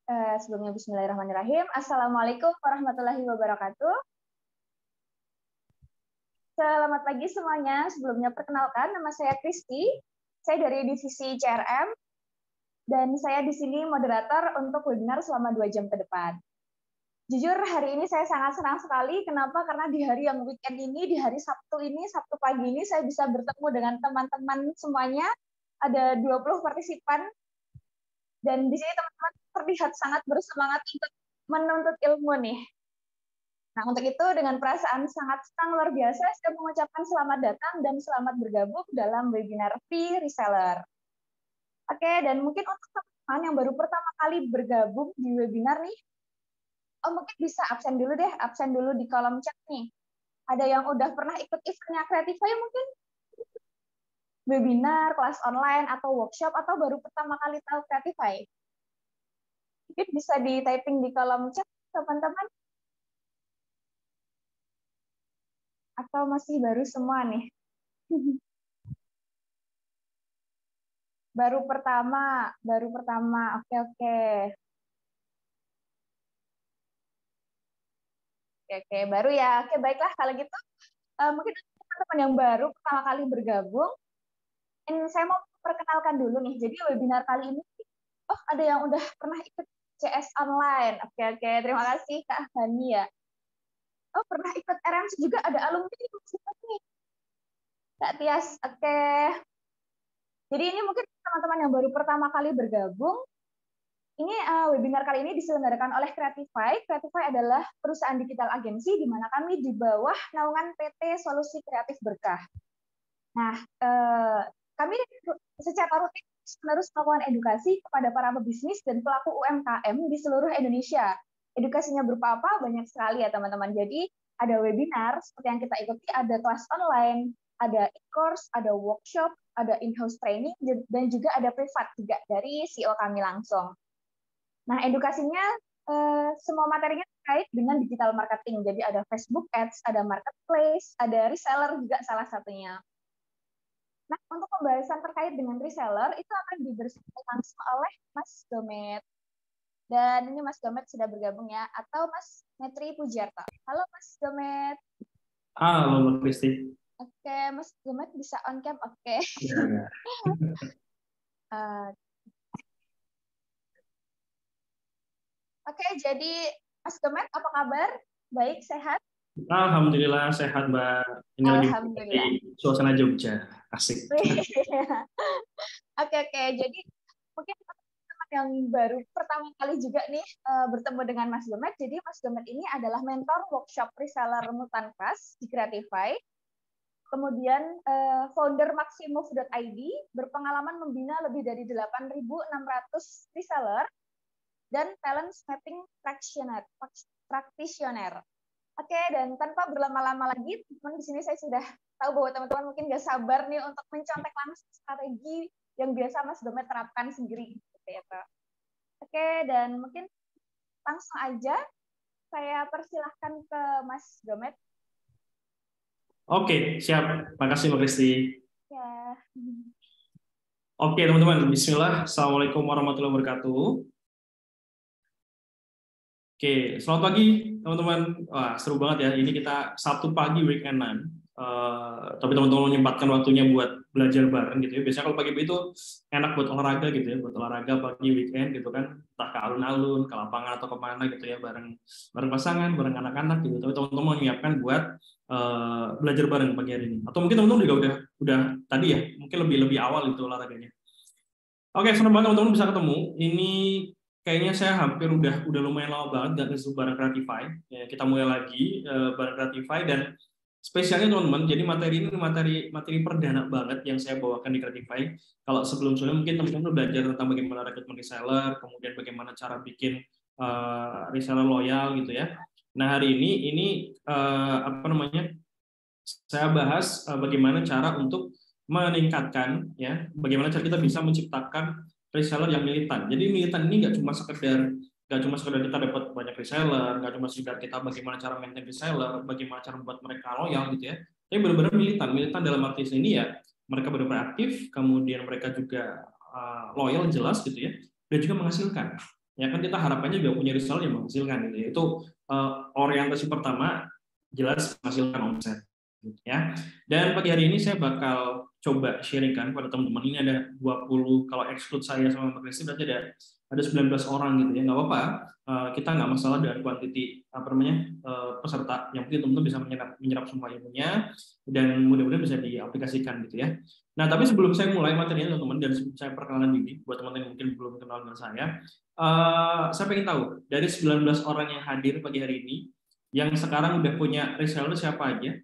Sebelumnya bismillahirrahmanirrahim. Assalamualaikum warahmatullahi wabarakatuh. Selamat pagi semuanya. Sebelumnya perkenalkan, nama saya Kristi. Saya dari divisi CRM dan saya di sini moderator untuk webinar selama 2 jam ke depan. Jujur hari ini saya sangat senang sekali. Kenapa? Karena di hari yang weekend ini, di hari Sabtu ini, Sabtu pagi ini saya bisa bertemu dengan teman-teman semuanya. Ada 20 partisipan. Dan di sini teman-teman terlihat sangat bersemangat untuk menuntut ilmu nih. Nah, untuk itu dengan perasaan sangat senang luar biasa, saya mengucapkan selamat datang dan selamat bergabung dalam webinar Free Reseller. Oke, dan mungkin untuk teman-teman yang baru pertama kali bergabung di webinar nih, mungkin bisa absen dulu di kolom chat nih. Ada yang udah pernah ikut eventnya Creatify mungkin? Webinar, kelas online, atau workshop, atau baru pertama kali tahu Creatify? Mungkin bisa di-typing di kolom chat, teman-teman. Atau masih baru semua nih? Baru pertama. Oke. Oke, baru ya. Oke, baiklah kalau gitu. Mungkin teman-teman yang baru pertama kali bergabung, saya mau perkenalkan dulu nih. Jadi webinar kali ini, ada yang udah pernah ikut CS online. Oke. Terima kasih Kak Hani ya. Pernah ikut RMC juga, ada alumni nih. Kak Tias, oke. Jadi ini mungkin teman-teman yang baru pertama kali bergabung, ini webinar kali ini diselenggarakan oleh Creatify. Creatify adalah perusahaan digital agensi di mana kami di bawah naungan PT Solusi Kreatif Berkah. Nah, kami secara rutin terus melakukan edukasi kepada para pebisnis dan pelaku UMKM di seluruh Indonesia. Edukasinya berupa apa? Banyak sekali ya teman-teman. Jadi ada webinar seperti yang kita ikuti, ada kelas online, ada e-course, ada workshop, ada in-house training, dan juga ada privat juga dari CEO kami langsung. Nah, edukasinya semua materinya terkait dengan digital marketing. Jadi ada Facebook Ads, ada marketplace, ada reseller juga salah satunya. Nah, untuk pembahasan terkait dengan reseller itu akan dibersihkan langsung oleh Mas Domet. Dan ini Mas Domet sudah bergabung ya, atau Mas Metri Pujarto. Halo Mas Domet. Halo Mbak Kristi. Oke, Mas Domet bisa on cam, oke. Ya. Oke, jadi Mas Domet apa kabar? Baik, sehat? Alhamdulillah sehat Mbak. Ini lagi di suasana Jogja, asik. Oke. Jadi mungkin teman yang baru pertama kali juga nih bertemu dengan Mas Domet. Jadi Mas Domet ini adalah mentor workshop reseller Multanfast di Creatify. Kemudian founder Maximove.id, berpengalaman membina lebih dari 8.600 reseller dan talent mapping practitioner. Oke, dan tanpa berlama-lama lagi, teman di sini saya sudah tahu bahwa teman-teman mungkin nggak sabar nih untuk mencontek langsung strategi yang biasa Mas Domet terapkan sendiri. Gitu ya, Pak. Oke, dan mungkin langsung aja saya persilahkan ke Mas Domet. Oke, siap. Makasih Mbak Kristi. Ya. Oke, teman-teman. Bismillah. Assalamualaikum warahmatullahi wabarakatuh. Oke, selamat pagi teman-teman. Wah, seru banget ya. Ini kita Sabtu pagi weekendan. Tapi teman-teman menyempatkan waktunya buat belajar bareng gitu ya. Biasanya kalau pagi itu enak buat olahraga gitu ya, buat olahraga pagi weekend gitu kan, entah ke alun-alun, ke lapangan atau kemana gitu ya, bareng pasangan, bareng anak-anak gitu. Tapi teman-teman menyiapkan buat belajar bareng pagi hari ini. Atau mungkin teman-teman juga udah tadi ya, mungkin lebih awal itu olahraganya. Oke, senang banget teman-teman bisa ketemu. Ini kayaknya saya hampir udah lumayan lama banget nggak ngezoom bareng Creatify. Ya, kita mulai lagi bareng Creatify dan spesialnya teman-teman. Jadi materi ini materi perdana banget yang saya bawakan di Creatify. Kalau sebelum-sebelumnya mungkin teman-teman belajar tentang bagaimana rekrutmen reseller, kemudian bagaimana cara bikin reseller loyal gitu ya. Nah hari ini saya bahas bagaimana cara untuk meningkatkan ya, bagaimana cara kita bisa menciptakan reseller yang militan. Jadi militan ini nggak cuma sekedar kita dapat banyak reseller, nggak cuma sekedar kita bagaimana cara maintain reseller, bagaimana cara membuat mereka loyal gitu ya. Tapi benar-benar militan dalam arti ini ya mereka benar-benar aktif, kemudian mereka juga loyal jelas gitu ya, dan juga menghasilkan. ya kan kita harapannya juga punya reseller yang menghasilkan gitu ya. Itu orientasi pertama jelas menghasilkan omset ya. Dan pagi hari ini saya bakal coba sharingkan kepada teman-teman. Ini ada 20, kalau exclude saya sama Mbak Kristi berarti ada 19 orang gitu ya. Nggak apa-apa, kita nggak masalah dengan kuantiti peserta. Yang penting teman-teman bisa menyerap semua ilmunya dan mudah-mudahan bisa diaplikasikan gitu ya. Nah, tapi sebelum saya mulai materinya teman-teman dan saya perkenalan diri buat teman-teman yang mungkin belum kenal dengan saya pengen tahu dari 19 orang yang hadir pagi hari ini yang sekarang udah punya reseller siapa aja?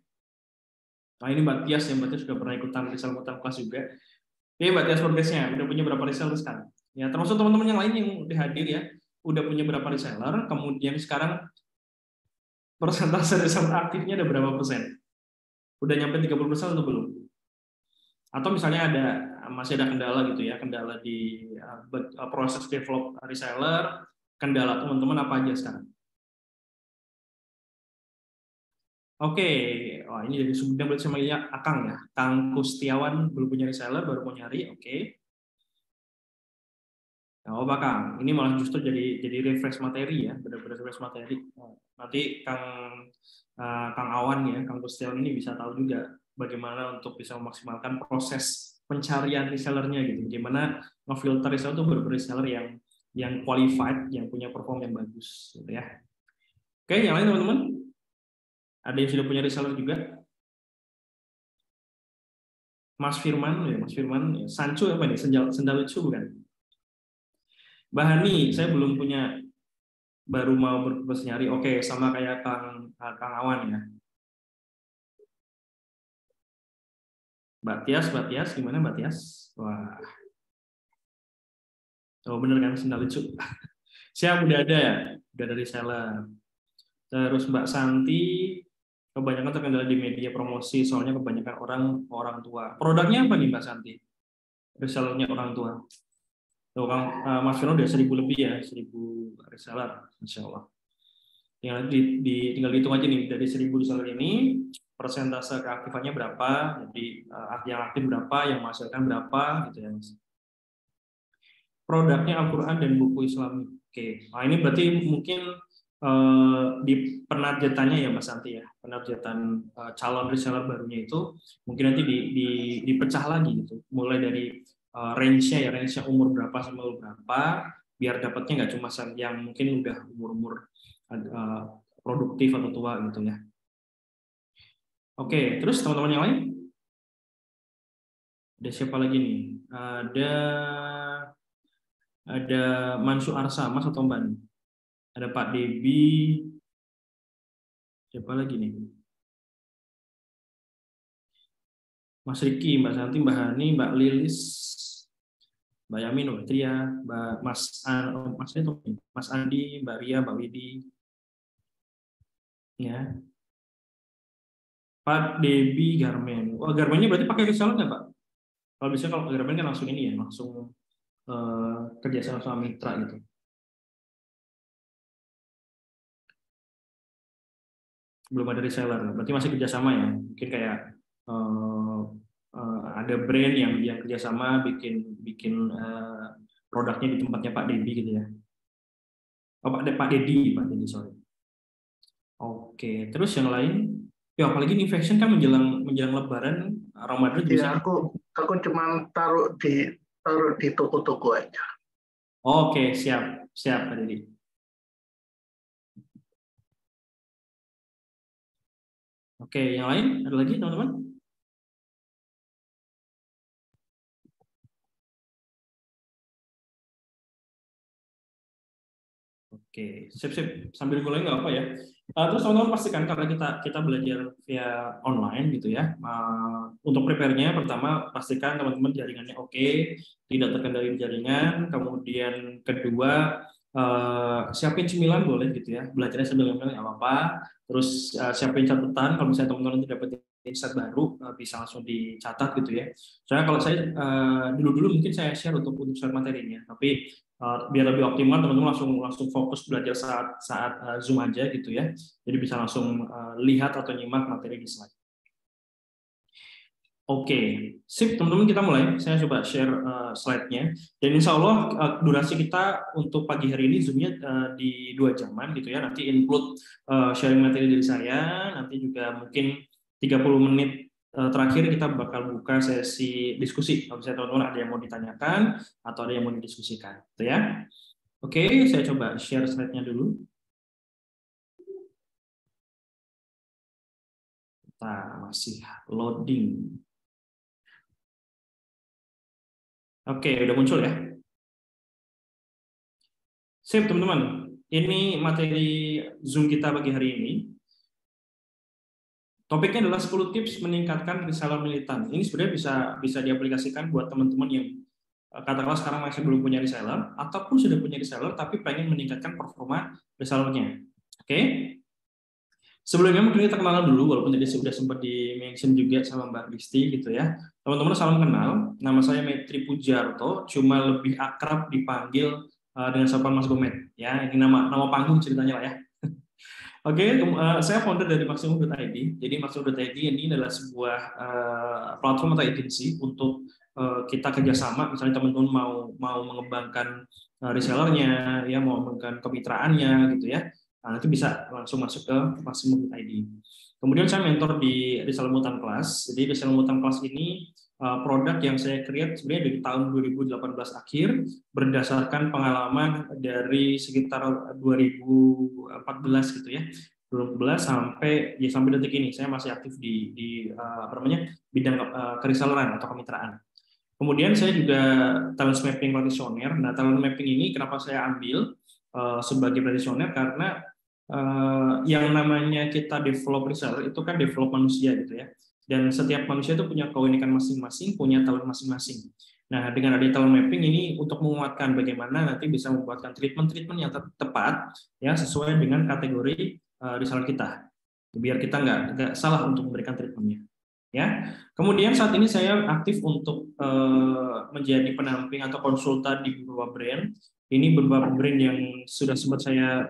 Nah, ini Mbak Tias yang Mbak Tias sudah pernah ikutan reseller kelas juga. Oke, Mbak Tias progresnya udah punya berapa reseller sekarang? Ya, termasuk teman-teman yang lain yang udah hadir ya, udah punya berapa reseller, kemudian sekarang persentase reseller aktifnya ada berapa persen? Udah nyampe 30% atau belum? Atau misalnya masih ada kendala gitu ya, kendala di proses develop reseller, kendala teman-teman apa aja sekarang? Oke, wah ini dari Sumedang berarti sama ya Akang ya, Kang Kustiawan belum punya reseller, baru mau nyari, oke. Nah, apa Kang? Ini malah justru jadi refresh materi ya, benar-benar refresh materi. Nanti Kang Awan ya, Kang Kustiawan ini bisa tahu juga bagaimana untuk bisa memaksimalkan proses pencarian resellernya gitu. Bagaimana ngefilter reseller itu benar-benar reseller yang qualified, yang punya perform yang bagus gitu ya. Oke, yang lain teman-teman? Ada yang sudah punya reseller juga? Mas Firman, Sancho apa nih? Sendal lucu bukan? Mbak Hani, saya belum punya, baru mau berproses nyari. Oke, sama kayak Kang Awan ya. Mbak Tias, gimana Mbak Tias? Wah, oh bener kan sendal lucu. Siap, udah ada ya, udah dari reseller. Terus Mbak Santi, kebanyakan terkendala di media promosi, soalnya kebanyakan orang tua. Produknya apa nih Mbak Santi? Resellernya orang tua. Tuh, Mas Firno udah 1000 lebih ya, 1000 reseller, Insya Allah. Tinggal dihitung aja nih, dari 1000 reseller ini, persentase keaktifannya berapa, jadi yang aktif berapa, yang menghasilkan berapa, gitu ya Mas. Produknya Al-Quran dan buku Islam. Oke, nah ini berarti mungkin di penargetannya ya Mas Santi ya, penargetan calon reseller barunya itu mungkin nanti dipecah lagi gitu, mulai dari range-nya umur berapa sampai umur berapa, biar dapatnya nggak cuma yang mungkin udah umur produktif atau tua gitu ya. Oke, terus teman-teman yang lain? Ada siapa lagi nih? Ada Mansu Arsa, Mas atau Mbak? Ada Pak Debi. Siapa lagi nih? Mas Riki, Mbak Santi, Mbak Hani, Mbak Lilis, Mbak Yamin, Mbak Tria, Mas Andi, Mbak Ria, Mbak Widi, ya. Pak Debi Garmen. Wah, Garmennya berarti pakai reseller nggak Pak? Kalau bisa kalau Garmen kan langsung ini ya, langsung kerjasama sama mitra gitu. Belum ada reseller, berarti masih kerjasama ya. Mungkin kayak ada brand yang kerjasama bikin produknya di tempatnya Pak Dedi gitu ya. Oh, Pak Dedi, sorry. Oke, terus yang lain, ya apalagi nih fashion kan menjelang Lebaran, Ramadan juga. Ya, aku cuma taruh di toko-toko aja. Oke, siap Pak Dedi. Oke, yang lain ada lagi teman-teman? Oke, sip. Sambil mulai nggak apa ya. Terus teman-teman pastikan karena kita belajar via online gitu ya. Untuk prepare-nya pertama pastikan teman-teman jaringannya oke, tidak terkendali jaringan. Kemudian kedua siapin cemilan boleh gitu ya. Belajarnya sambil nggak apa-apa. Terus siapin catatan kalau misalnya teman-teman tidak dapat insight baru bisa langsung dicatat gitu ya. Soalnya kalau saya dulu mungkin saya share untuk share materinya, tapi biar lebih optimal teman-teman langsung fokus belajar saat Zoom aja gitu ya. Jadi bisa langsung lihat atau nyimak materi di slide. Oke, sip teman-teman, kita mulai. Saya coba share slide-nya. Dan insya Allah durasi kita untuk pagi hari ini Zoom-nya di 2 jaman gitu ya. Nanti include sharing materi dari saya, nanti juga mungkin 30 menit terakhir kita bakal buka sesi diskusi. Kalau misalnya teman-teman ada yang mau ditanyakan atau ada yang mau didiskusikan, gitu ya. Oke, saya coba share slide-nya dulu. Kita masih loading. Oke, udah muncul ya. Sip, teman-teman. Ini materi Zoom kita pagi hari ini. Topiknya adalah 10 tips meningkatkan reseller militan. Ini sebenarnya bisa diaplikasikan buat teman-teman yang katakanlah sekarang masih belum punya reseller, ataupun sudah punya reseller tapi pengen meningkatkan performa resellernya. Oke? Sebelumnya mungkin kita kenalan dulu, walaupun tadi sudah sempat di-mention juga sama Mbak Kristi gitu ya. Teman-teman salam kenal, nama saya Metri Pujarto, cuma lebih akrab dipanggil dengan sapaan Mas Gomet. Ya, ini nama panggung ceritanya lah ya. Oke, saya founder dari Maximum.id. Jadi Maximum.id ini adalah sebuah platform atau agensi untuk kita kerjasama. Misalnya teman-teman mau mengembangkan resellernya, ya mau mengembangkan kemitraannya gitu ya. Nah, nanti bisa langsung masuk ke Maximum.id. Kemudian saya mentor di Reseller Mutant Class. Jadi Reseller Mutant Class ini produk yang saya create sebenarnya dari tahun 2018 akhir berdasarkan pengalaman dari sekitar 2014 gitu ya. 2014 sampai detik ini saya masih aktif di bidang kereselleran atau kemitraan. Kemudian saya juga talent mapping practitioner. Nah, talent mapping ini kenapa saya ambil sebagai practitioner karena yang namanya kita develop reseller itu kan develop manusia gitu ya. Dan setiap manusia itu punya keunikan masing-masing, punya talent masing-masing. Nah, dengan ada talent mapping ini untuk menguatkan bagaimana nanti bisa membuatkan treatment-treatment yang tepat ya sesuai dengan kategori reseller kita. Biar kita nggak salah untuk memberikan treatmentnya. Ya. Kemudian saat ini saya aktif untuk menjadi pendamping atau konsultan di beberapa brand. Ini beberapa brand yang sudah sempat saya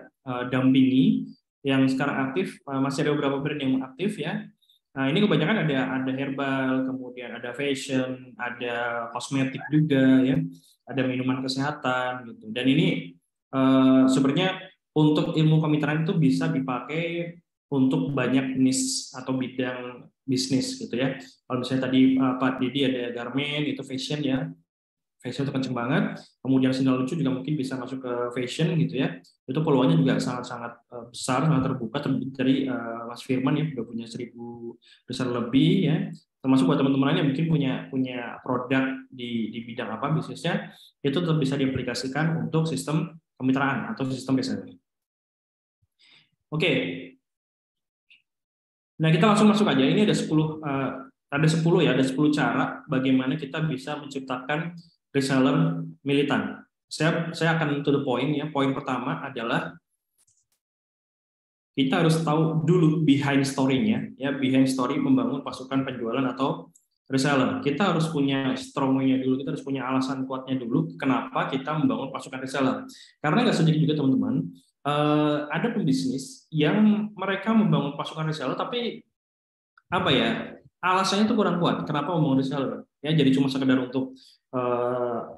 dampingi, yang sekarang aktif, masih ada beberapa brand yang aktif ya. Nah, ini kebanyakan ada herbal, kemudian ada fashion, ada kosmetik juga ya, ada minuman kesehatan gitu. Dan ini sebenarnya untuk ilmu kemitraan itu bisa dipakai untuk banyak niche atau bidang bisnis gitu ya. Kalau misalnya tadi Pak Didi ada garment itu fashion ya. Fashion itu kenceng banget. Kemudian sendal lucu juga mungkin bisa masuk ke fashion gitu ya. Itu peluangnya juga sangat-sangat besar, sangat terbuka. Dari Mas Firman ya udah punya 1.000 besar lebih ya. Termasuk buat teman-teman yang mungkin punya produk di bidang apa bisnisnya, itu tetap bisa diaplikasikan untuk sistem kemitraan atau sistem reseller. Oke. Nah, kita langsung masuk aja. Ini ada 10 ada 10 cara bagaimana kita bisa menciptakan reseller militan. Saya akan to the point ya. Poin pertama adalah kita harus tahu dulu behind story-nya ya, behind story membangun pasukan penjualan atau reseller. Kita harus punya strong-nya dulu, kita harus punya alasan kuatnya dulu kenapa kita membangun pasukan reseller. Karena nggak sedikit juga teman-teman, ada pembisnis yang mereka membangun pasukan reseller tapi apa ya, alasannya itu kurang kuat. Kenapa membangun reseller? Ya, jadi cuma sekedar untuk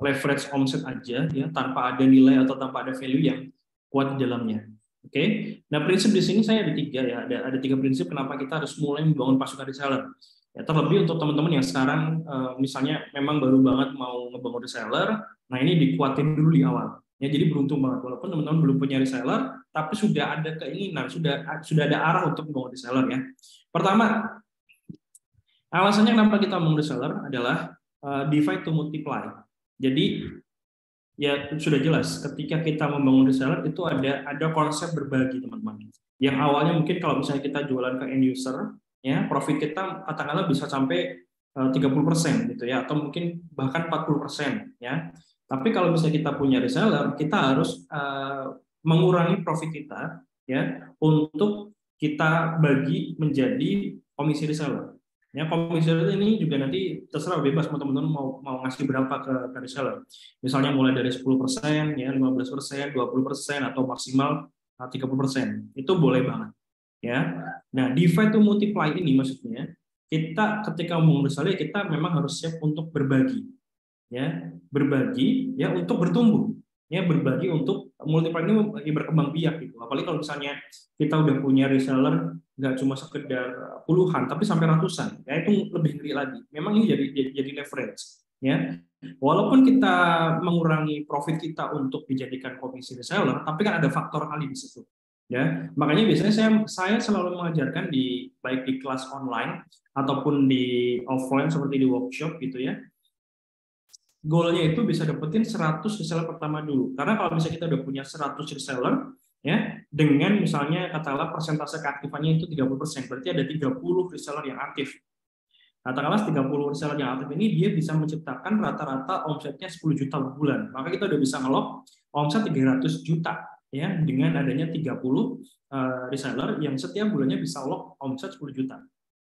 leverage omset aja ya, tanpa ada nilai atau tanpa ada value yang kuat di dalamnya. Oke. Nah, prinsip di sini saya ada 3 ya, ada 3 prinsip kenapa kita harus mulai membangun pasukan reseller. Ya, terlebih untuk teman-teman yang sekarang misalnya memang baru banget mau ngebangun reseller, nah ini dikuatin dulu di awal. Ya, jadi beruntung banget walaupun teman-teman belum punya reseller, tapi sudah ada keinginan, sudah ada arah untuk membangun reseller ya. Pertama, alasannya kenapa kita membangun reseller adalah divide to multiply. Jadi ya sudah jelas ketika kita membangun reseller itu ada konsep berbagi teman-teman. Yang awalnya mungkin kalau misalnya kita jualan ke end user ya, profit kita katakanlah bisa sampai 30% gitu ya, atau mungkin bahkan 40% ya. Tapi kalau misalnya kita punya reseller, kita harus mengurangi profit kita ya untuk kita bagi menjadi komisi reseller. Ya, komisi ini juga nanti terserah bebas teman-teman mau ngasih berapa ke reseller. Misalnya mulai dari 10%, ya 15%, 20% atau maksimal 30%. Itu boleh banget. Ya. Nah, divide to multiply ini maksudnya kita ketika ngomong reseller kita memang harus siap untuk berbagi, ya, berbagi ya untuk bertumbuh, ya, berbagi untuk multiplier ini berkembang biak gitu. Apalagi kalau misalnya kita udah punya reseller nggak cuma sekedar puluhan tapi sampai ratusan, ya itu lebih ngeri lagi. Memang ini jadi leverage, ya. Walaupun kita mengurangi profit kita untuk dijadikan komisi reseller, tapi kan ada faktor kali di situ. Ya, makanya biasanya saya selalu mengajarkan baik di kelas online ataupun di offline seperti di workshop gitu ya. Goalnya itu bisa dapetin 100 reseller pertama dulu. Karena kalau misalnya kita udah punya 100 reseller ya, dengan misalnya katakanlah persentase keaktifannya itu 30%, berarti ada 30 reseller yang aktif. Katakanlah 30 reseller yang aktif ini dia bisa menciptakan rata-rata omsetnya 10 juta per bulan. Maka kita udah bisa ngelok omset 300 juta ya dengan adanya 30 reseller yang setiap bulannya bisa lock omset 10 juta.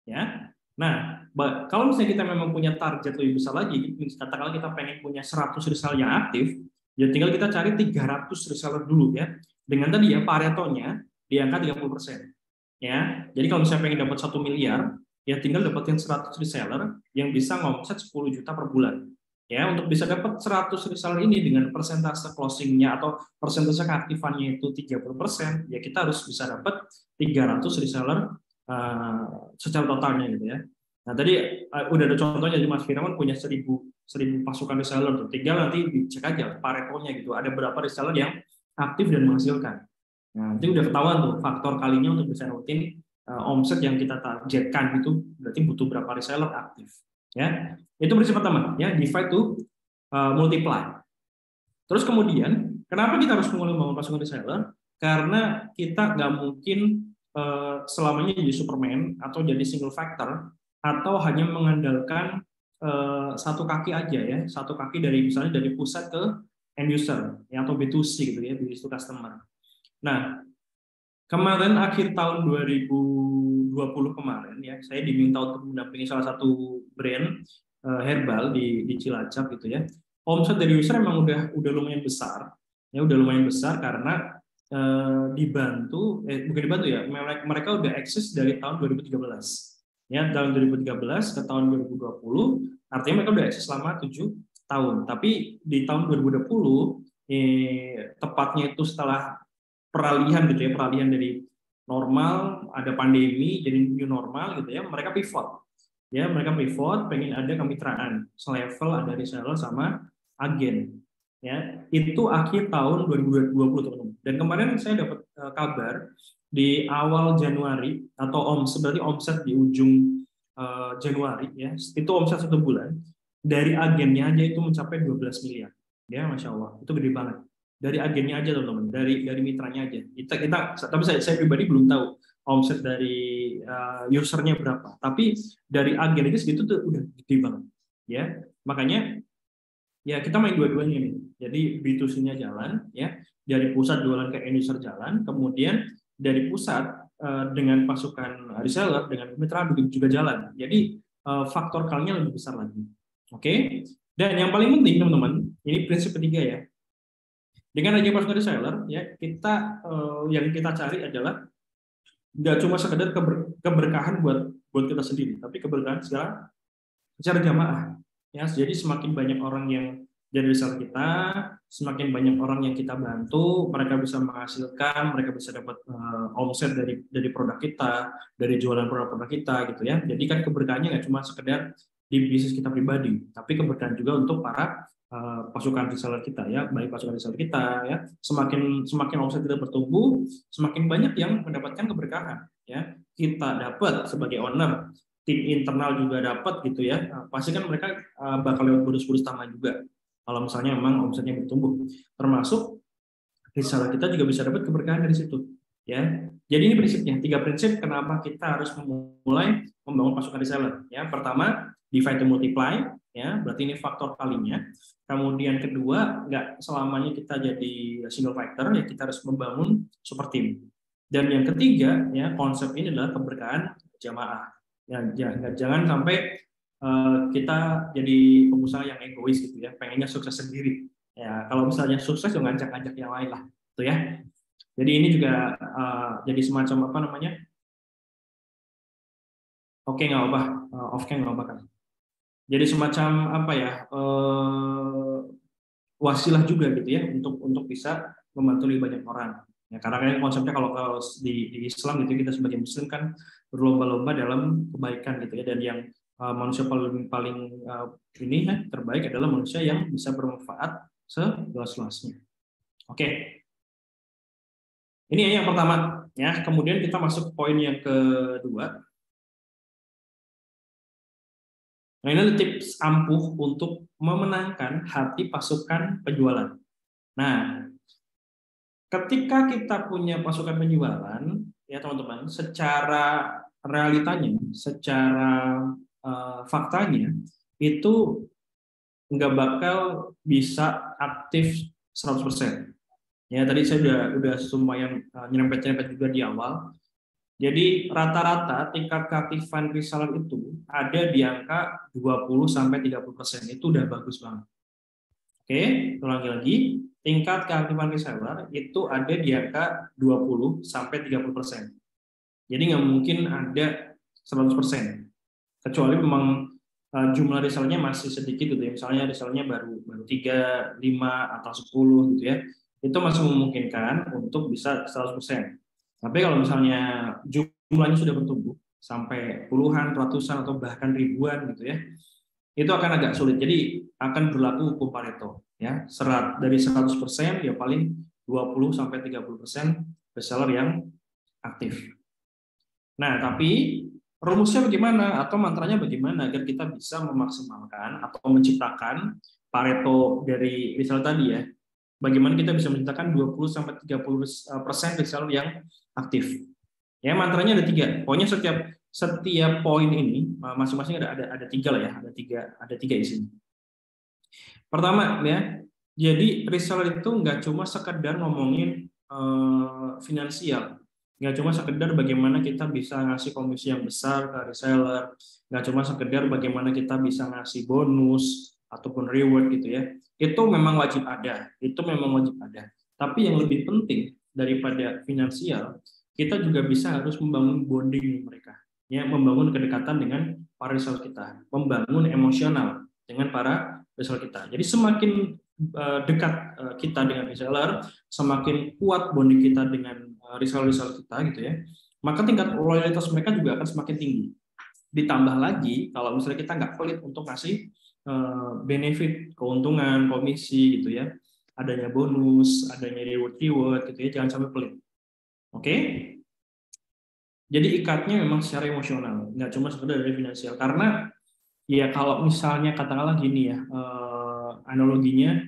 Ya. Nah, kalau misalnya kita memang punya target lebih besar lagi, katakanlah kita pengen punya 100 reseller yang aktif, ya tinggal kita cari 300 reseller dulu ya. Dengan tadi ya Paretonya di angka 30%. Ya. Jadi kalau misalnya pengen dapat 1 miliar, ya tinggal dapetin 100 reseller yang bisa ngomset 10 juta per bulan. Ya, untuk bisa dapat 100 reseller ini dengan persentase closingnya atau persentase keaktifannya itu 30%, ya kita harus bisa dapat 300 reseller secara totalnya gitu ya. Nah tadi udah ada contohnya, Mas Firman punya 1000 pasukan reseller tuh. Tinggal nanti dicek aja Paretonya gitu. Ada berapa reseller yang aktif dan menghasilkan. Nah, nanti udah ketahuan tuh faktor kalinya untuk bisa dapetin omset yang kita targetkan itu berarti butuh berapa reseller aktif. Ya, itu prinsip pertama ya, divide to multiply. Terus kemudian kenapa kita harus mulai membangun pasukan reseller? Karena kita nggak mungkin selamanya jadi Superman atau jadi single factor atau hanya mengandalkan satu kaki aja ya, satu kaki dari misalnya dari pusat ke end user ya, atau B2C gitu ya, business to customer. Nah, kemarin akhir tahun 2020 kemarin ya, saya diminta untuk mendampingi salah satu brand herbal di Cilacap gitu ya. Omset dari user memang udah lumayan besar. Ya, udah lumayan besar karena bukan dibantu ya. Mereka udah eksis dari tahun 2013. Ya, tahun 2013 ke tahun 2020, artinya mereka udah eksis selama 7 tahun. Tapi di tahun 2020 tepatnya itu setelah peralihan gitu ya, peralihan dari normal ada pandemi jadi new normal gitu ya, mereka pivot ya, mereka pivot pengen ada kemitraan selevel ada reseller sama agen ya. Itu akhir tahun 2020 teman-teman, dan kemarin saya dapat kabar di awal Januari atau berarti omset di ujung Januari ya, itu omset 1 bulan dari agennya aja itu mencapai 12 miliar ya, Masya Allah, itu gede banget. Dari agennya aja teman-teman, dari mitranya aja. Tapi saya pribadi belum tahu omset dari usernya berapa. Tapi dari agen aja segitu tuh udah gede banget, ya. Makanya ya kita main dua-duanya nih. Jadi B2C-nya jalan, ya. Dari pusat jualan ke end user jalan, kemudian dari pusat dengan pasukan reseller dengan mitra juga jalan. Jadi faktor kalinya lebih besar lagi. Oke. Dan yang paling penting teman-teman, ini prinsip ketiga ya. Dengan adanya pasukan reseller, ya kita yang kita cari adalah nggak cuma sekedar keberkahan buat kita sendiri, tapi keberkahan secara jamaah. Ya, jadi semakin banyak orang yang jadi reseller kita, semakin banyak orang yang kita bantu, mereka bisa menghasilkan, mereka bisa dapat omset dari produk kita, dari jualan produk-produk kita gitu ya. Jadi kan keberkahannya nggak cuma sekedar di bisnis kita pribadi, tapi keberkahan juga untuk para pasukan reseller kita ya, baik pasukan reseller kita ya, semakin omset kita bertumbuh, semakin banyak yang mendapatkan keberkahan ya. Kita dapat sebagai owner, tim internal juga dapat gitu ya. Pasti kan mereka bakal lewat bonus-bonus tambahan juga kalau misalnya memang omsetnya bertumbuh. Termasuk reseller kita juga bisa dapat keberkahan dari situ ya. Jadi ini prinsipnya, 3 prinsip kenapa kita harus memulai membangun pasukan reseller ya. Pertama, divide to multiply ya, berarti ini faktor kalinya. Kemudian kedua, nggak selamanya kita jadi single factor ya, kita harus membangun super team. Dan yang ketiga ya, konsep ini adalah keberkahan jamaah ya. Jangan sampai kita jadi pengusaha yang egois gitu ya, pengennya sukses sendiri ya. Kalau misalnya sukses jangan ngajak-ngajak yang lain lah tuh ya. Jadi ini juga jadi semacam Oke, nggak apa, off-cam nggak apa kan. Jadi semacam apa ya, wasilah juga gitu ya untuk bisa membantu lebih banyak orang. Ya, karena kan konsepnya kalau di Islam gitu kita sebagai Muslim kan berlomba-lomba dalam kebaikan gitu ya, dan yang manusia paling paling ini ya, terbaik adalah manusia yang bisa bermanfaat seluas-luasnya. Oke, ini yang pertama ya. Kemudian kita masuk poin yang kedua. Nah, ini tips ampuh untuk memenangkan hati pasukan penjualan. Nah, ketika kita punya pasukan penjualan, ya teman-teman, secara realitanya, secara faktanya, itu nggak bakal bisa aktif 100%. Ya, tadi saya udah lumayan nyerempet-nyerempet juga di awal. Jadi rata-rata tingkat keaktifan reseller itu ada di angka 20-30%. Itu udah bagus banget. Oke, ulangi lagi. Tingkat keaktifan reseller itu ada di angka 20-30%. Jadi nggak mungkin ada 100%. Kecuali memang jumlah resellernya masih sedikit gitu ya. Misalnya resellernya baru 3, 5, atau 10 gitu ya. Itu masih memungkinkan untuk bisa 100%. Tapi kalau misalnya jumlahnya sudah bertumbuh sampai puluhan, ratusan, atau bahkan ribuan gitu ya, itu akan agak sulit. Jadi akan berlaku hukum Pareto. Ya, dari 100% ya paling 20-30% reseller yang aktif. Nah, tapi rumusnya bagaimana atau mantranya bagaimana agar kita bisa memaksimalkan atau menciptakan Pareto dari reseller tadi ya? Bagaimana kita bisa menciptakan 20-30% reseller yang aktif. Ya, mantranya ada 3. Pokoknya setiap poin ini masing-masing ada 3 lah ya, ada tiga isinya. Pertama ya, jadi reseller itu nggak cuma sekedar ngomongin finansial, nggak cuma sekedar bagaimana kita bisa ngasih komisi yang besar ke reseller, nggak cuma sekedar bagaimana kita bisa ngasih bonus ataupun reward gitu ya. Itu memang wajib ada, Tapi yang lebih penting daripada finansial, kita juga bisa harus membangun bonding mereka, ya, membangun kedekatan dengan para reseller kita, membangun emosional dengan para reseller kita. Jadi semakin dekat kita dengan reseller, semakin kuat bonding kita dengan reseller kita gitu ya, maka tingkat loyalitas mereka juga akan semakin tinggi. Ditambah lagi kalau misalnya kita nggak pelit untuk ngasih benefit, keuntungan, komisi gitu ya, adanya bonus, adanya reward gitu ya, jangan sampai pelit. Oke? Jadi ikatnya memang secara emosional, nggak cuma sekedar dari finansial. Karena ya kalau misalnya katakanlah gini ya, analoginya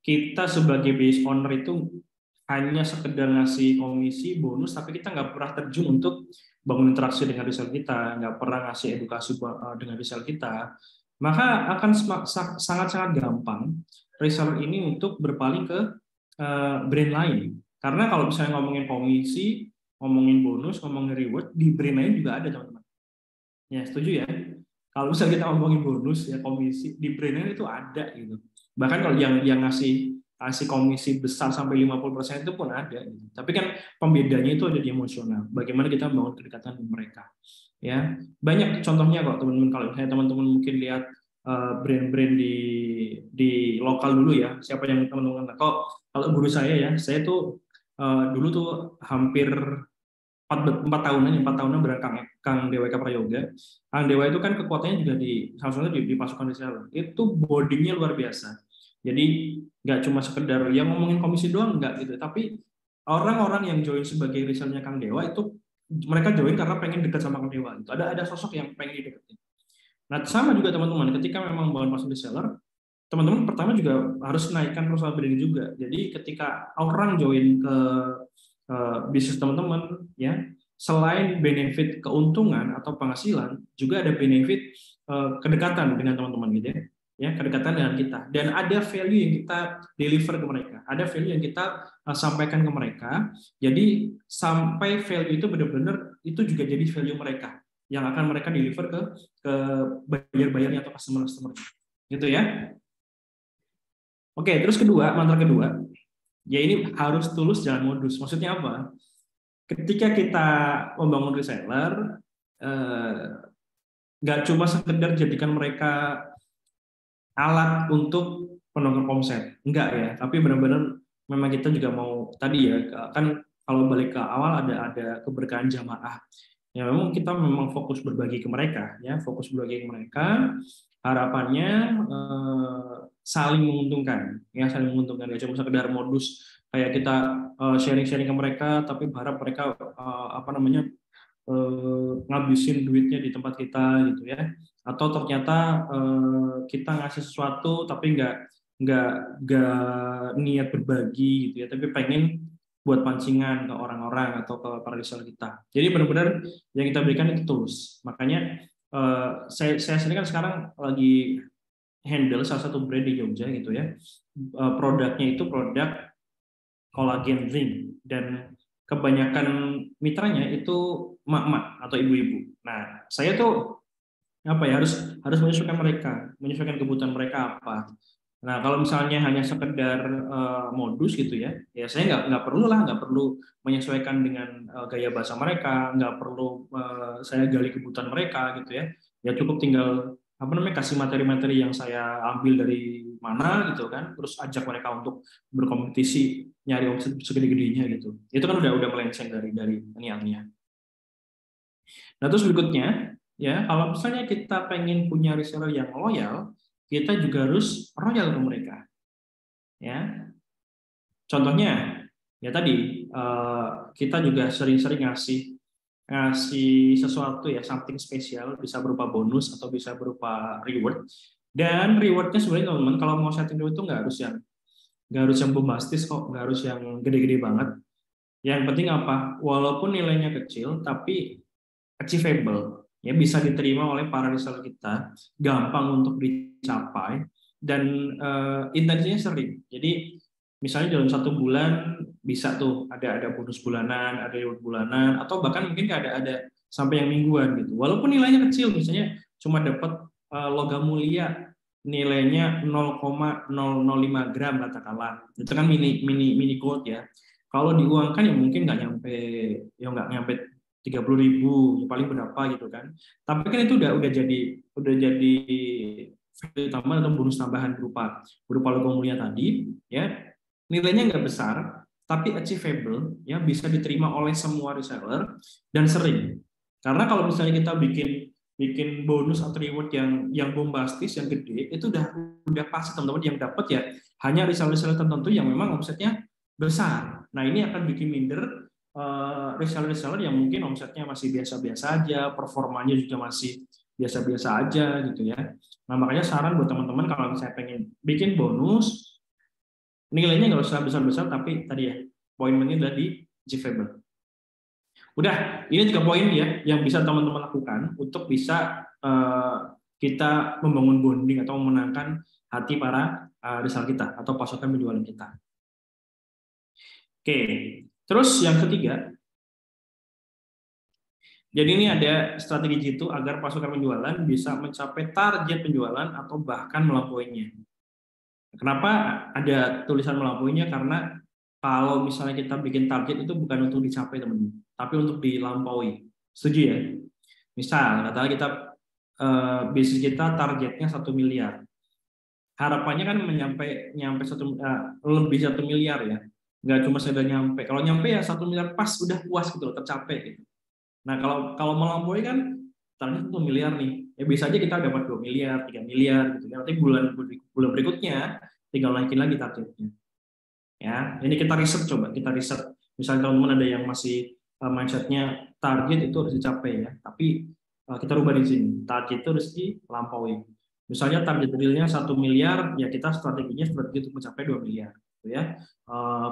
kita sebagai business owner itu hanya sekedar ngasih komisi, bonus, tapi kita nggak pernah terjun untuk bangun interaksi dengan reseller kita, nggak pernah ngasih edukasi dengan reseller kita, maka akan sangat-sangat gampang reseller ini untuk berpaling ke brand lain. Karena kalau misalnya ngomongin komisi, ngomongin bonus, ngomongin reward, di brand lain juga ada, teman-teman. Ya, setuju ya? Kalau misalnya kita ngomongin bonus, ya komisi, di brand lain itu ada gitu. Bahkan kalau yang ngasih komisi besar sampai 50% itu pun ada. Gitu. Tapi kan pembedanya itu ada di emosional. Bagaimana kita membangun kedekatan dengan mereka. Ya, banyak contohnya kok teman-teman. Kalau misalnya teman-teman mungkin lihat brand-brand di lokal dulu ya. Siapa yang teman-teman tahu? Kalau guru saya tuh dulu tuh hampir 4 tahunan berangkat Kang Dewa Prayoga. Kang Dewa itu kan kekuatannya juga salah satunya di pasukan reseller. Itu bondingnya luar biasa. Jadi nggak cuma sekedar yang ngomongin komisi doang, nggak gitu. Tapi orang-orang yang join sebagai resellernya Kang Dewa itu mereka join karena pengen dekat sama Kang Dewa. Itu ada sosok yang pengen dideketin. Nah sama juga teman-teman, ketika memang bangun pasukan reseller, teman-teman pertama juga harus naikkan personal branding juga. Jadi ketika orang join ke bisnis teman-teman, ya selain benefit keuntungan atau penghasilan, juga ada benefit kedekatan dengan teman-teman gitu ya, kedekatan dengan kita, dan ada value yang kita deliver ke mereka, ada value yang kita sampaikan ke mereka. Jadi sampai value itu benar-benar itu juga jadi value mereka yang akan mereka deliver ke buyer-buyernya atau customer gitu ya. Oke, terus mantra kedua, ya ini harus tulus, jangan modus. Maksudnya apa? Ketika kita membangun reseller, nggak cuma sekedar jadikan mereka alat untuk penongkrong omset, enggak ya, tapi benar-benar memang kita juga mau tadi ya, kan kalau balik ke awal ada keberkahan jamaah. Ya memang kita memang fokus berbagi ke mereka, ya fokus berbagi ke mereka. Harapannya saling menguntungkan, ya saling menguntungkan. Ya cuma sekedar modus kayak kita sharing-sharing ke mereka, tapi berharap mereka ngabisin duitnya di tempat kita gitu ya, atau ternyata kita ngasih sesuatu tapi nggak niat berbagi gitu ya, tapi pengen buat pancingan ke orang-orang atau ke para reseller kita. Jadi benar-benar yang kita berikan itu tulus. Makanya saya sendiri kan sekarang lagi handle salah satu brand di Jogja gitu ya. Produknya itu produk collagen drink, dan kebanyakan mitranya itu emak-emak atau ibu-ibu. Nah, saya tuh harus menyesuaikan kebutuhan mereka apa. Nah, kalau misalnya hanya sekedar modus gitu ya saya nggak perlu menyesuaikan dengan gaya bahasa mereka, nggak perlu saya gali kebutuhan mereka gitu ya. Ya cukup tinggal kasih materi-materi yang saya ambil dari mana gitu kan, terus ajak mereka untuk berkompetisi nyari omset segede-gedenya gitu. Itu kan udah melenceng dari niatnya. Nah, terus berikutnya ya, kalau misalnya kita pengen punya reseller yang loyal, kita juga harus royal ke mereka. Ya, contohnya ya tadi kita juga sering-sering ngasih sesuatu ya, something spesial, bisa berupa bonus atau bisa berupa reward. Dan rewardnya sebenarnya teman-teman, kalau mau setting reward itu nggak harus yang bombastis kok, nggak harus yang gede-gede banget. Yang penting apa? Walaupun nilainya kecil, tapi achievable, ya bisa diterima oleh para reseller kita, gampang untuk dicapai, dan intensinya sering. Jadi misalnya dalam 1 bulan bisa tuh ada bonus bulanan, ada reward bulanan, atau bahkan mungkin ada sampai yang mingguan gitu. Walaupun nilainya kecil, misalnya cuma dapat logam mulia nilainya 0,005 gram katakanlah, itu kan mini gold ya. Kalau diuangkan ya mungkin nggak nyampe 30.000, paling berapa gitu kan. Tapi kan itu udah jadi value tambahan atau bonus tambahan berupa logam mulia tadi ya. Nilainya nggak besar, tapi achievable, ya bisa diterima oleh semua reseller dan sering. Karena kalau misalnya kita bikin bonus atau reward yang bombastis, yang gede, itu udah pasti teman-teman yang dapat ya hanya reseller tertentu yang memang omsetnya besar. Nah, ini akan bikin minder reseller yang mungkin omsetnya masih biasa-biasa aja, performanya juga masih biasa-biasa aja gitu ya. Nah, makanya saran buat teman-teman kalau misalnya pengen bikin bonus, nilainya nggak usah besar-besar, tapi tadi ya, poin penting adalah di achievable. Udah, ini 3 poin ya yang bisa teman-teman lakukan untuk bisa kita membangun bonding atau memenangkan hati para reseller kita atau pasukan penjualan kita. Oke, terus yang ketiga, jadi ini ada strategi jitu agar pasukan penjualan bisa mencapai target penjualan atau bahkan melampauinya. Kenapa ada tulisan melampauinya? Karena kalau misalnya kita bikin target itu bukan untuk dicapai teman-teman, tapi untuk dilampaui. Setuju ya? Misal, katakanlah kita bisnis kita targetnya 1 miliar. Harapannya kan nyampe lebih 1 miliar ya. Nggak cuma sekedar nyampe. Kalau nyampe ya 1 miliar pas, udah puas gitu loh, tercapai gitu. Nah, kalau melampaui kan target 1 miliar nih. Ya bisa aja kita dapat 2 miliar, 3 miliar gitu. Nanti bulan berikutnya tinggal naikin lagi targetnya. Ya, ini kita riset, misalnya teman-teman ada yang masih mindsetnya target itu harus dicapai ya, tapi kita rubah di sini, target itu harus dilampaui. Misalnya target realnya 1 miliar, ya kita strategi untuk mencapai 2 miliar gitu ya.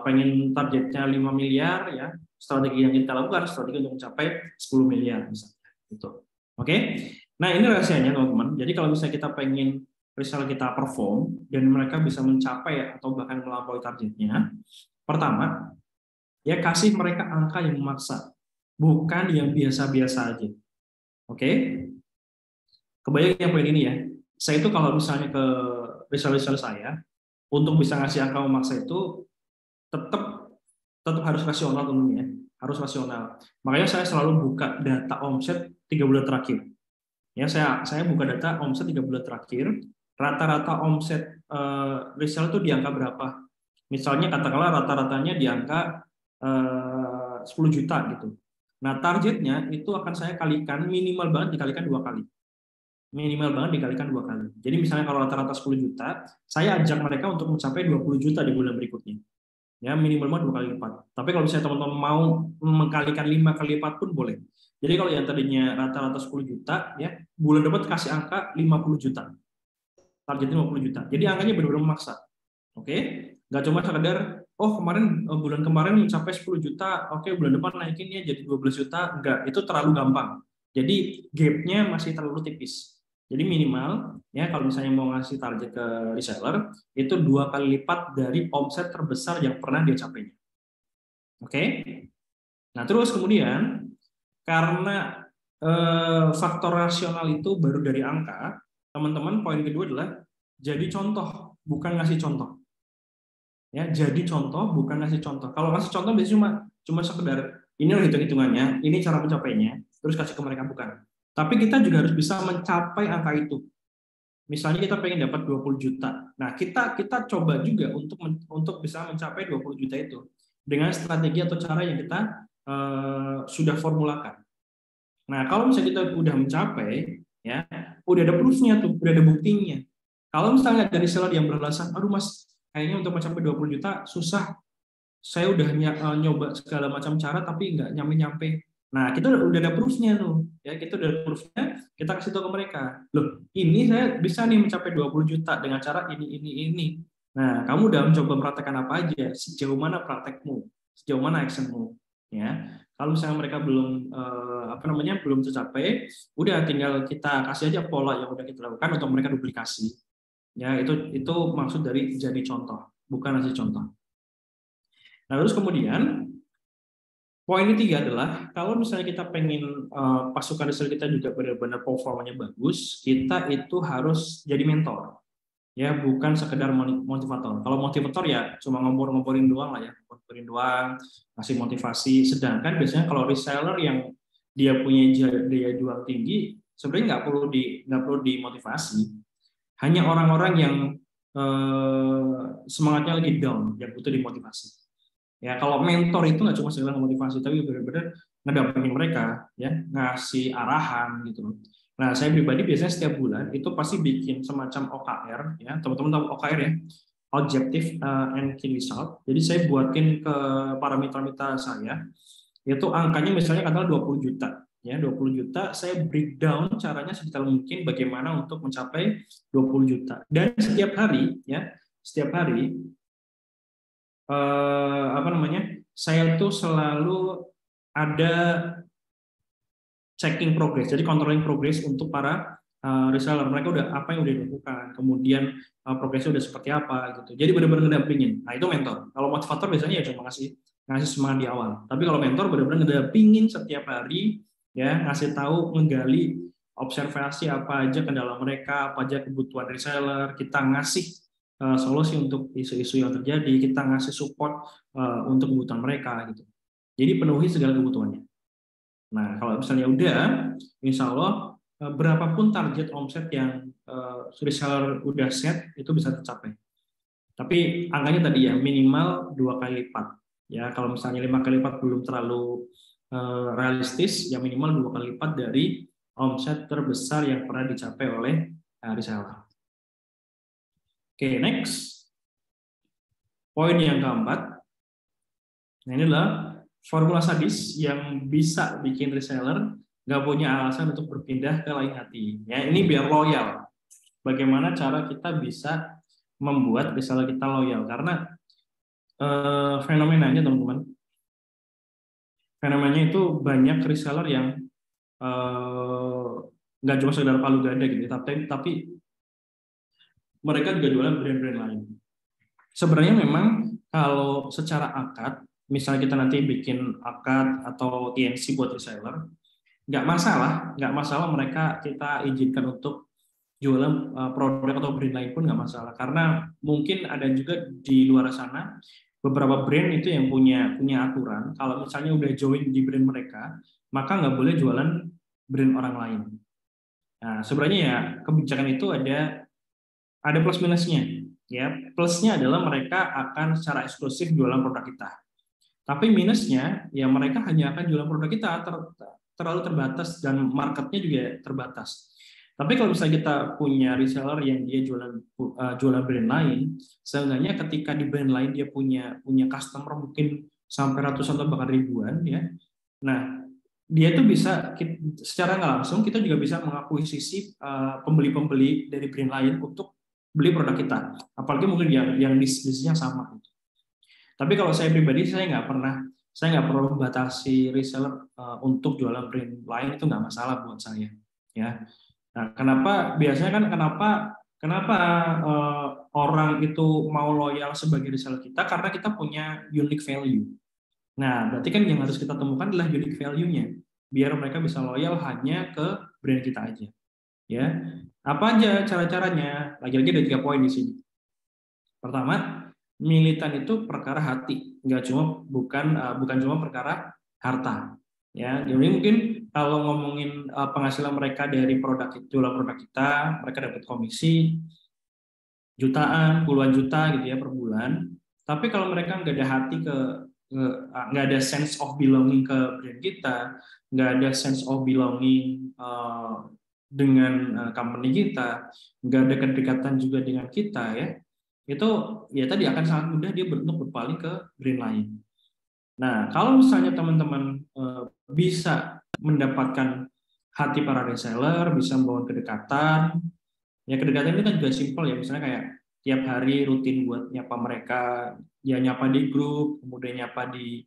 Pengen targetnya 5 miliar ya, strategi yang kita lakukan strategi untuk mencapai 10 miliar misalnya gitu. Oke. Nah, ini rahasianya teman-teman. Jadi kalau misalnya kita pengen reseller kita perform dan mereka bisa mencapai atau bahkan melampaui targetnya, pertama, ya kasih mereka angka yang memaksa, bukan yang biasa-biasa aja. Oke? Kebayang yang poin ini ya. Saya itu kalau misalnya ke reseller saya, untuk bisa ngasih angka memaksa itu tetap harus rasional tentunya. harus rasional. Makanya saya selalu buka data omset 3 bulan terakhir. Ya, saya buka data omset 3 bulan terakhir, rata-rata omset reseller itu di angka berapa. Misalnya katakanlah rata-ratanya di angka 10 juta gitu. Nah, targetnya itu akan saya kalikan, minimal banget dikalikan 2 kali. Minimal banget dikalikan 2 kali. Jadi misalnya kalau rata-rata 10 juta, saya ajak mereka untuk mencapai 20 juta di bulan berikutnya. Ya, minimal banget 2 kali lipat. Tapi kalau misalnya teman-teman mau mengkalikan 5 kali lipat pun boleh. Jadi kalau yang tadinya rata-rata 10 juta, ya bulan depan kasih angka 50 juta. Targetnya 50 juta. Jadi angkanya benar-benar memaksa. Oke? Nggak cuma sekedar, oh bulan kemarin mencapai 10 juta, oke bulan depan naikinnya jadi 12 juta. Enggak, itu terlalu gampang. Jadi gap-nya masih terlalu tipis. Jadi minimal, ya kalau misalnya mau ngasih target ke reseller, itu 2 kali lipat dari omset terbesar yang pernah dia capai. Oke? Nah terus kemudian, karena faktor rasional itu baru dari angka, teman-teman poin kedua adalah jadi contoh, bukan ngasih contoh. Ya, jadi contoh bukan ngasih contoh. Kalau ngasih contoh biasanya cuma sekedar ini loh hitung-hitungannya, ini cara mencapainya, terus kasih ke mereka, bukan. Tapi kita juga harus bisa mencapai angka itu. Misalnya kita pengen dapat 20 juta. Nah, kita coba juga untuk bisa mencapai 20 juta itu dengan strategi atau cara yang kita sudah formulakan. Nah, kalau misalnya kita udah mencapai, ya, udah ada proof-nya tuh, udah ada buktinya. Kalau misalnya dari seller yang beralasan, aduh mas, kayaknya untuk mencapai 20 juta susah, saya udah nyoba segala macam cara tapi nggak nyampe-nyampe. Nah, kita udah ada proof-nya tuh, ya, kita udah ada proof-nya, kita kasih tahu ke mereka. Loh, ini saya bisa nih mencapai 20 juta dengan cara ini. Nah, kamu udah mencoba mempraktekkan apa aja? Sejauh mana praktekmu? Sejauh mana actionmu? Ya, kalau misalnya mereka belum belum tercapai, udah tinggal kita kasih aja pola yang udah kita lakukan untuk mereka duplikasi. Ya, itu maksud dari jadi contoh, bukan ngasih contoh. Nah, terus kemudian poin ketiga adalah kalau misalnya kita pengen pasukan reseller kita juga benar-benar performanya bagus, kita itu harus jadi mentor. Ya, bukan sekedar motivator. Kalau motivator ya cuma ngompor-ngomporin doang lah ya, ngomporin doang, ngasih motivasi. Sedangkan biasanya kalau reseller yang dia punya daya jual tinggi, sebenarnya nggak perlu dimotivasi. Hanya orang-orang yang semangatnya lagi down yang butuh dimotivasi. Ya, kalau mentor itu nggak cuma sekedar motivasi, tapi benar-benar ngedampingin mereka, ya, ngasih arahan gitu. Nah, saya pribadi biasanya setiap bulan itu pasti bikin semacam OKR, ya, teman-teman tahu OKR ya, Objective and Key Result. Jadi saya buatin ke para mitra-mitra saya, yaitu angkanya misalnya katakanlah 20 juta. Ya, 20 juta, saya breakdown caranya sedetail mungkin bagaimana untuk mencapai 20 juta. Dan setiap hari, saya tuh selalu ada checking progress, jadi controlling progress untuk para reseller. Mereka udah apa yang udah dilakukan, kemudian progresnya udah seperti apa gitu. Jadi benar-benar ngedampingin. Nah, itu mentor. Kalau motivator biasanya ya cuma ngasih semangat di awal. Tapi kalau mentor benar-benar ngedampingin setiap hari, ya, ngasih tahu, menggali observasi apa aja kendala mereka, apa aja kebutuhan reseller, kita ngasih solusi untuk isu-isu yang terjadi, kita ngasih support untuk kebutuhan mereka gitu. Jadi penuhi segala kebutuhannya. Nah, kalau misalnya udah, insya Allah berapapun target omset yang reseller udah set itu bisa tercapai. Tapi angkanya tadi ya minimal 2 kali lipat. Ya, kalau misalnya 5 kali lipat belum terlalu realistis, ya minimal 2 kali lipat dari omset terbesar yang pernah dicapai oleh reseller. Oke, next. Poin yang keempat. Nah, ini adalah formula sadis yang bisa bikin reseller nggak punya alasan untuk berpindah ke lain hati. Ya, ini biar loyal. Bagaimana cara kita bisa membuat reseller kita loyal? Karena fenomenanya, teman-teman. Fenomenanya itu banyak reseller yang nggak cuma sekedar palu gada gitu, tapi mereka juga jualan brand-brand lain. Sebenarnya memang kalau secara akad, misalnya kita nanti bikin akad atau TNC buat reseller, nggak masalah mereka kita izinkan untuk jualan produk atau brand lain pun nggak masalah. Karena mungkin ada juga di luar sana beberapa brand itu yang punya aturan kalau misalnya udah join di brand mereka, maka nggak boleh jualan brand orang lain. Nah, sebenarnya ya kebijakan itu ada plus minusnya. Ya, plusnya adalah mereka akan secara eksklusif jualan produk kita. Tapi minusnya ya mereka hanya akan jualan produk kita terlalu terbatas dan marketnya juga terbatas. Tapi kalau misalnya kita punya reseller yang dia jualan brand lain, seenggaknya ketika di brand lain dia punya customer mungkin sampai ratusan atau bahkan ribuan ya. Nah, dia tuh bisa secara nggak langsung kita juga bisa mengakuisisi pembeli-pembeli dari brand lain untuk beli produk kita. Apalagi mungkin yang bisnisnya sama. Tapi kalau saya pribadi saya nggak perlu membatasi reseller untuk jualan brand lain, itu nggak masalah buat saya. Ya. Nah, kenapa orang itu mau loyal sebagai reseller kita? Karena kita punya unique value. Nah, berarti kan yang harus kita temukan adalah unique value-nya, biar mereka bisa loyal hanya ke brand kita aja. Ya, apa aja cara-caranya? Lagi-lagi ada 3 poin di sini. Pertama, militan itu perkara hati, bukan cuma perkara harta. Ya, jadi mungkin kalau ngomongin penghasilan mereka dari jualan produk kita, mereka dapat komisi jutaan, puluhan juta gitu ya per bulan. Tapi kalau mereka nggak ada hati nggak ada sense of belonging ke brand kita, nggak ada sense of belonging dengan company kita, nggak ada kedekatan juga dengan kita ya, itu ya tadi akan sangat mudah dia untuk berpaling ke brand lain. Nah, kalau misalnya teman-teman bisa mendapatkan hati para reseller, bisa membangun kedekatan, ya kedekatan ini kan juga simpel ya, misalnya kayak tiap hari rutin buat nyapa mereka, ya nyapa di grup, kemudian nyapa di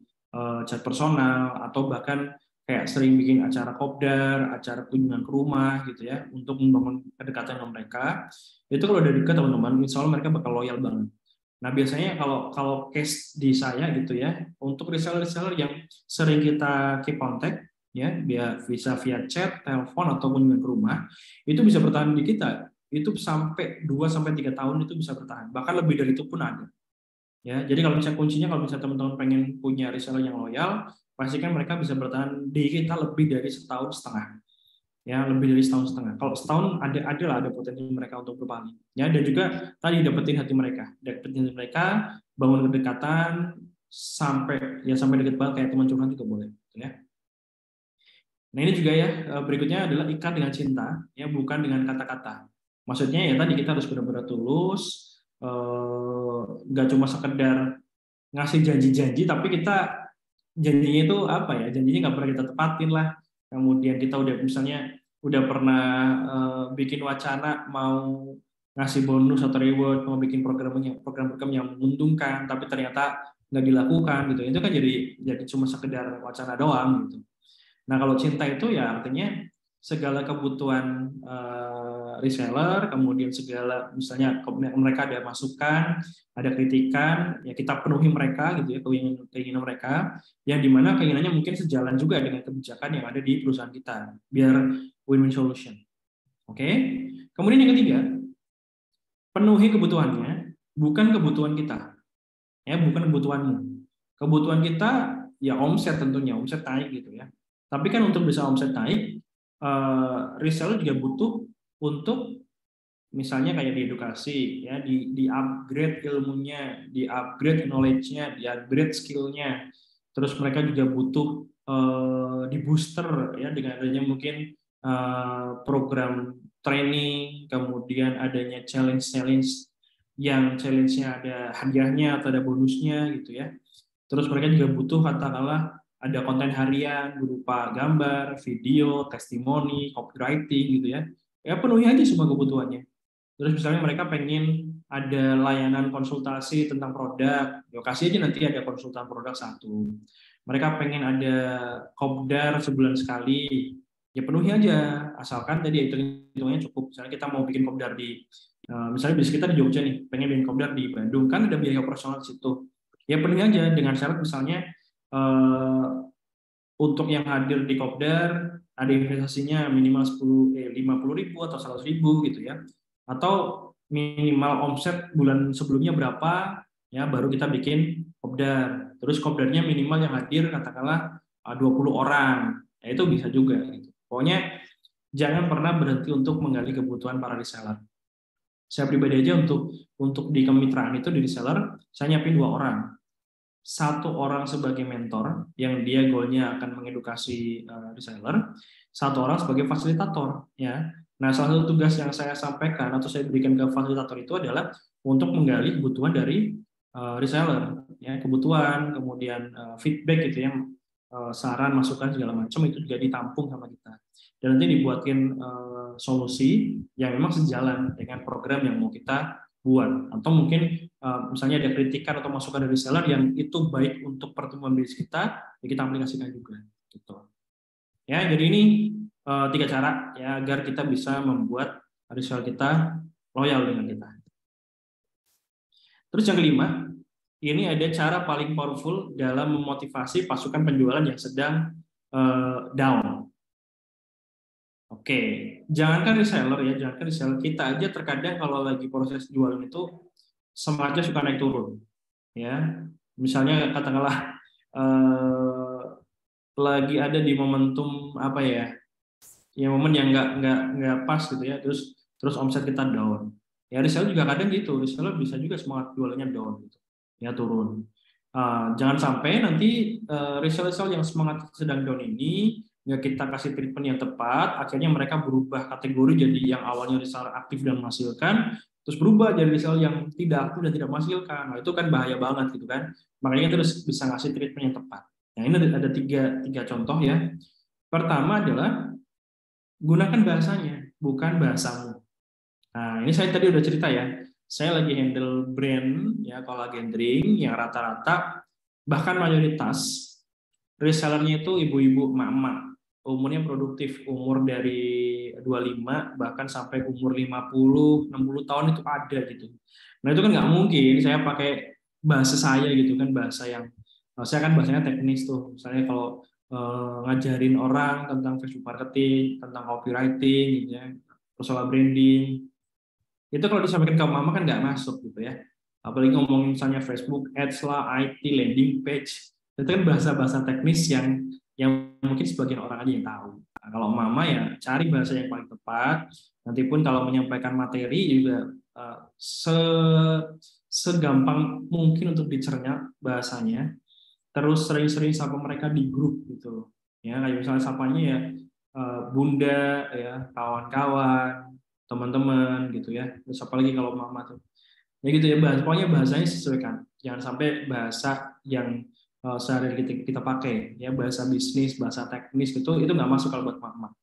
chat personal, atau bahkan kayak sering bikin acara kopdar, acara kunjungan ke rumah gitu ya, untuk membangun kedekatan dengan mereka. Itu kalau udah dekat teman-teman, insya Allah mereka bakal loyal banget. Nah biasanya kalau case di saya gitu ya, untuk reseller-reseller yang sering kita keep contact, ya bisa via chat, telepon ataupun ke rumah, itu bisa bertahan di kita. Itu sampai 2-3 tahun itu bisa bertahan. Bahkan lebih dari itu pun ada. Ya, jadi kalau misalnya kuncinya kalau misalnya teman-teman pengen punya reseller yang loyal, pastikan mereka bisa bertahan di kita lebih dari 1,5 tahun. Ya, lebih dari 1,5 tahun. Kalau setahun ada potensi mereka untuk berpaling. Ya, dan juga tadi dapetin hati mereka, bangun kedekatan sampai dekat banget kayak teman curhat juga boleh, ya. Nah, ini juga ya berikutnya adalah ikat dengan cinta, ya bukan dengan kata-kata. Maksudnya ya tadi kita harus benar-benar tulus, nggak cuma sekedar ngasih janji-janji, tapi kita janjinya itu apa ya? Janjinya nggak pernah kita tepatin lah. Kemudian kita udah pernah bikin wacana mau ngasih bonus atau reward, mau bikin program yang menguntungkan, tapi ternyata nggak dilakukan gitu. Itu kan jadi cuma sekedar wacana doang gitu. Nah kalau cinta itu ya artinya segala kebutuhan reseller, kemudian segala misalnya mereka ada masukan, ada kritikan, ya kita penuhi mereka gitu ya, keinginan mereka, yang dimana keinginannya mungkin sejalan juga dengan kebijakan yang ada di perusahaan kita, biar win-win solution. Oke. Kemudian yang ketiga, penuhi kebutuhannya, bukan kebutuhan kita, ya bukan kebutuhanmu. Kebutuhan kita ya omset tentunya, omset naik gitu ya. Tapi kan untuk bisa omset naik, reseller juga butuh untuk misalnya kayak di edukasi ya, di upgrade ilmunya, di upgrade knowledge-nya, di upgrade skill-nya. Terus mereka juga butuh di booster ya dengan adanya mungkin program training, kemudian adanya challenge yang challenge-nya ada hadiahnya atau ada bonusnya gitu ya. Terus mereka juga butuh katakanlah ada konten harian berupa gambar, video, testimoni, copywriting gitu ya. Ya penuhi aja semua kebutuhannya. Terus misalnya mereka pengen ada layanan konsultasi tentang produk, ya kasih aja nanti ada konsultan produk 1. Mereka pengen ada kopdar sebulan sekali, ya penuhi aja. Asalkan tadi hitungannya cukup. Misalnya kita mau bikin kopdar misalnya bisnis kita di Jogja nih, pengen bikin kopdar di Bandung, kan ada biaya operasional di situ. Ya penuhi aja dengan syarat misalnya untuk yang hadir di kopdar ada investasinya minimal 50.000 atau 100.000 gitu ya, atau minimal omset bulan sebelumnya berapa ya, baru kita bikin kopdar. Terus kopdarnya minimal yang hadir katakanlah 20 orang. Ya, itu bisa juga gitu. Pokoknya jangan pernah berhenti untuk menggali kebutuhan para reseller. Saya pribadi aja untuk di kemitraan itu di reseller saya nyiapin 2 orang. 1 orang sebagai mentor yang dia goalnya akan mengedukasi reseller, 1 orang sebagai fasilitator ya. Nah, salah satu tugas yang saya sampaikan atau saya berikan ke fasilitator itu adalah untuk menggali kebutuhan dari reseller ya, kebutuhan, kemudian feedback gitu ya, saran, masukan segala macam itu juga ditampung sama kita. Dan nanti dibuatin solusi yang memang sejalan dengan program yang mau kita buat, atau mungkin misalnya ada kritikan atau masukan dari seller yang itu baik untuk pertumbuhan bisnis kita, ya kita aplikasikan juga gitu. Ya, jadi ini 3 cara ya agar kita bisa membuat reseller kita loyal dengan kita. Terus yang kelima, ini ada cara paling powerful dalam memotivasi pasukan penjualan yang sedang down. Oke, jangankan reseller, kita aja terkadang kalau lagi proses jualan itu semangatnya suka naik turun, ya. Misalnya katakanlah lagi ada di momentum apa ya momen yang nggak pas gitu ya, terus omset kita down. Ya reseller juga kadang gitu, reseller bisa juga semangat jualannya down, gitu, ya turun. Jangan sampai nanti reseller yang semangat sedang down ini nggak kita kasih treatment yang tepat, akhirnya mereka berubah kategori jadi yang awalnya reseller aktif dan menghasilkan, terus berubah jadi reseller yang tidak aktif dan tidak menghasilkan. Nah, itu kan bahaya banget gitu kan. Makanya terus bisa ngasih treatment yang tepat. Nah, ini ada tiga contoh ya. Pertama adalah gunakan bahasanya, bukan bahasamu. Nah, ini saya tadi udah cerita ya. Saya lagi handle brand ya, Cola Gendring yang rata-rata bahkan mayoritas resellernya itu ibu-ibu, emak-emak. Umurnya produktif, umur dari 25 bahkan sampai umur 50, 60 tahun itu ada gitu. Nah, itu kan nggak mungkin saya pakai bahasa saya gitu kan, bahasa yang saya kan bahasanya teknis tuh. Misalnya kalau ngajarin orang tentang Facebook marketing, tentang copywriting gitu ya, personal branding. Itu kalau disampaikan ke mama kan nggak masuk gitu ya. Apalagi ngomongin misalnya Facebook Ads lah, IT, landing page. Itu kan bahasa-bahasa teknis yang mungkin sebagian orang aja yang tahu. Nah, kalau mama ya cari bahasa yang paling tepat. Nanti pun kalau menyampaikan materi juga segampang mungkin untuk dicerna bahasanya. Terus sering-sering sapa mereka di grup gitu. Ya, kayak misalnya sapanya ya bunda ya, kawan-kawan, teman-teman gitu ya. Terus apalagi kalau mama tuh. Ya gitu ya, pokoknya bahasanya sesuaikan. Jangan sampai bahasa yang sehari-hari kita pakai ya, bahasa bisnis, bahasa teknis itu nggak masuk kalau buat mama.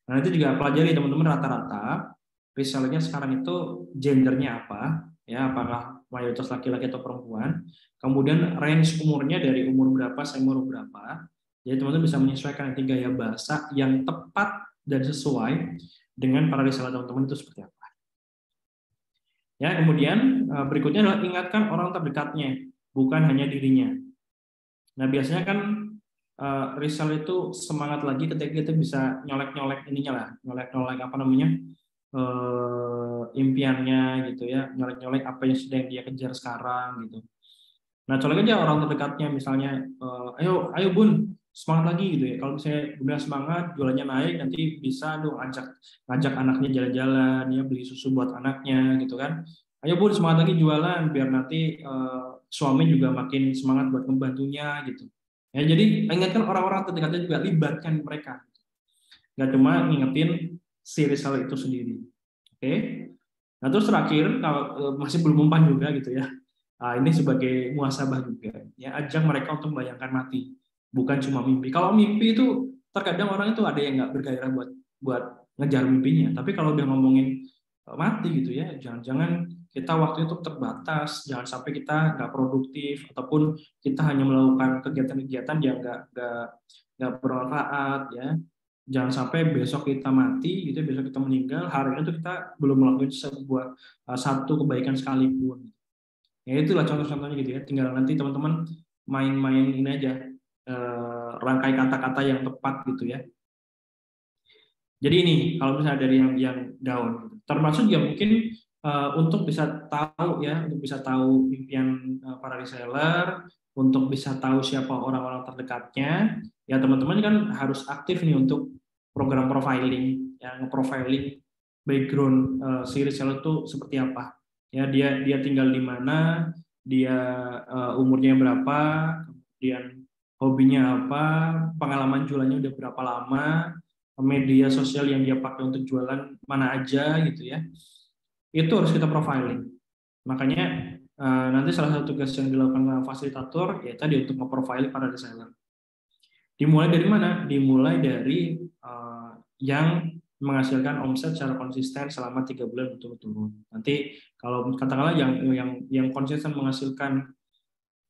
Nah, nanti juga pelajari teman-teman rata-rata resellernya sekarang itu gendernya apa ya, apakah mayoritas laki-laki atau perempuan, kemudian range umurnya dari umur berapa sampai umur berapa. Jadi teman-teman bisa menyesuaikan nanti gaya bahasa yang tepat dan sesuai dengan para reseller teman-teman itu seperti apa. Ya, kemudian berikutnya adalah ingatkan orang terdekatnya, bukan hanya dirinya. Nah, biasanya kan reseller itu semangat lagi ketika kita bisa nyolek-nyolek ininya lah, nyolek-nyolek apa namanya, impiannya gitu ya, nyolek-nyolek apa yang sedang dia kejar sekarang gitu. Nah, colek aja orang terdekatnya, misalnya, ayo Bun, semangat lagi gitu ya. Kalau misalnya udah semangat, jualannya naik, nanti bisa dong ngajak anaknya jalan-jalan, ya beli susu buat anaknya gitu kan. Ayo Bun, semangat lagi jualan, biar nanti suami juga makin semangat buat membantunya gitu. Ya, jadi ingatkan orang-orang terdekatnya juga, libatkan mereka. Nggak cuma ngingetin si reseller itu sendiri. Oke. Nah, terus terakhir, kalau masih belum mempan juga gitu ya. Ini sebagai muhasabah juga, ya ajak mereka untuk membayangkan mati, bukan cuma mimpi. Kalau mimpi itu terkadang orang itu ada yang nggak bergairah buat ngejar mimpinya. Tapi kalau udah ngomongin mati gitu ya, jangan-jangan kita waktu itu terbatas, jangan sampai kita nggak produktif ataupun kita hanya melakukan kegiatan-kegiatan yang nggak bermanfaat ya. Jangan sampai besok kita mati, gitu, besok kita meninggal, hari itu kita belum melakukan satu kebaikan sekalipun. Ya itulah contoh-contohnya gitu ya. Tinggal nanti teman-teman main-main ini aja, rangkai kata-kata yang tepat gitu ya. Jadi ini kalau misalnya dari yang down, termasuk juga mungkin untuk bisa tahu ya, untuk bisa tahu impian para reseller, untuk bisa tahu siapa orang-orang terdekatnya, ya teman-teman kan harus aktif nih untuk program profiling, yang profiling background si reseller itu seperti apa. Ya, dia tinggal di mana, dia umurnya berapa, kemudian hobinya apa, pengalaman jualannya udah berapa lama, media sosial yang dia pakai untuk jualan mana aja gitu ya. Itu harus kita profiling. Makanya nanti salah satu tugas yang dilakukan fasilitator ya tadi untuk memprofiling para reseller. Dimulai dari mana? Dimulai dari yang menghasilkan omset secara konsisten selama 3 bulan berturut-turut. Nanti kalau katakanlah yang konsisten menghasilkan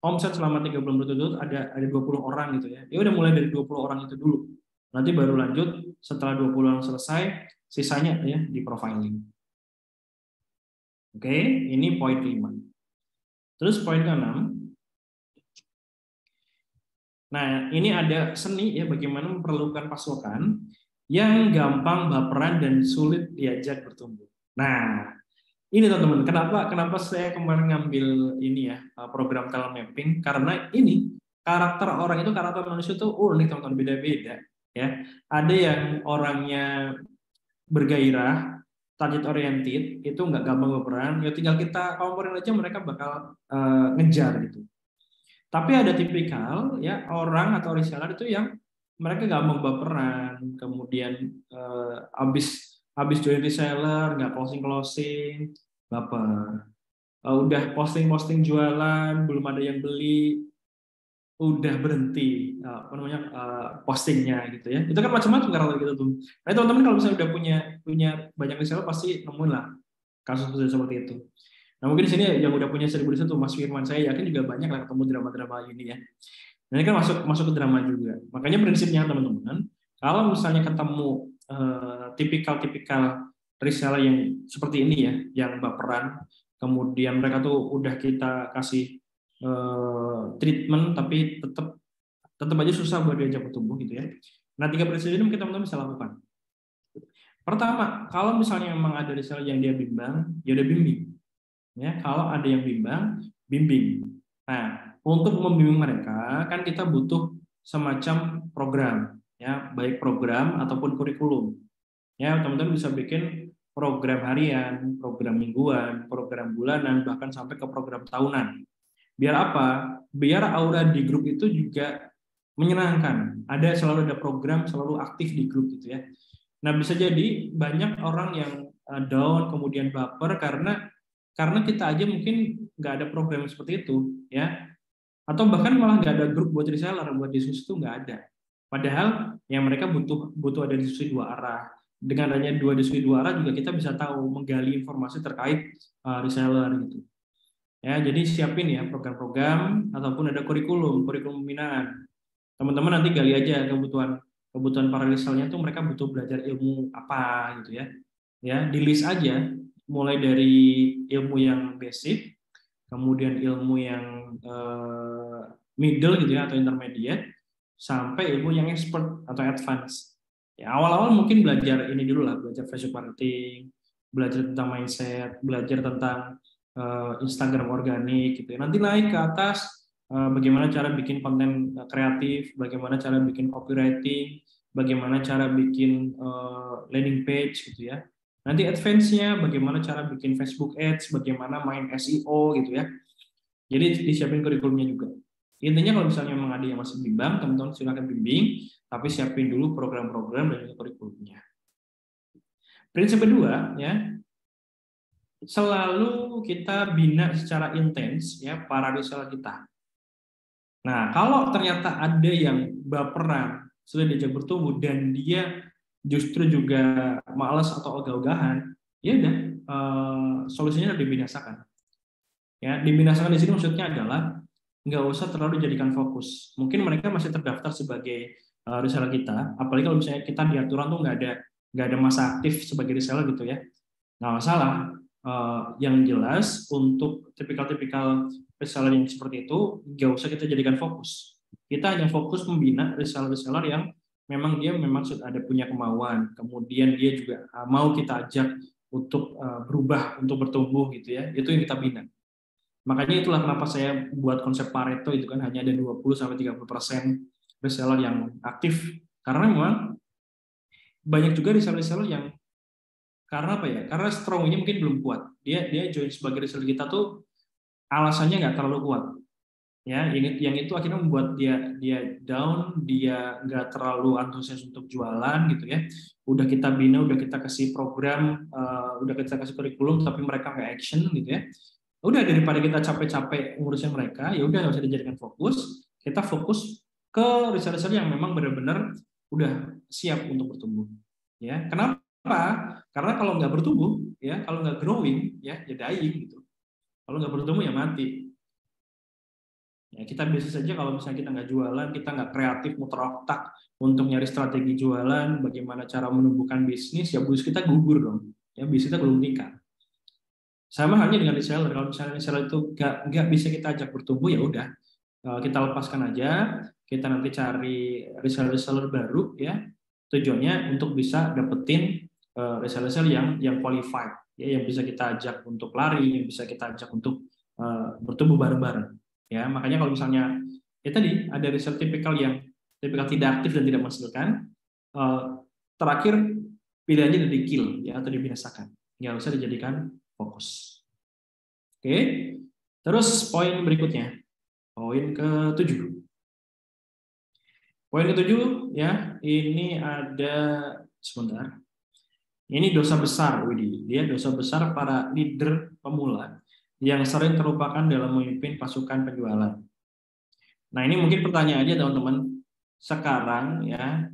omset selama 3 bulan berturut-turut ada 20 orang gitu ya. Ya udah mulai dari 20 orang itu dulu. Nanti baru lanjut setelah 20 orang selesai, sisanya ya di profiling. Oke, ini poin kelima. Terus poin ke-6. Nah, ini ada seni ya bagaimana memperlukan pasukan yang gampang baperan dan sulit diajak bertumbuh. Nah, ini teman-teman, kenapa saya kemarin ngambil ini ya program talent mapping, karena ini karakter orang itu, karakter manusia itu unik teman-teman, beda-beda ya. Ada yang orangnya bergairah, target oriented, itu nggak gampang baperan, ya tinggal kita komporin aja mereka bakal ngejar gitu. Tapi ada tipikal ya orang atau reseller itu yang mereka gampang baperan, kemudian habis join reseller nggak closing, baper. Udah posting jualan, belum ada yang beli, udah berhenti postingnya gitu ya. Itu kan macam-macam karakter gitu tuh. Nah teman-teman kalau misalnya udah punya banyak reseller pasti nemuin lah kasus seperti itu. Nah mungkin di sini yang udah punya 1000 riset tuh Mas Firman, saya yakin juga banyak lah ketemu drama-drama ini ya. Nah ini kan masuk ke drama juga. Makanya prinsipnya teman-teman, kalau misalnya ketemu tipikal reseller yang seperti ini ya, yang baperan, kemudian mereka tuh udah kita kasih treatment tapi tetap aja susah buat diajak bertumbuh gitu ya. Nah 3 prinsip ini mungkin teman-teman bisa lakukan. Pertama, kalau misalnya memang ada reseller yang dia bimbang, ya udah bimbing. Ya, kalau ada yang bimbing. Nah, untuk membimbing mereka kan kita butuh semacam program, ya, baik program ataupun kurikulum. Ya, teman-teman bisa bikin program harian, program mingguan, program bulanan, bahkan sampai ke program tahunan. Biar apa? Biar aura di grup itu juga menyenangkan. Selalu ada program, selalu aktif di grup gitu ya. Nah, bisa jadi banyak orang yang down kemudian baper karena kita aja mungkin nggak ada program seperti itu ya, atau bahkan malah nggak ada grup buat reseller, buat diskusi itu nggak ada. Padahal yang mereka butuh ada diskusi 2 arah. Dengan adanya diskusi 2 arah juga kita bisa tahu menggali informasi terkait reseller gitu. Ya, jadi siapin ya program-program ataupun ada kurikulum pembinaan. Teman-teman nanti gali aja kebutuhan para resellernya tuh mereka butuh belajar ilmu apa gitu ya. Ya, di list aja mulai dari ilmu yang basic, kemudian ilmu yang middle gitu ya atau intermediate, sampai ilmu yang expert atau advance. Ya, awal-awal mungkin belajar ini dulu lah, belajar Facebook marketing, belajar tentang mindset, belajar tentang Instagram organik gitu ya. Nanti naik ke atas bagaimana cara bikin konten kreatif, bagaimana cara bikin copywriting, bagaimana cara bikin landing page gitu ya. Nanti advance-nya bagaimana cara bikin Facebook Ads, bagaimana main SEO gitu ya. Jadi disiapin kurikulumnya juga. Intinya kalau misalnya memang ada yang masih bimbang, teman-teman silakan bimbing, tapi siapin dulu program-program dan juga kurikulumnya. Prinsip kedua ya, selalu kita bina secara intens ya para reseller kita. Nah, kalau ternyata ada yang baperan, sudah diajak bertumbuh dan dia justru juga malas atau ogah-ogahan, ya udah solusinya harus dibinasakan. Ya, dibinasakan di sini maksudnya adalah nggak usah terlalu dijadikan fokus. Mungkin mereka masih terdaftar sebagai reseller kita, apalagi kalau misalnya kita di aturan tuh nggak ada masa aktif sebagai reseller gitu ya. Nggak masalah. Yang jelas untuk tipikal reseller yang seperti itu nggak usah kita jadikan fokus. Kita hanya fokus membina reseller yang memang sudah ada punya kemauan, kemudian dia juga mau kita ajak untuk berubah, untuk bertumbuh gitu ya. Itu yang kita bina. Makanya itulah kenapa saya buat konsep Pareto itu kan hanya ada 20-30% reseller yang aktif. Karena memang banyak juga reseller yang karena apa ya? Karena strong-nya mungkin belum kuat. Dia join sebagai reseller kita tuh alasannya nggak terlalu kuat. Ya, yang itu akhirnya membuat dia down, dia nggak terlalu antusias untuk jualan gitu ya. Udah kita bina, udah kita kasih program, udah kita kasih kurikulum, tapi mereka nggak action gitu ya. Udah, daripada kita capek-capek ngurusin mereka, ya udah nggak usah dijadikan fokus. Kita fokus ke reseller yang memang benar-benar udah siap untuk bertumbuh. Ya, kenapa? Karena kalau nggak bertumbuh, ya kalau nggak growing, ya dying gitu. Kalau nggak bertumbuh ya mati. Ya, kita biasa saja kalau misalnya kita nggak jualan, kita nggak kreatif, muter otak untuk nyari strategi jualan, bagaimana cara menumbuhkan bisnis, ya bisnis kita gugur dong. Ya bisnis kita belum tingkat. Sama halnya dengan reseller. Kalau misalnya reseller itu nggak bisa kita ajak bertumbuh, ya udah kita lepaskan aja. Kita nanti cari reseller baru, ya. Tujuannya untuk bisa dapetin reseller yang qualified, ya, yang bisa kita ajak untuk lari, yang bisa kita ajak untuk bertumbuh bareng-bareng. Ya, makanya kalau misalnya tadi ada reseller tipikal tidak aktif dan tidak menghasilkan, terakhir pilihannya di kill, ya, atau dibinasakan. Nggak usah dijadikan fokus. Oke, terus poin berikutnya, poin ke-7. Poin ke-7 ya, ini ada sebentar. Ini dosa besar, Widi. Dia dosa besar para leader pemula yang sering terlupakan dalam memimpin pasukan penjualan. Nah, ini mungkin pertanyaannya teman-teman. Sekarang ya,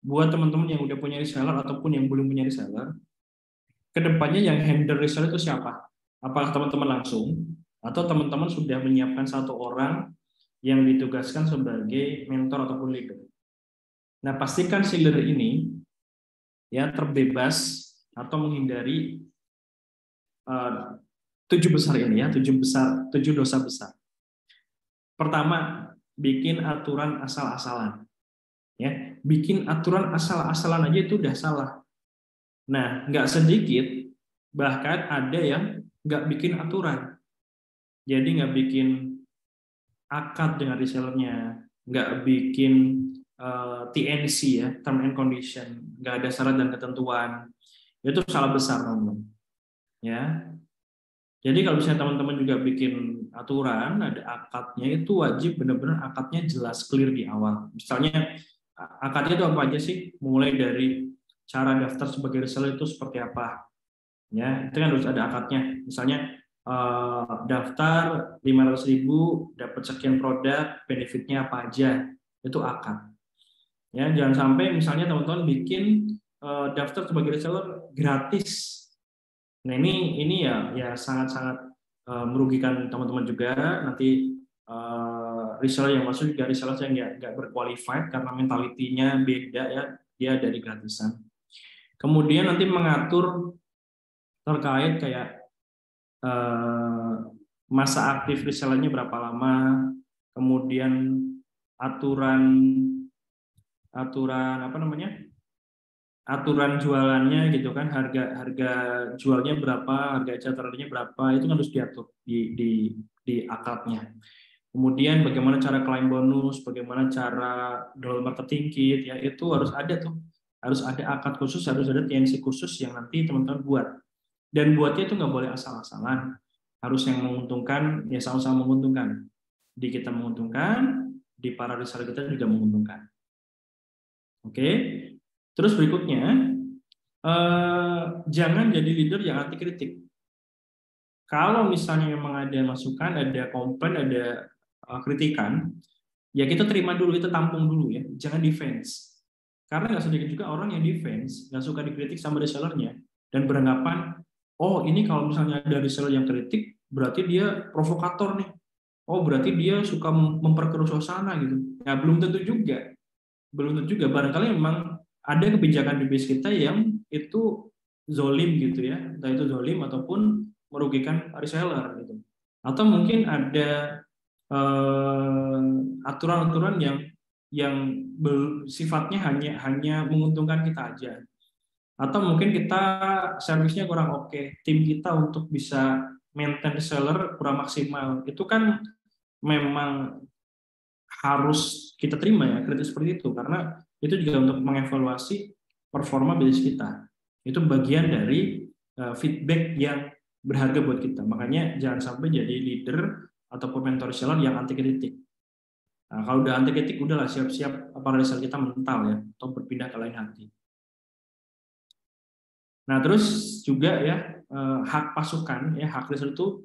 buat teman-teman yang udah punya reseller ataupun yang belum punya reseller, kedepannya yang handle reseller itu siapa? Apakah teman-teman langsung atau teman-teman sudah menyiapkan satu orang yang ditugaskan sebagai mentor ataupun leader? Nah, pastikan si leader ini ya terbebas atau menghindari 7 besar ini ya, 7 dosa besar. Pertama, bikin aturan asal-asalan. Ya, bikin aturan asal-asalan aja itu udah salah. Nah, nggak sedikit, bahkan ada yang nggak bikin aturan. Jadi nggak bikin akad dengan resellernya, nggak bikin TNC ya, term and condition, nggak ada syarat dan ketentuan. Itu salah besar, teman-teman. Ya. Jadi kalau misalnya teman-teman juga bikin aturan, ada akadnya, itu wajib benar-benar akadnya jelas, clear di awal. Misalnya akadnya itu apa aja sih? Mulai dari cara daftar sebagai reseller itu seperti apa? Ya, itu kan harus ada akadnya. Misalnya daftar 500.000, dapat sekian produk, benefitnya apa aja, itu akad. Ya, jangan sampai misalnya teman-teman bikin daftar sebagai reseller gratis. Nah, ini ya sangat-sangat merugikan teman-teman juga. Nanti reseller yang masuk juga reseller yang nggak berqualified karena mentalitinya beda ya, dia dari gratisan. Kemudian nanti mengatur terkait kayak masa aktif resellernya berapa lama, kemudian aturan apa namanya, aturan jualannya gitu kan, harga jualnya berapa, harga charternya berapa, itu harus diatur di akadnya. Kemudian bagaimana cara klaim bonus, bagaimana cara download marketing kit, ya itu harus ada tuh, harus ada akad khusus, harus ada TNC khusus yang nanti teman-teman buat. Dan buatnya itu nggak boleh asal-asalan, harus yang menguntungkan, ya sama-sama menguntungkan. Di kita menguntungkan, di para reseller kita juga menguntungkan. Oke. Terus berikutnya, jangan jadi leader yang anti kritik. Kalau misalnya memang ada masukan, ada komplain, ada kritikan, ya kita terima dulu, kita tampung dulu ya, jangan defense. Karena nggak sedikit juga orang yang defense, nggak suka dikritik sama resellernya, dan beranggapan, oh ini kalau misalnya ada reseller yang kritik, berarti dia provokator nih. Oh berarti dia suka memperkeruh suasana gitu. Ya belum tentu juga. Barangkali memang ada kebijakan di base kita yang itu zolim gitu ya, entah itu zolim ataupun merugikan reseller gitu. Atau mungkin ada aturan-aturan yang sifatnya hanya menguntungkan kita aja. Atau mungkin kita servisnya kurang oke, tim kita untuk bisa maintain reseller kurang maksimal, itu kan memang harus kita terima ya kritik seperti itu, karena itu juga untuk mengevaluasi performa bisnis kita. Itu bagian dari feedback yang berharga buat kita. Makanya jangan sampai jadi leader ataupun mentor reseller yang anti kritik. Nah, kalau udah anti kritik, udahlah siap-siap reseller kita mental ya, atau berpindah ke lain hati. Nah, terus juga ya hak pasukan ya, hak reseller itu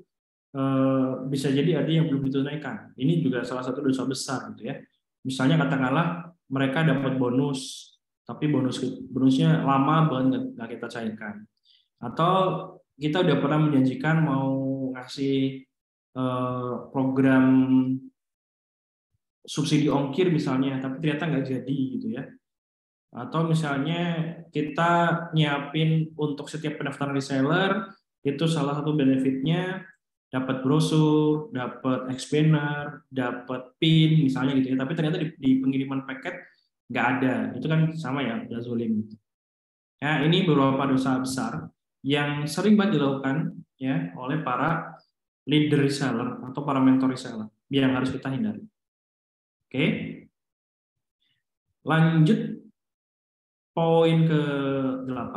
bisa jadi ada yang belum ditunaikan. Ini juga salah satu dosa besar gitu ya. Misalnya katakanlah mereka dapat bonus, tapi bonusnya lama banget nggak kita cairkan. Atau kita udah pernah menjanjikan mau ngasih program subsidi ongkir misalnya, tapi ternyata nggak jadi gitu ya. Atau misalnya kita nyiapin untuk setiap pendaftaran reseller, itu salah satu benefitnya dapat brosur, dapat explainer, dapat pin misalnya gitu ya. Tapi ternyata di pengiriman paket nggak ada. Itu kan sama ya, udah zolim. Ya, ini beberapa dosa besar yang sering banget dilakukan ya oleh para leader reseller atau para mentor reseller yang harus kita hindari. Oke. Lanjut poin ke-8.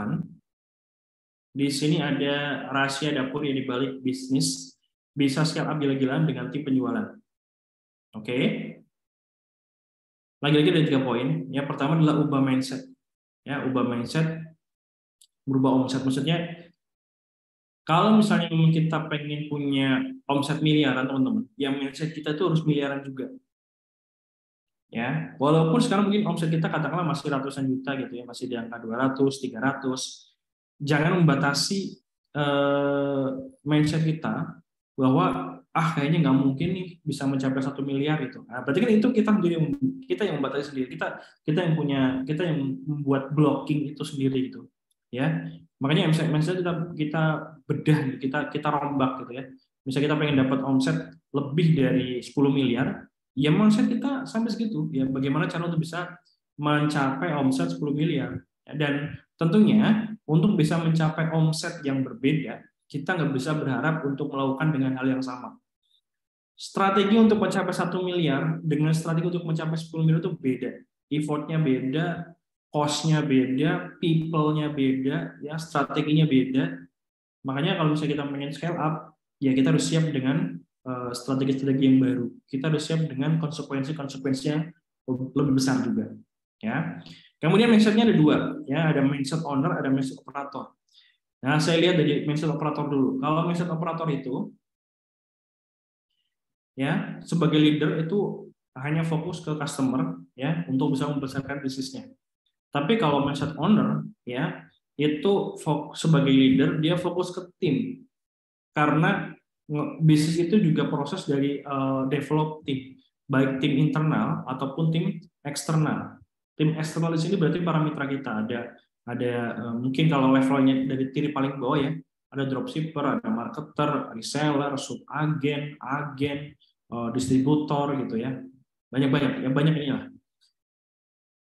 Di sini ada rahasia dapur yang dibalik bisnis bisa scale up gila-gilaan dengan tim penjualan. Oke. Lagi-lagi ada 3 poin. Yang pertama adalah ubah mindset. Ya, ubah mindset, berubah omset. Maksudnya kalau misalnya kita pengen punya omset miliaran, teman-teman, yang mindset kita tuh harus miliaran juga. Ya, walaupun sekarang mungkin omset kita katakanlah masih ratusan juta gitu ya, masih di angka 200, 300. Jangan membatasi mindset kita bahwa kayaknya nggak mungkin nih bisa mencapai 1 miliar itu. Nah, berarti kan itu kita yang membatasi sendiri. Kita yang membuat blocking itu sendiri gitu. Ya. Makanya mindset kita bedah, kita rombak gitu ya. Misalnya kita pengen dapat omset lebih dari 10 miliar, ya mindset kita sampai segitu. Ya, bagaimana cara untuk bisa mencapai omset 10 miliar. Dan tentunya untuk bisa mencapai omset yang berbeda, kita nggak bisa berharap untuk melakukan dengan hal yang sama. Strategi untuk mencapai 1 miliar dengan strategi untuk mencapai 10 miliar itu beda. Effortnya beda, cost-nya beda, people-nya beda, ya strateginya beda. Makanya kalau misalnya kita pengen scale up, ya kita harus siap dengan strategi-strategi yang baru. Kita harus siap dengan konsekuensi-konsekuensinya lebih besar juga. Ya. Kemudian mindset-nya ada 2, ya, ada mindset owner, ada mindset operator. Nah, saya lihat dari mindset operator dulu. Kalau mindset operator itu, ya, sebagai leader itu hanya fokus ke customer, ya, untuk bisa membesarkan bisnisnya. Tapi kalau mindset owner, ya, itu sebagai leader dia fokus ke tim, karena bisnis itu juga proses dari develop tim, baik tim internal ataupun tim eksternal. Tim eksternal di sini berarti para mitra kita, ada mungkin kalau levelnya dari tier paling bawah ya, ada dropshipper, ada marketer, reseller, subagen, agen, distributor gitu ya, banyak inilah.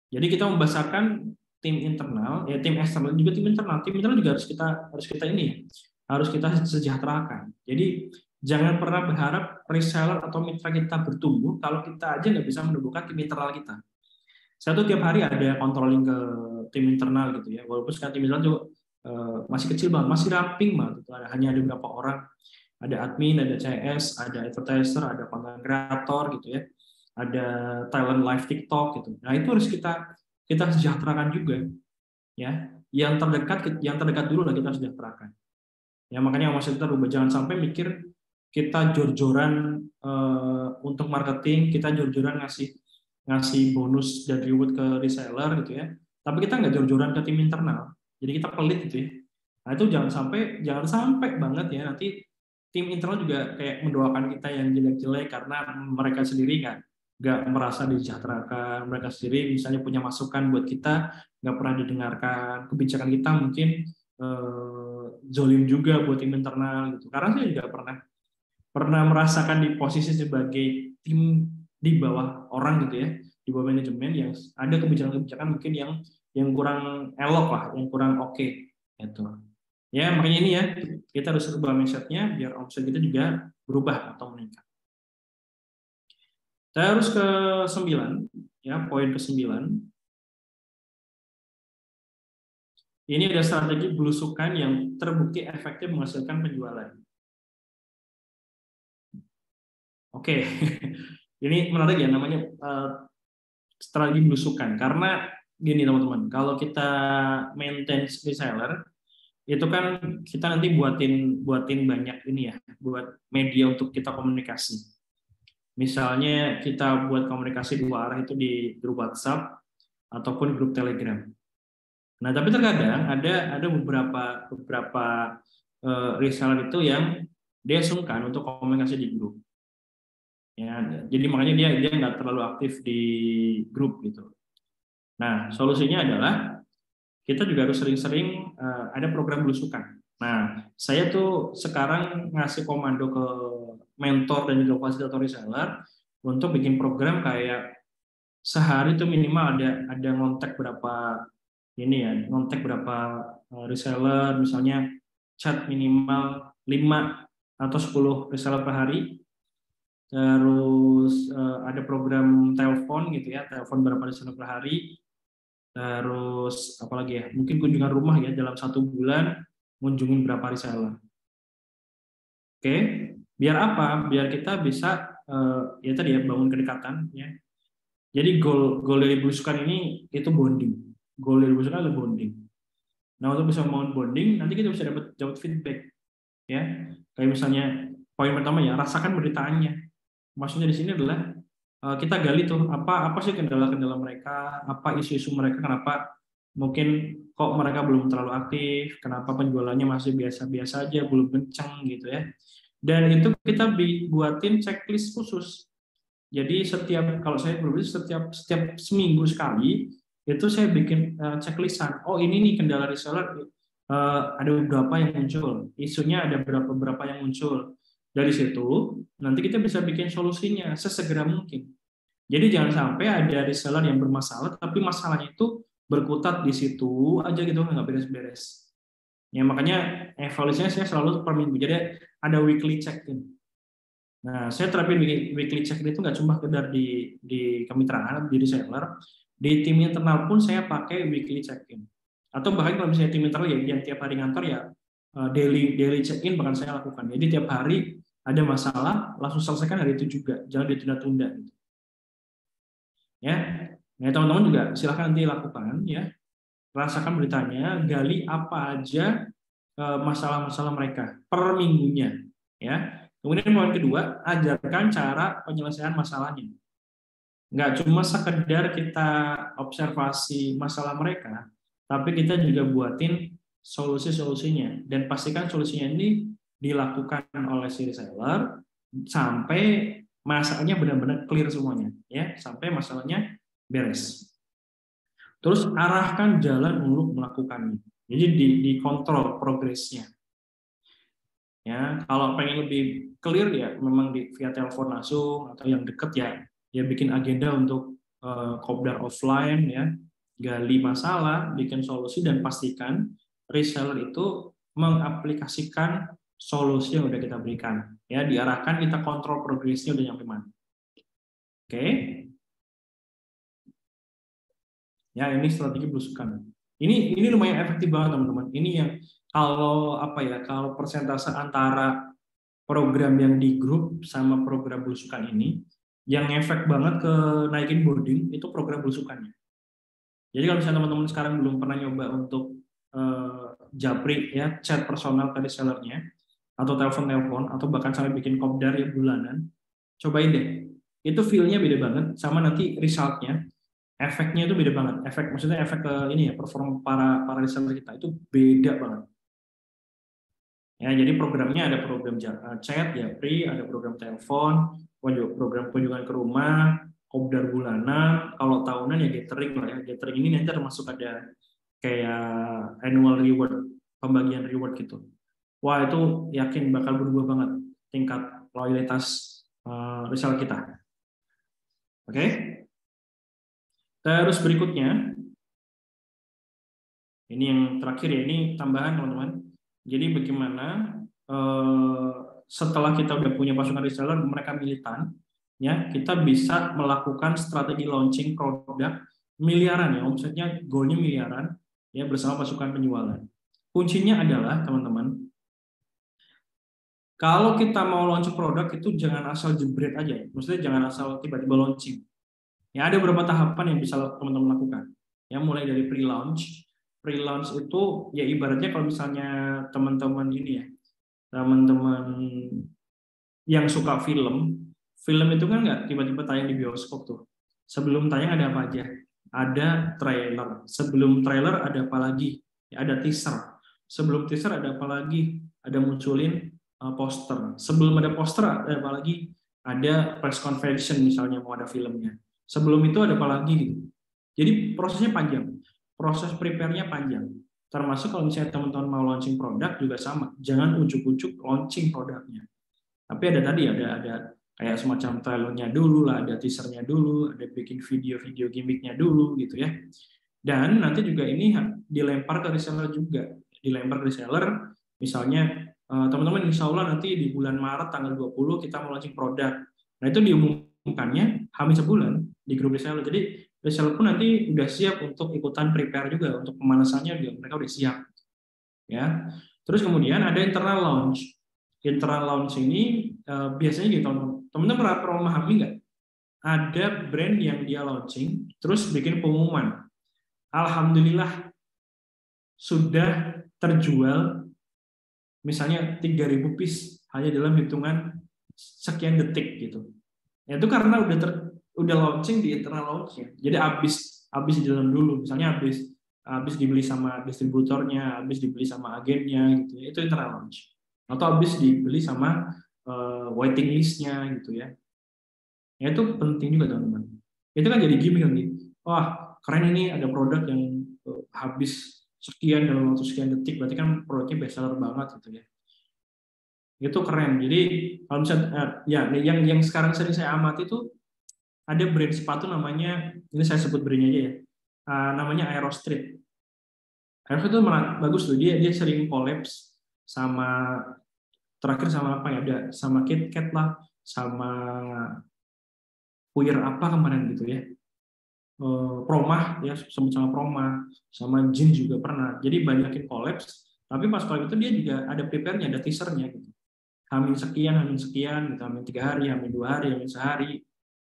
Jadi kita membesarkan tim internal, ya tim eksternal juga tim internal juga harus kita sejahterakan. Jadi jangan pernah berharap reseller atau mitra kita bertumbuh kalau kita aja nggak bisa menumbuhkan tim internal kita. Saya tuh tiap hari ada controlling ke tim internal gitu ya, walaupun sekarang tim internal juga masih kecil banget, masih ramping banget, hanya ada beberapa orang, ada admin, ada CS, ada advertiser, ada content creator gitu ya, ada talent live TikTok gitu. Nah itu harus kita sejahterakan juga ya, yang terdekat dulu lah kita sejahterakan ya. Makanya maksud kita rubah, jangan sampai mikir kita jor-joran untuk marketing, kita jor-joran ngasih bonus dan reward ke reseller gitu ya, tapi kita nggak jor-joran ke tim internal, jadi kita pelit gitu ya. Nah itu jangan sampai banget ya, nanti tim internal juga kayak mendoakan kita yang jelek-jelek karena mereka sendiri nggak merasa disejahterakan, mereka sendiri misalnya punya masukan buat kita nggak pernah didengarkan, kebijakan kita mungkin zolim juga buat tim internal gitu. Karena saya juga pernah merasakan di posisi sebagai tim di bawah orang gitu ya, di bawah manajemen, yang ada kebijakan-kebijakan mungkin yang kurang elok lah, yang kurang oke gitu. Ya, makanya ini ya, kita harus ubah mindset-nya biar omset kita juga berubah atau meningkat. Terus ke 9, ya, poin ke-9. Ini ada strategi belusukan yang terbukti efektif menghasilkan penjualan. Oke, ini menarik ya, namanya strategi belusukan. Karena gini teman-teman, kalau kita maintain reseller, itu kan kita nanti buatin banyak ini ya, buat media untuk kita komunikasi. Misalnya kita buat komunikasi 2 arah itu di grup WhatsApp ataupun grup Telegram. Nah, tapi terkadang ada beberapa reseller itu yang dia sungkan untuk komunikasi di grup. Ya, jadi makanya dia nggak terlalu aktif di grup gitu. Nah, solusinya adalah kita juga harus sering-sering ada program belusukan. Nah, saya tuh sekarang ngasih komando ke mentor dan juga fasilitator reseller untuk bikin program kayak sehari itu minimal ada ngontek berapa ini ya, ngontek berapa reseller, misalnya chat minimal 5 atau 10 reseller per hari. Terus ada program telepon gitu ya, telepon berapa reseller per hari. Terus apalagi ya, mungkin kunjungan rumah ya, dalam 1 bulan ngunjungin berapa reseller. Oke, biar apa? Biar kita bisa ya tadi ya, bangun kedekatan ya. Jadi goal dari belusukan ini itu bonding. Goal dari belusukan adalah bonding. Nah, untuk bisa membangun bonding, nanti kita bisa dapat feedback ya. Kayak misalnya poin pertama ya, rasakan penderitaannya. Maksudnya di sini adalah kita gali tuh apa sih kendala-kendala mereka, apa isu-isu mereka, kenapa mungkin kok mereka belum terlalu aktif, kenapa penjualannya masih biasa-biasa aja, belum kenceng gitu ya. Dan itu kita buatin checklist khusus. Jadi kalau saya berbisnis setiap seminggu sekali itu saya bikin checklistan. Oh, ini nih kendala reseller, ada beberapa yang muncul, isunya ada berapa yang muncul. Dari situ nanti kita bisa bikin solusinya sesegera mungkin. Jadi jangan sampai ada reseller yang bermasalah tapi masalahnya itu berkutat di situ aja gitu, nggak beres-beres. Ya, makanya evaluasinya saya selalu per minggu. Jadi ada weekly check-in. Nah, saya terapin weekly check-in itu nggak cuma sekedar di kemitraan, di reseller, di tim internal pun saya pakai weekly check-in. Atau bahkan kalau misalnya tim internal ya yang tiap hari ngantor ya daily check-in bahkan saya lakukan. Jadi tiap hari ada masalah langsung selesaikan hari itu juga, jangan ditunda-tunda. Gitu. Ya, nah, teman-teman juga silahkan nanti lakukan ya, rasakan beritanya, gali apa aja masalah-masalah mereka per minggunya ya. Kemudian poin kedua, ajarkan cara penyelesaian masalahnya. Nggak cuma sekedar kita observasi masalah mereka, tapi kita juga buatin solusi-solusinya dan pastikan solusinya ini dilakukan oleh si reseller sampai masalahnya benar-benar clear semuanya ya, sampai masalahnya beres. Terus arahkan jalan untuk melakukannya. Jadi dikontrol progresnya. Ya, kalau pengen lebih clear ya memang via telepon langsung atau yang deket ya bikin agenda untuk kopdar offline ya, gali masalah, bikin solusi dan pastikan reseller itu mengaplikasikan solusi yang udah kita berikan. Ya, diarahkan kita kontrol progresnya udah nyampe mana. Oke. Ya, ini strategi belusukan. Ini lumayan efektif banget teman-teman. Ini yang kalau kalau persentase antara program yang di grup sama program belusukan ini yang efek banget ke naikin bonding itu program belusukannya. Jadi kalau misalnya teman-teman sekarang belum pernah nyoba untuk japri ya, chat personal ke resellernya atau telepon atau bahkan sampai bikin kopdar ya bulanan, cobain deh. Itu feel-nya beda banget sama nanti result-nya. Efeknya itu beda banget. Maksudnya efek ke ini ya, perform para reseller kita itu beda banget. Ya, jadi programnya ada program chat, japri, ada program telepon, program kunjungan ke rumah, kopdar bulanan, kalau tahunan ya gathering lah ya. Gathering ini nanti termasuk ada kayak annual reward, pembagian reward gitu. Wah, itu yakin bakal berubah banget tingkat loyalitas reseller kita. Oke? Terus berikutnya, ini yang terakhir ya, ini tambahan teman-teman. Jadi bagaimana setelah kita udah punya pasukan reseller, mereka militan, ya kita bisa melakukan strategi launching produk miliaran ya, omsetnya goalnya miliaran ya bersama pasukan penjualan. Kuncinya adalah teman-teman, kalau kita mau launch produk itu jangan asal jebret aja, maksudnya jangan asal tiba-tiba launching. Ya ada beberapa tahapan yang bisa teman-teman lakukan. Ya mulai dari pre-launch. Pre-launch itu ya ibaratnya kalau misalnya teman-teman ini ya, teman-teman yang suka film itu kan nggak tiba-tiba tayang di bioskop tuh. Sebelum tayang ada apa aja? Ada trailer. Sebelum trailer ada apa lagi? Ya, ada teaser. Sebelum teaser ada apa lagi? Ada munculin poster. Sebelum ada poster ada apa lagi? Ada press convention misalnya mau ada filmnya. Sebelum itu ada apa lagi gitu. Jadi prosesnya panjang. Proses prepare-nya panjang. Termasuk kalau misalnya teman-teman mau launching produk juga sama. Jangan ujuk-ujuk launching produknya. Tapi ada tadi ada kayak semacam trailernya dulu lah, ada teasernya dulu, ada bikin video-video gimmicknya dulu gitu ya. Dan nanti juga ini dilempar ke reseller juga. Dilempar ke reseller, misalnya teman-teman insya Allah nanti di bulan Maret tanggal 20 kita mau launching produk. Nah itu diumumkannya hampir sebulan di grup reseller. Jadi reseller pun nanti udah siap untuk ikutan prepare juga, untuk pemanasannya juga mereka udah siap. Ya. Terus kemudian ada internal launch. Internal launch ini biasanya gitu, teman-teman pernah memahami nggak? Ada brand yang dia launching, terus bikin pengumuman. Alhamdulillah sudah terjual misalnya 3.000 piece hanya dalam hitungan sekian detik gitu. Ya, itu karena udah launching di internal launch-nya. Jadi habis di dalam dulu, misalnya habis dibeli sama distributornya, habis dibeli sama agennya gitu. Itu internal launch. Atau habis dibeli sama waiting list-nya gitu ya. Ya itu penting juga teman-teman. Itu kan jadi gimmick kan gitu. Wah, keren ini ada produk yang habis sekian dalam waktu sekian detik, berarti kan produknya best seller banget gitu ya. Itu keren. Jadi kalau misalnya ya yang sekarang sering saya amati itu ada brand sepatu namanya, ini saya sebut brandnya aja ya. Namanya Aerostreet. Aerostreet itu bagus tuh, dia sering collabs sama terakhir sama apa ya? Ada sama KitKat lah, sama Puyer apa kemarin gitu ya. Promah ya, sama Promah, sama Jin juga pernah. Jadi banyakin collabs, tapi pas collab itu dia juga ada prepare-nya, ada teaser-nya gitu. Hamin sekian gitu, hamin 3 hari, hamin 2 hari, hamin sehari.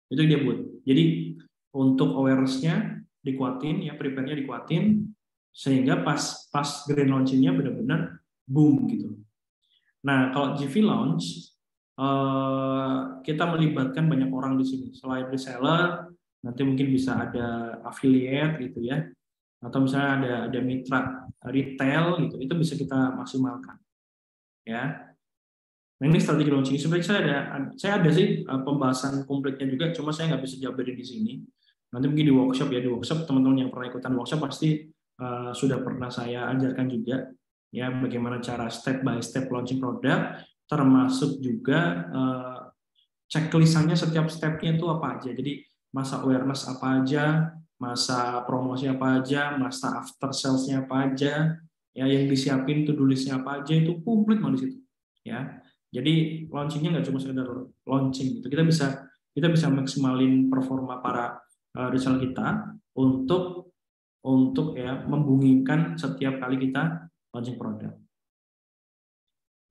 Itu dia buat. Jadi untuk awareness-nya dikuatin ya, prepare-nya dikuatin sehingga pas grand launching-nya benar-benar boom gitu. Nah, kalau GV launch kita melibatkan banyak orang di sini. Selain reseller, nanti mungkin bisa ada affiliate gitu ya. Atau misalnya ada mitra retail gitu. Itu bisa kita maksimalkan. Ya. Nah, ini strategi launching. Sebenarnya saya ada sih pembahasan komplitnya juga, cuma saya nggak bisa jabarin di sini. Nanti mungkin di workshop ya, di workshop teman-teman yang pernah ikutan workshop pasti sudah pernah saya ajarkan juga ya bagaimana cara step by step launching produk, termasuk juga checklist-nya setiap step-nya itu apa aja. Jadi masa awareness apa aja, masa promosi apa aja, masa after sales-nya apa aja, ya yang disiapin to-do list-nya apa aja itu komplit mau di situ. Ya. Jadi launching-nya nggak cuma sekedar launching gitu. Kita bisa maksimalin performa para reseller kita untuk ya membungingkan setiap kali kita launching produk.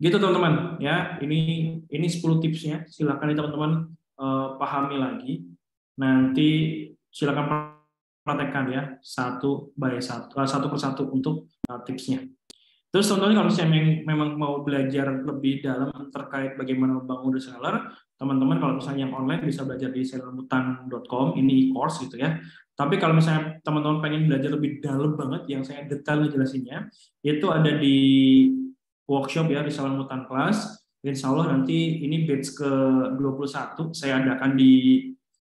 Gitu teman-teman ya. Ini 10 tipsnya. Silakan teman-teman pahami lagi. Nanti silakan praktekkan ya satu persatu untuk tipsnya. Terus teman-teman kalau misalnya memang mau belajar lebih dalam terkait bagaimana membangun reseller, teman-teman kalau misalnya yang online bisa belajar di sellermutan.com, ini e-course gitu ya. Tapi kalau misalnya teman-teman pengen belajar lebih dalam banget, yang saya detail ngejelasinnya, itu ada di workshop ya di Seller Mutan Class. Insya Allah nanti ini batch ke-21 saya adakan di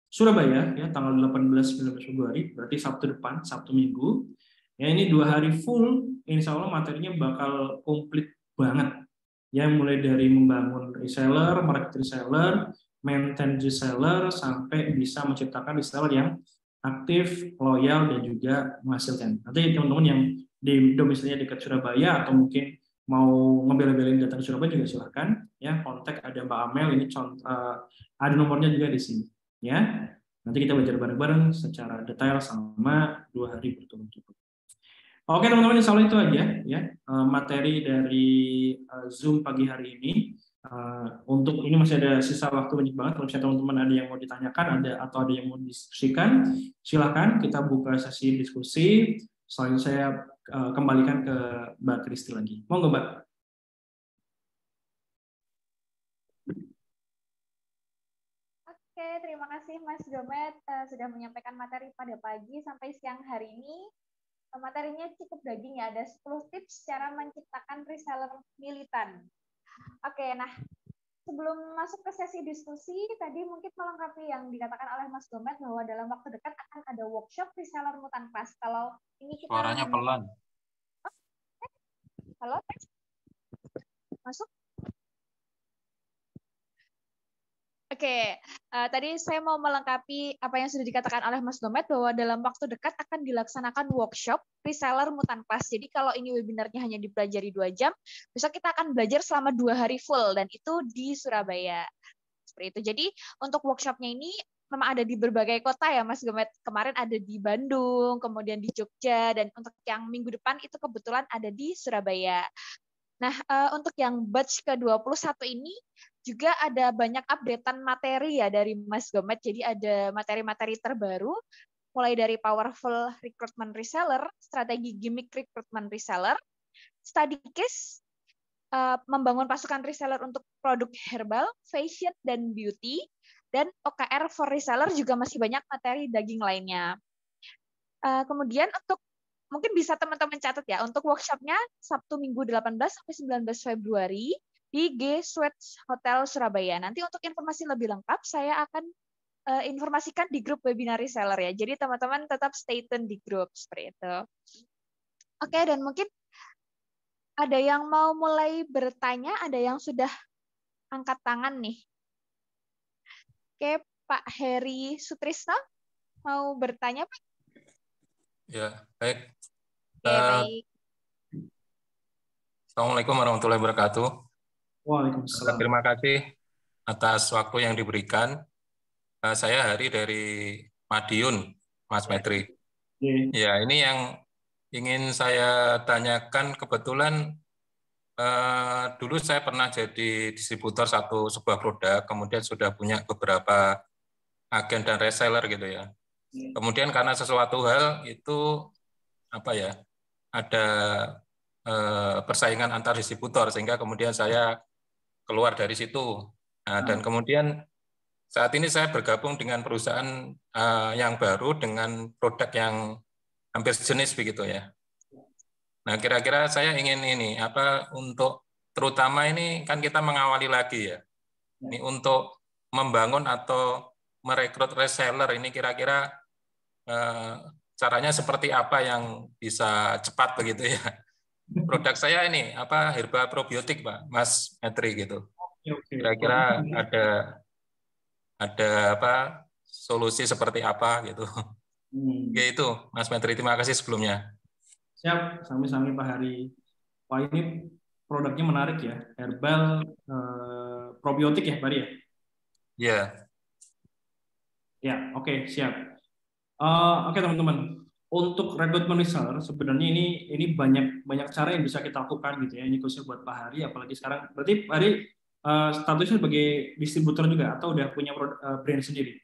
Surabaya ya tanggal 18-19 Februari, berarti Sabtu depan, Sabtu Minggu. Ya ini 2 hari full, insya Allah materinya bakal komplit banget. Ya mulai dari membangun reseller, market reseller, maintain reseller, sampai bisa menciptakan reseller yang aktif, loyal, dan juga menghasilkan. Nanti teman-teman yang di domisilinya dekat Surabaya atau mungkin mau ngebela-belain datang ke Surabaya juga silahkan ya, kontak ada Mbak Amel, ini ada nomornya juga di sini ya. Nanti kita belajar bareng-bareng secara detail selama 2 hari berturut-turut. Oke teman-teman, insya Allah itu aja ya materi dari Zoom pagi hari ini. Untuk ini masih ada sisa waktu banyak banget. Kalau misalnya teman-teman ada yang mau ditanyakan, atau ada yang mau diskusikan, silahkan kita buka sesi diskusi. Selanjutnya saya kembalikan ke Mbak Kristi lagi. Monggo Mbak. Oke, terima kasih Mas Gomet sudah menyampaikan materi pada pagi sampai siang hari ini. Materinya cukup daging ya, ada 10 tips cara menciptakan reseller militan. Oke, nah sebelum masuk ke sesi diskusi, tadi mungkin melengkapi yang dikatakan oleh Mas Gomet bahwa dalam waktu dekat akan ada workshop reseller mutan kelas. Kalau ini kita suaranya pelan. Halo? Masuk? Oke, tadi saya mau melengkapi apa yang sudah dikatakan oleh Mas Gomet bahwa dalam waktu dekat akan dilaksanakan workshop reseller mutan kelas. Jadi kalau ini webinarnya hanya dipelajari 2 jam, besok kita akan belajar selama 2 hari full dan itu di Surabaya. Seperti itu. Jadi untuk workshopnya ini memang ada di berbagai kota ya Mas Gomet. Kemarin ada di Bandung, kemudian di Jogja, dan untuk yang minggu depan itu kebetulan ada di Surabaya. Nah, untuk yang batch ke-21 ini juga ada banyak updatean materi ya dari Mas Gomet. Jadi ada materi-materi terbaru, mulai dari powerful recruitment reseller, strategi gimmick recruitment reseller, study case, membangun pasukan reseller untuk produk herbal, fashion, dan beauty, dan OKR for reseller juga masih banyak materi daging lainnya. Kemudian untuk mungkin bisa teman-teman catat ya, untuk workshopnya Sabtu Minggu 18 sampai 19 Februari di G Suites Hotel Surabaya. Nanti untuk informasi lebih lengkap saya akan informasikan di grup webinar reseller ya. Jadi teman-teman tetap stay tune di grup seperti itu. Oke, dan mungkin ada yang mau mulai bertanya, ada yang sudah angkat tangan nih. Oke, Pak Heri Sutrisno mau bertanya, Pak? Ya, baik. Oke, baik. Assalamualaikum warahmatullahi wabarakatuh. Waalaikumsalam. Terima kasih atas waktu yang diberikan. Saya Hari dari Madiun, Mas Metri. Ya, ini yang ingin saya tanyakan. Kebetulan dulu saya pernah jadi distributor sebuah produk, kemudian sudah punya beberapa agen dan reseller gitu ya. Kemudian karena sesuatu hal itu ada persaingan antar distributor sehingga kemudian saya keluar dari situ. Nah, dan kemudian saat ini saya bergabung dengan perusahaan yang baru dengan produk yang hampir sejenis begitu ya. Nah, kira-kira saya ingin untuk terutama ini kan kita mengawali lagi ya. Ini untuk membangun atau merekrut reseller ini kira-kira caranya seperti apa yang bisa cepat begitu ya. Produk saya ini herbal probiotik Pak, Mas Metri gitu. Kira-kira ada solusi seperti apa gitu. Ya itu Mas Metri, terima kasih sebelumnya. Siap, sami-sami Pak Hari. Wah, ini produknya menarik ya, herbal probiotik ya Pak Hari ya? Iya. Ya, oke, siap. Oke teman-teman, untuk rekrutmen reseller sebenarnya ini banyak cara yang bisa kita lakukan gitu ya. Ini khususnya buat Pak Hari, apalagi sekarang. Berarti Pak Hari statusnya sebagai distributor juga atau udah punya brand sendiri?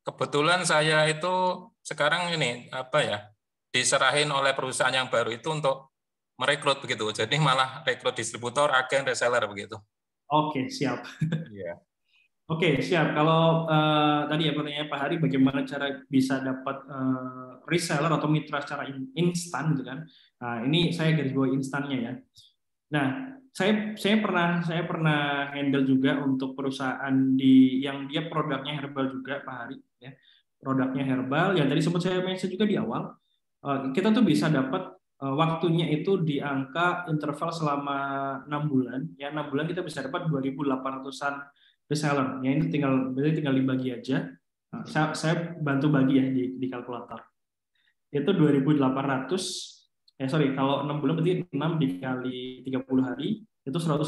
Kebetulan saya itu sekarang ini diserahin oleh perusahaan yang baru itu untuk merekrut begitu. Jadi malah rekrut distributor, agen, reseller begitu. Oke, siap. Iya. Oke, siap. Kalau tadi ya pertanyaan Pak Hari, bagaimana cara bisa dapat reseller atau mitra secara instan gitu kan? Nah, ini saya garis bawah instannya ya. Nah, saya pernah handle juga untuk perusahaan yang dia produknya herbal juga Pak Hari ya. Produknya herbal yang tadi sempat saya mention juga di awal. Kita tuh bisa dapat waktunya itu di angka interval selama 6 bulan. Ya, 6 bulan kita bisa dapat 2.800-an reseller. Ya, ini berarti tinggal dibagi aja. Saya bantu bagi ya di kalkulator. Itu 2.800 Kalau 6 bulan berarti 6 dikali 30 hari itu 180.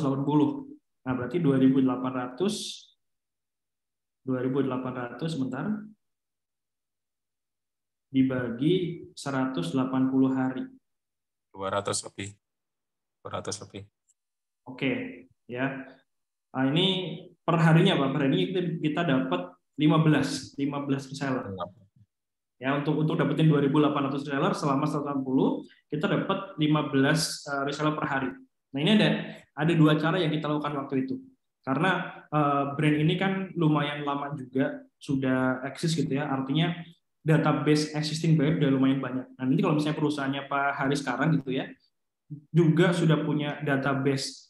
Nah, berarti 2.800 sebentar dibagi 180 hari. 200 lebih. 200 lebih. Oke, ya. Nah, ini per harinya, Pak. Per hari ini kita dapat 15 reseller. Ya, untuk dapetin 2.800 reseller selama 180, kita dapat 15 reseller per hari. Nah, ini ada dua cara yang kita lakukan waktu itu. Karena brand ini kan lumayan lama juga sudah eksis gitu ya. Artinya database existing buyer udah lumayan banyak. Nah, nanti kalau misalnya perusahaannya Pak Hari sekarang gitu ya, juga sudah punya database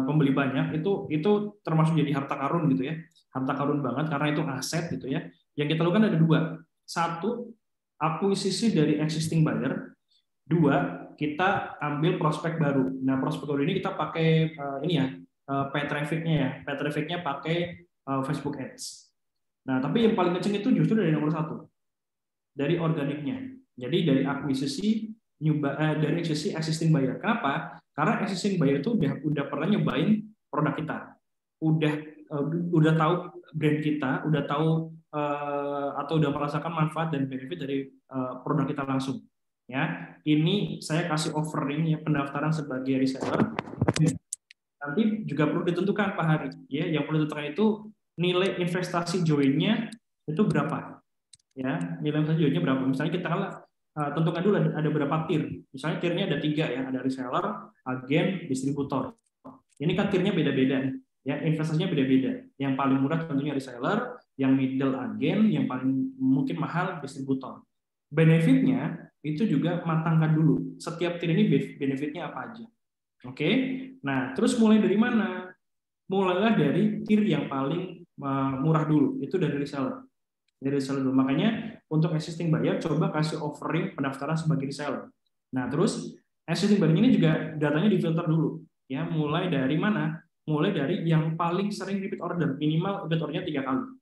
pembeli banyak, itu termasuk jadi harta karun gitu ya. Harta karun banget karena itu aset gitu ya. Yang kita lakukan ada dua. Satu, akuisisi dari existing buyer. Dua, kita ambil prospek baru. Nah, prospek baru ini kita pakai paid traffic-nya ya. Paid traffic-nya pakai Facebook Ads. Nah, tapi yang paling kenceng itu justru dari nomor satu, dari organiknya. Jadi dari akuisisi dari existing buyer. Kenapa? Karena existing buyer itu udah pernah nyobain produk kita, udah tahu brand kita, udah tahu atau udah merasakan manfaat dan benefit dari produk kita langsung. Ya, ini saya kasih offering ya, pendaftaran sebagai reseller. Nanti juga perlu ditentukan Pak Hari. Ya, yang perlu ditentukan itu nilai investasi joinnya itu berapa. Ya, nilai investasi joinnya berapa. Misalnya kita tentukan dulu ada berapa tier. Misalnya tiernya ada 3 ya, ada reseller, agen, distributor. Ini kan tiernya beda-beda. Ya, investasinya beda-beda. Yang paling murah tentunya reseller, yang middle agen, yang paling mungkin mahal distributor. Benefitnya itu juga matangkan dulu. Setiap tier ini benefitnya apa aja. Oke. Nah, terus mulai dari mana? Mulailah dari tier yang paling murah dulu. Itu dari reseller. Dari reseller dulu. Makanya untuk existing buyer coba kasih offering pendaftaran sebagai reseller. Nah, terus existing buyer ini juga datanya difilter dulu. Ya, mulai dari mana? Mulai dari yang paling sering repeat order, minimal repeat ordernya 3 kali.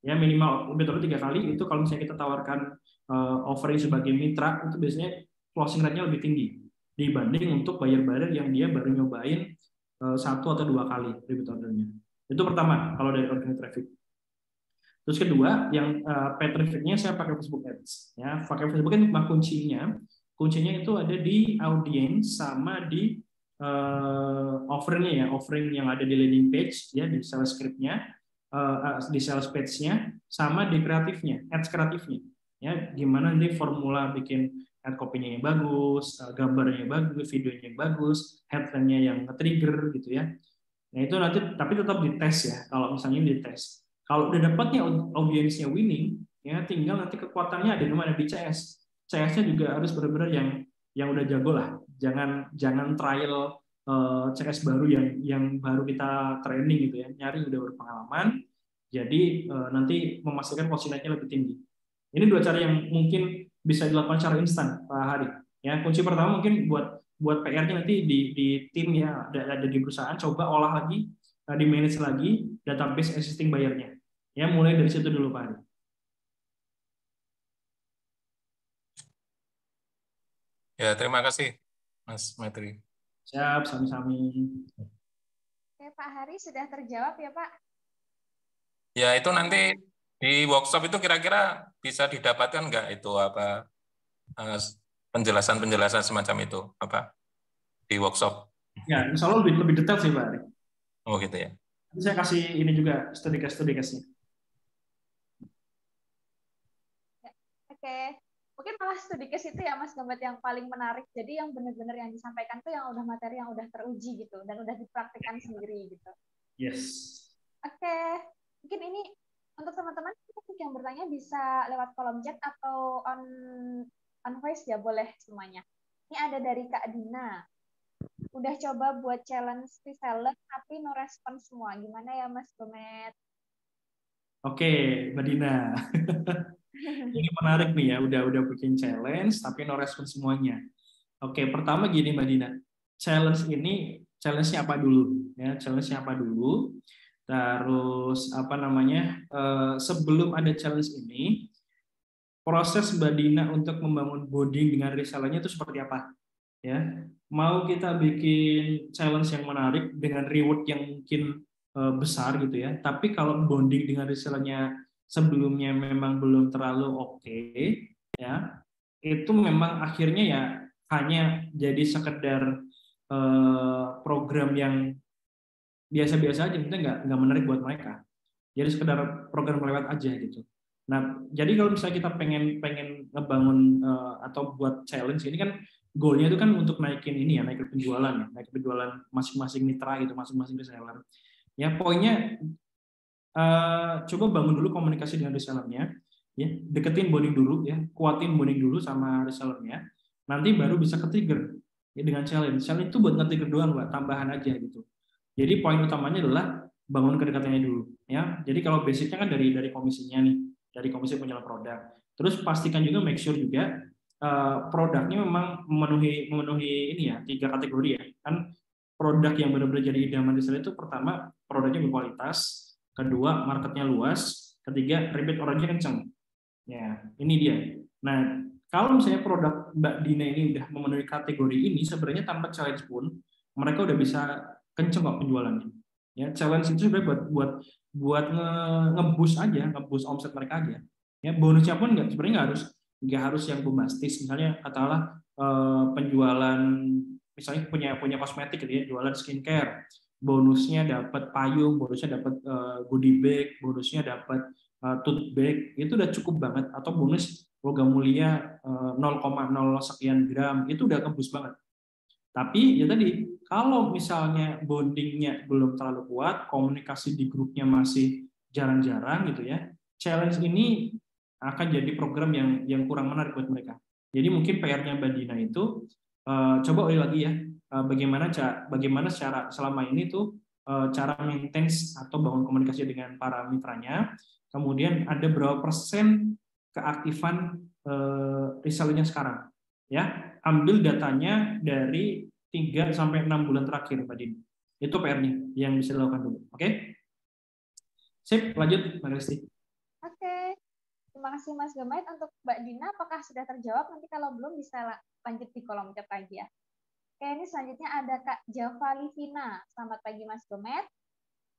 Ya, minimal repeat order 3 kali itu kalau misalnya kita tawarkan offering sebagai mitra, itu biasanya closing rate-nya lebih tinggi dibanding untuk buyer-buyer yang dia baru nyobain 1 atau 2 kali repeat ordernya. Itu pertama kalau dari organic traffic. Terus kedua, yang paid traffic-nya saya pakai Facebook Ads. Ya, pakai Facebook kan kuncinya itu ada di audience sama di offering-nya ya, offering yang ada di landing page ya, di sales script-nya, di sales page-nya, sama di kreatifnya, ads kreatifnya. Ya, gimana nanti formula bikin ad copy-nya yang bagus, gambarnya yang bagus, videonya yang bagus, headline-nya yang nge-trigger gitu ya. Nah, itu nanti tapi tetap dites ya, kalau misalnya dites. Kalau udah dapatnya audiensnya winning, ya tinggal nanti kekuatannya ada di mana, di CS. CS-nya juga harus benar-benar yang udah jago lah. Jangan trial CS baru yang baru kita training gitu ya. Nyari udah berpengalaman. Jadi nanti memastikan positionnya lebih tinggi. Ini 2 cara yang mungkin bisa dilakukan secara instan Pak Hari. Ya, kunci pertama mungkin buat PR-nya nanti di tim ya, ada di perusahaan, coba olah lagi, di manage lagi database existing buyer-nya. Ya, mulai dari situ dulu Pak Hari. Ya, terima kasih Mas Matri. Siap, sami-sami. Oke, Pak Hari sudah terjawab ya Pak? Ya, itu nanti di workshop itu kira-kira bisa didapatkan nggak itu apa penjelasan-penjelasan semacam itu apa di workshop? Ya, insya Allah lebih detail sih Pak Hari. Oh gitu ya. Nanti saya kasih ini juga studi case-nya. Oke. Mungkin malah studi case itu ya Mas Gambet yang paling menarik. Jadi yang benar-benar yang disampaikan tuh yang udah materi yang udah teruji gitu dan udah dipraktikkan sendiri gitu. Yes. Oke. Mungkin ini untuk teman-teman yang bertanya bisa lewat kolom chat atau on voice ya, boleh semuanya. Ini ada dari Kak Dina. Udah coba buat challenge reseller tapi no respon semua. Gimana ya Mas Gomet? Oke, Mbak Dina. Ini menarik nih ya, udah bikin challenge tapi no respon semuanya. Oke, pertama gini Mbak Dina. Challenge-nya apa dulu? Ya, challenge-nya apa dulu? Terus apa namanya? Sebelum ada challenge ini, proses Mbak Dina untuk membangun bonding dengan resellernya itu seperti apa? Ya, mau kita bikin challenge yang menarik dengan reward yang mungkin besar gitu ya. Tapi kalau bonding dengan resellernya sebelumnya memang belum terlalu oke, ya, itu memang akhirnya ya hanya jadi sekedar program yang biasa-biasa aja, maksudnya nggak menarik buat mereka. Jadi sekedar program lewat aja gitu. Nah, jadi kalau misalnya kita pengen ngebangun atau buat challenge ini kan goalnya itu kan untuk naikin ini ya, naikin penjualan ya, naikin penjualan masing-masing mitra gitu, masing-masing reseller. Ya poinnya coba bangun dulu komunikasi dengan resellernya, ya, deketin bonding dulu ya, kuatin bonding dulu sama resellernya, nanti baru bisa ke-trigger ya dengan challenge. Challenge itu buat nge-trigger doang, Mbak, tambahan aja gitu. Jadi poin utamanya adalah bangun kedekatannya dulu ya. Jadi kalau basicnya kan dari komisinya nih, dari komisi penjualan produk. Terus pastikan juga, make sure juga produknya memang memenuhi ini ya, 3 kategori ya. Kan produk yang benar-benar jadi idaman reseller itu pertama produknya berkualitas, kedua marketnya luas, ketiga repeat ordernya kencang. Ya, ini dia. Nah, kalau misalnya produk Mbak Dina ini udah memenuhi kategori ini, sebenarnya tanpa challenge pun mereka udah bisa kenceng kok penjualannya. Ya, challenge itu sebenarnya buat nge-boost aja, nge-boost omset mereka aja. Ya, bonusnya pun sebenarnya nggak harus yang bombastis. Misalnya katakanlah penjualan, misalnya punya kosmetik gitu ya, jualan skincare, bonusnya dapat payung, bonusnya dapat goodie bag, bonusnya dapat tote bag, itu udah cukup banget. Atau bonus logam mulia 0,0 sekian gram, itu udah ngebus banget. Tapi ya tadi, kalau misalnya bondingnya belum terlalu kuat, komunikasi di grupnya masih jarang-jarang gitu ya, challenge ini akan jadi program yang kurang menarik buat mereka. Jadi mungkin PR-nya Mbak Dina itu coba ulik lagi ya, bagaimana secara selama ini tuh cara maintenance atau bangun komunikasi dengan para mitranya, kemudian ada berapa persen keaktifan resellernya sekarang. Ya, ambil datanya dari 3 sampai 6 bulan terakhir, Mbak Dina. Itu PR-nya yang bisa dilakukan dulu. Oke? Sip, lanjut, Mbak Kristi. Oke. Terima kasih Mas Gemait. Untuk Mbak Dina, apakah sudah terjawab? Nanti kalau belum bisa lanjut di kolom chat lagi ya. Oke, ini selanjutnya ada Kak Java Livina. Selamat pagi Mas Gemait.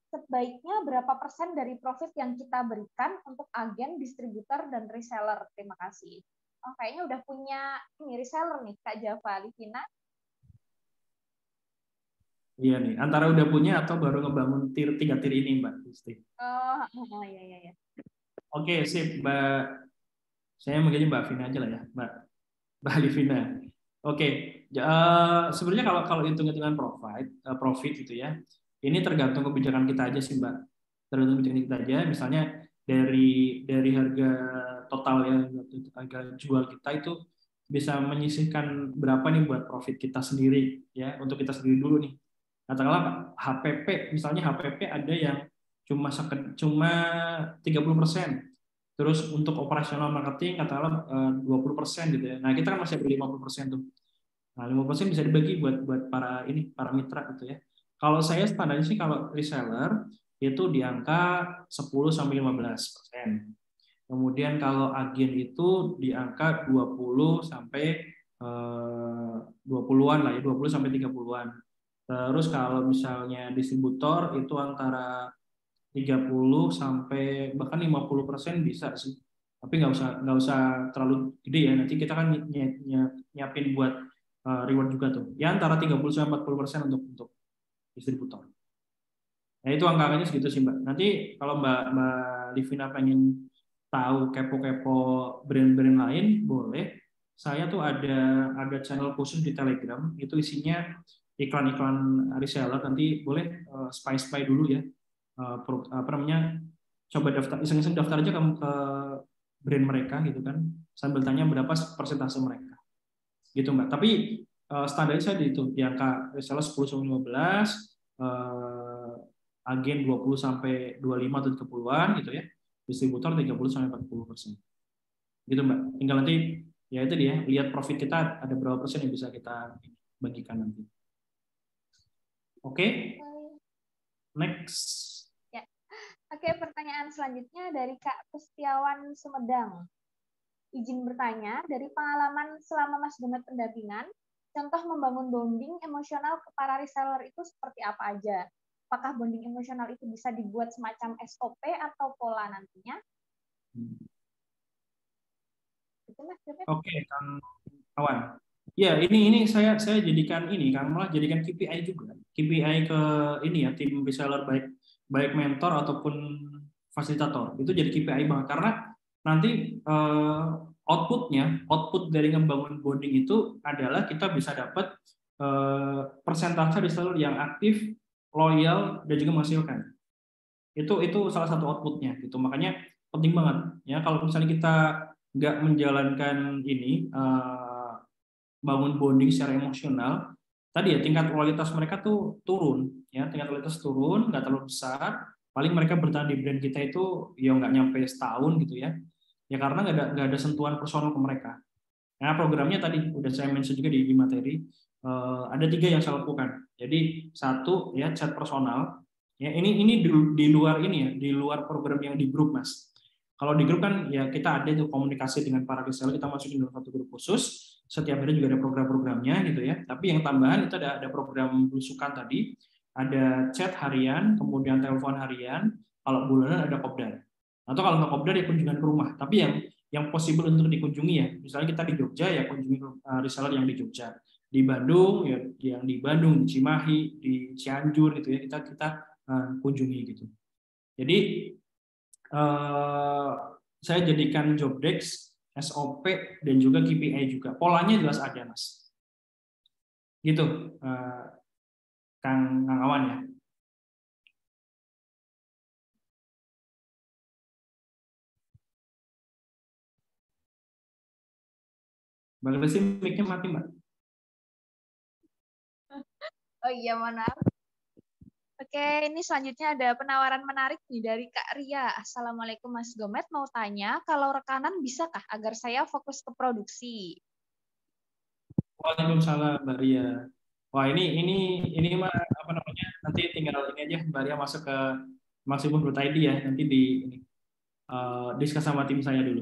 Sebaiknya berapa persen dari profit yang kita berikan untuk agen, distributor, dan reseller? Terima kasih. Oh, kayaknya udah punya ini reseller nih, Kak Java Livina. Iya nih, antara udah punya atau baru ngebangun 3 tier ini, Mbak Kristi. Oh iya. Oke, sip, Mbak. Saya manggilnya Mbak Vina aja lah ya, Mbak Livina. Oke, sebenarnya kalau hitung-hitungan profit gitu ya, ini tergantung kebijakan kita aja sih, Mbak. Tergantung kebijakan kita aja. Misalnya dari harga total ya, harga jual kita itu bisa menyisihkan berapa nih buat profit kita sendiri ya, untuk kita sendiri dulu nih. Katakanlah HPP, misalnya HPP ada yang cuma 30%. Terus untuk operasional marketing katakanlah 20% gitu ya. Nah, kita kan masih ada 50% tuh. Nah, 50% bisa dibagi buat para mitra gitu ya. Kalau saya standarnya sih kalau reseller itu di angka 10 sampai 15%. Kemudian kalau agen itu di angka 20 sampai 20-an lah ya, 20 sampai 30-an. Terus kalau misalnya distributor itu antara 30 sampai bahkan 50% bisa sih. Tapi nggak usah terlalu gede ya. Nanti kita kan nyiapin buat reward juga tuh. Ya antara 30 sampai 40% untuk distributor. Nah, itu angka-angkanya segitu sih, Mbak. Nanti kalau Mbak Livina pengen tahu kepo-kepo brand-brand lain, boleh. Saya tuh ada channel khusus di Telegram, itu isinya iklan-iklan reseller. Nanti boleh spy dulu ya. Apa namanya, coba daftar, iseng-iseng daftar aja ke brand mereka gitu kan, sambil tanya berapa persentase mereka gitu, Mbak. Tapi standarnya saya di itu di angka reseller 10 sampai 15, agen 20 sampai 25 atau 30-an gitu ya, distributor 30 sampai 40% gitu, Mbak. Tinggal nanti ya itu dia, lihat profit kita ada berapa persen yang bisa kita bagikan nanti. Oke. Next. Ya. Oke, pertanyaan selanjutnya dari Kak Pustiawan Sumedang. izin bertanya, dari pengalaman selama Mas Gomet pendampingan, contoh membangun bonding emosional ke para reseller itu seperti apa aja? Apakah bonding emosional itu bisa dibuat semacam SOP atau pola nantinya? Itu Mas Gomet. Oke, Kang Awan. Ya, ini saya jadikan ini, Kang, malah jadikan KPI juga. KPI ke ini ya, tim reseller baik mentor ataupun fasilitator. Itu jadi KPI banget karena nanti output dari ngebangun bonding itu adalah kita bisa dapat persentase reseller yang aktif, loyal, dan juga menghasilkan. Itu salah satu outputnya gitu. Makanya penting banget ya kalau misalnya kita nggak menjalankan ini bangun bonding secara emosional, tadi ya tingkat loyalitas mereka tuh turun, ya tingkat loyalitas turun, nggak terlalu besar, paling mereka bertahan di brand kita itu ya nggak nyampe setahun gitu ya karena nggak ada sentuhan personal ke mereka. Nah programnya tadi udah saya mention juga di materi, ada 3 yang saya lakukan. Jadi 1 ya chat personal, ya ini di luar ini ya, di luar program yang di grup Mas. Kalau di grup kan ya kita ada itu komunikasi dengan para reseller, kita masukin dalam satu grup khusus. Setiap hari juga ada program-programnya gitu ya. Tapi yang tambahan itu ada program belusukan tadi, ada chat harian, kemudian telepon harian, kalau bulanan ada kopdar. Atau kalau nggak kopdar ya kunjungan ke rumah. Tapi yang possible untuk dikunjungi ya, misalnya kita di Jogja ya kunjungi reseller yang di Jogja. Di Bandung ya yang di Bandung, di Cimahi, di Cianjur gitu ya kita kunjungi gitu. Jadi saya jadikan job desk, SOP, dan juga KPI juga. Polanya jelas ada, Mas. Gitu, Kang Awan ya. Mbak Lesi, mic-nya mati, Mbak. Oh iya, maaf. Oke, ini selanjutnya ada penawaran menarik nih dari Kak Ria. Assalamualaikum Mas Gomet, mau tanya kalau rekanan bisakah agar saya fokus ke produksi? Waalaikumsalam Mbak Ria. Wah ini mah apa namanya? Nanti tinggal ini aja Mbak Ria masuk ke Maximum.id ya. Nanti di ini diskus sama tim saya dulu.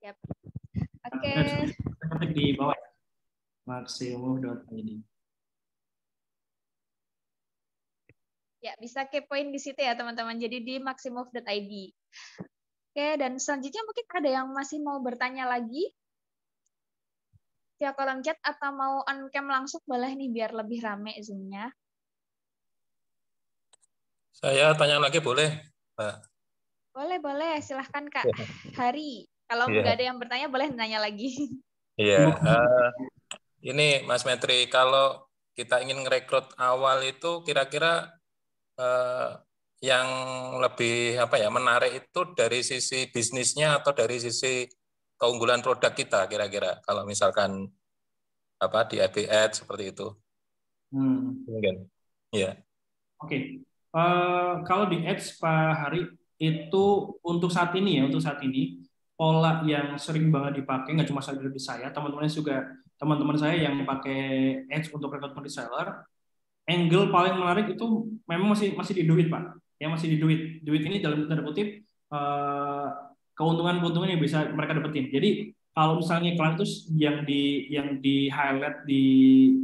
Yap. Oke. Seperti di bawah Maximum.id. Ya, bisa kepoin di situ ya teman-teman. Jadi di maximove.id. Oke, dan selanjutnya mungkin ada yang masih mau bertanya lagi via kolom chat atau mau on cam langsung boleh nih biar lebih rame Zoom-nya. Saya tanya lagi boleh, Pak? Boleh. Silahkan Kak Hari. Kalau nggak ada yang bertanya boleh nanya lagi. Iya. Ini Mas Metri, kalau kita ingin merekrut awal itu kira-kira yang lebih menarik itu dari sisi bisnisnya atau dari sisi keunggulan produk kita kira-kira kalau misalkan di FB Ads seperti itu. Mungkin. Ya. Oke. Kalau di Ads Pak Hari itu untuk saat ini pola yang sering banget dipakai nggak cuma di saya, teman-teman saya yang pakai Ads untuk rekrutmen reseller. Angle paling menarik itu memang masih di duit Pak, ya masih di duit. Duit ini dalam tanda kutip keuntungan yang bisa mereka dapetin. Jadi kalau misalnya iklan itu yang di highlight di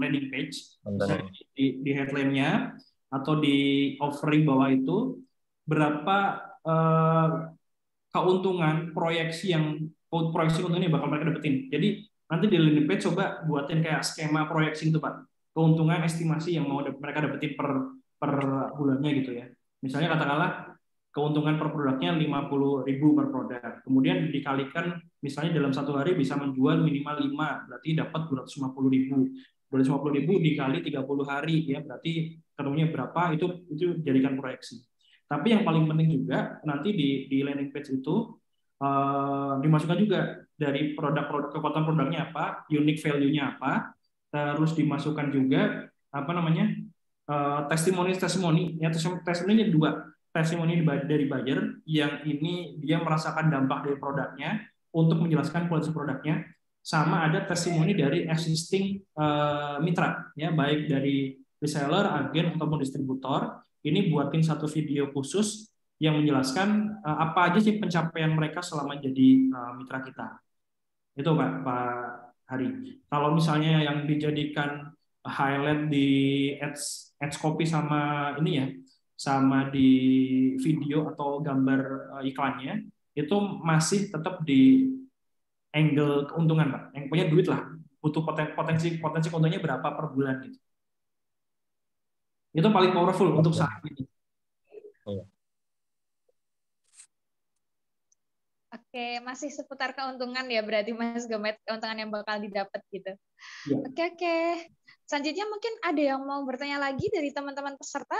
landing page, misalnya di headline-nya atau di offering bawah itu berapa keuntungan proyeksi keuntungannya bakal mereka dapetin. Jadi nanti di landing page coba buatin kayak skema proyeksi itu Pak. Keuntungan estimasi yang mau mereka dapetin per bulannya gitu ya. Misalnya katakanlah keuntungan per produknya 50.000 per produk. Kemudian dikalikan misalnya dalam satu hari bisa menjual minimal 5, berarti dapat 250.000. 250.000 dikali 30 hari ya, berarti ketemunya berapa, itu jadikan proyeksi. Tapi yang paling penting juga nanti di landing page itu dimasukkan juga dari kekuatan produknya apa, unique value-nya apa, terus dimasukkan juga testimoni ya, testimoninya 2, testimoni dari buyer yang ini dia merasakan dampak dari produknya untuk menjelaskan kualitas produknya, sama ada testimoni dari existing mitra ya, baik dari reseller, agen ataupun distributor. Ini buatin satu video khusus yang menjelaskan apa aja sih pencapaian mereka selama jadi mitra kita. Itu Pak Hari. Kalau misalnya yang dijadikan highlight di ads copy sama ini ya, sama di video atau gambar iklannya, itu masih tetap di angle keuntungan Pak. Yang punya duit lah, butuh potensi keuntungannya berapa per bulan gitu. Itu paling powerful untuk saat ini. Oke, masih seputar keuntungan ya berarti Mas Gomet, keuntungan yang bakal didapat gitu. Ya. Oke. Selanjutnya mungkin ada yang mau bertanya lagi dari teman-teman peserta?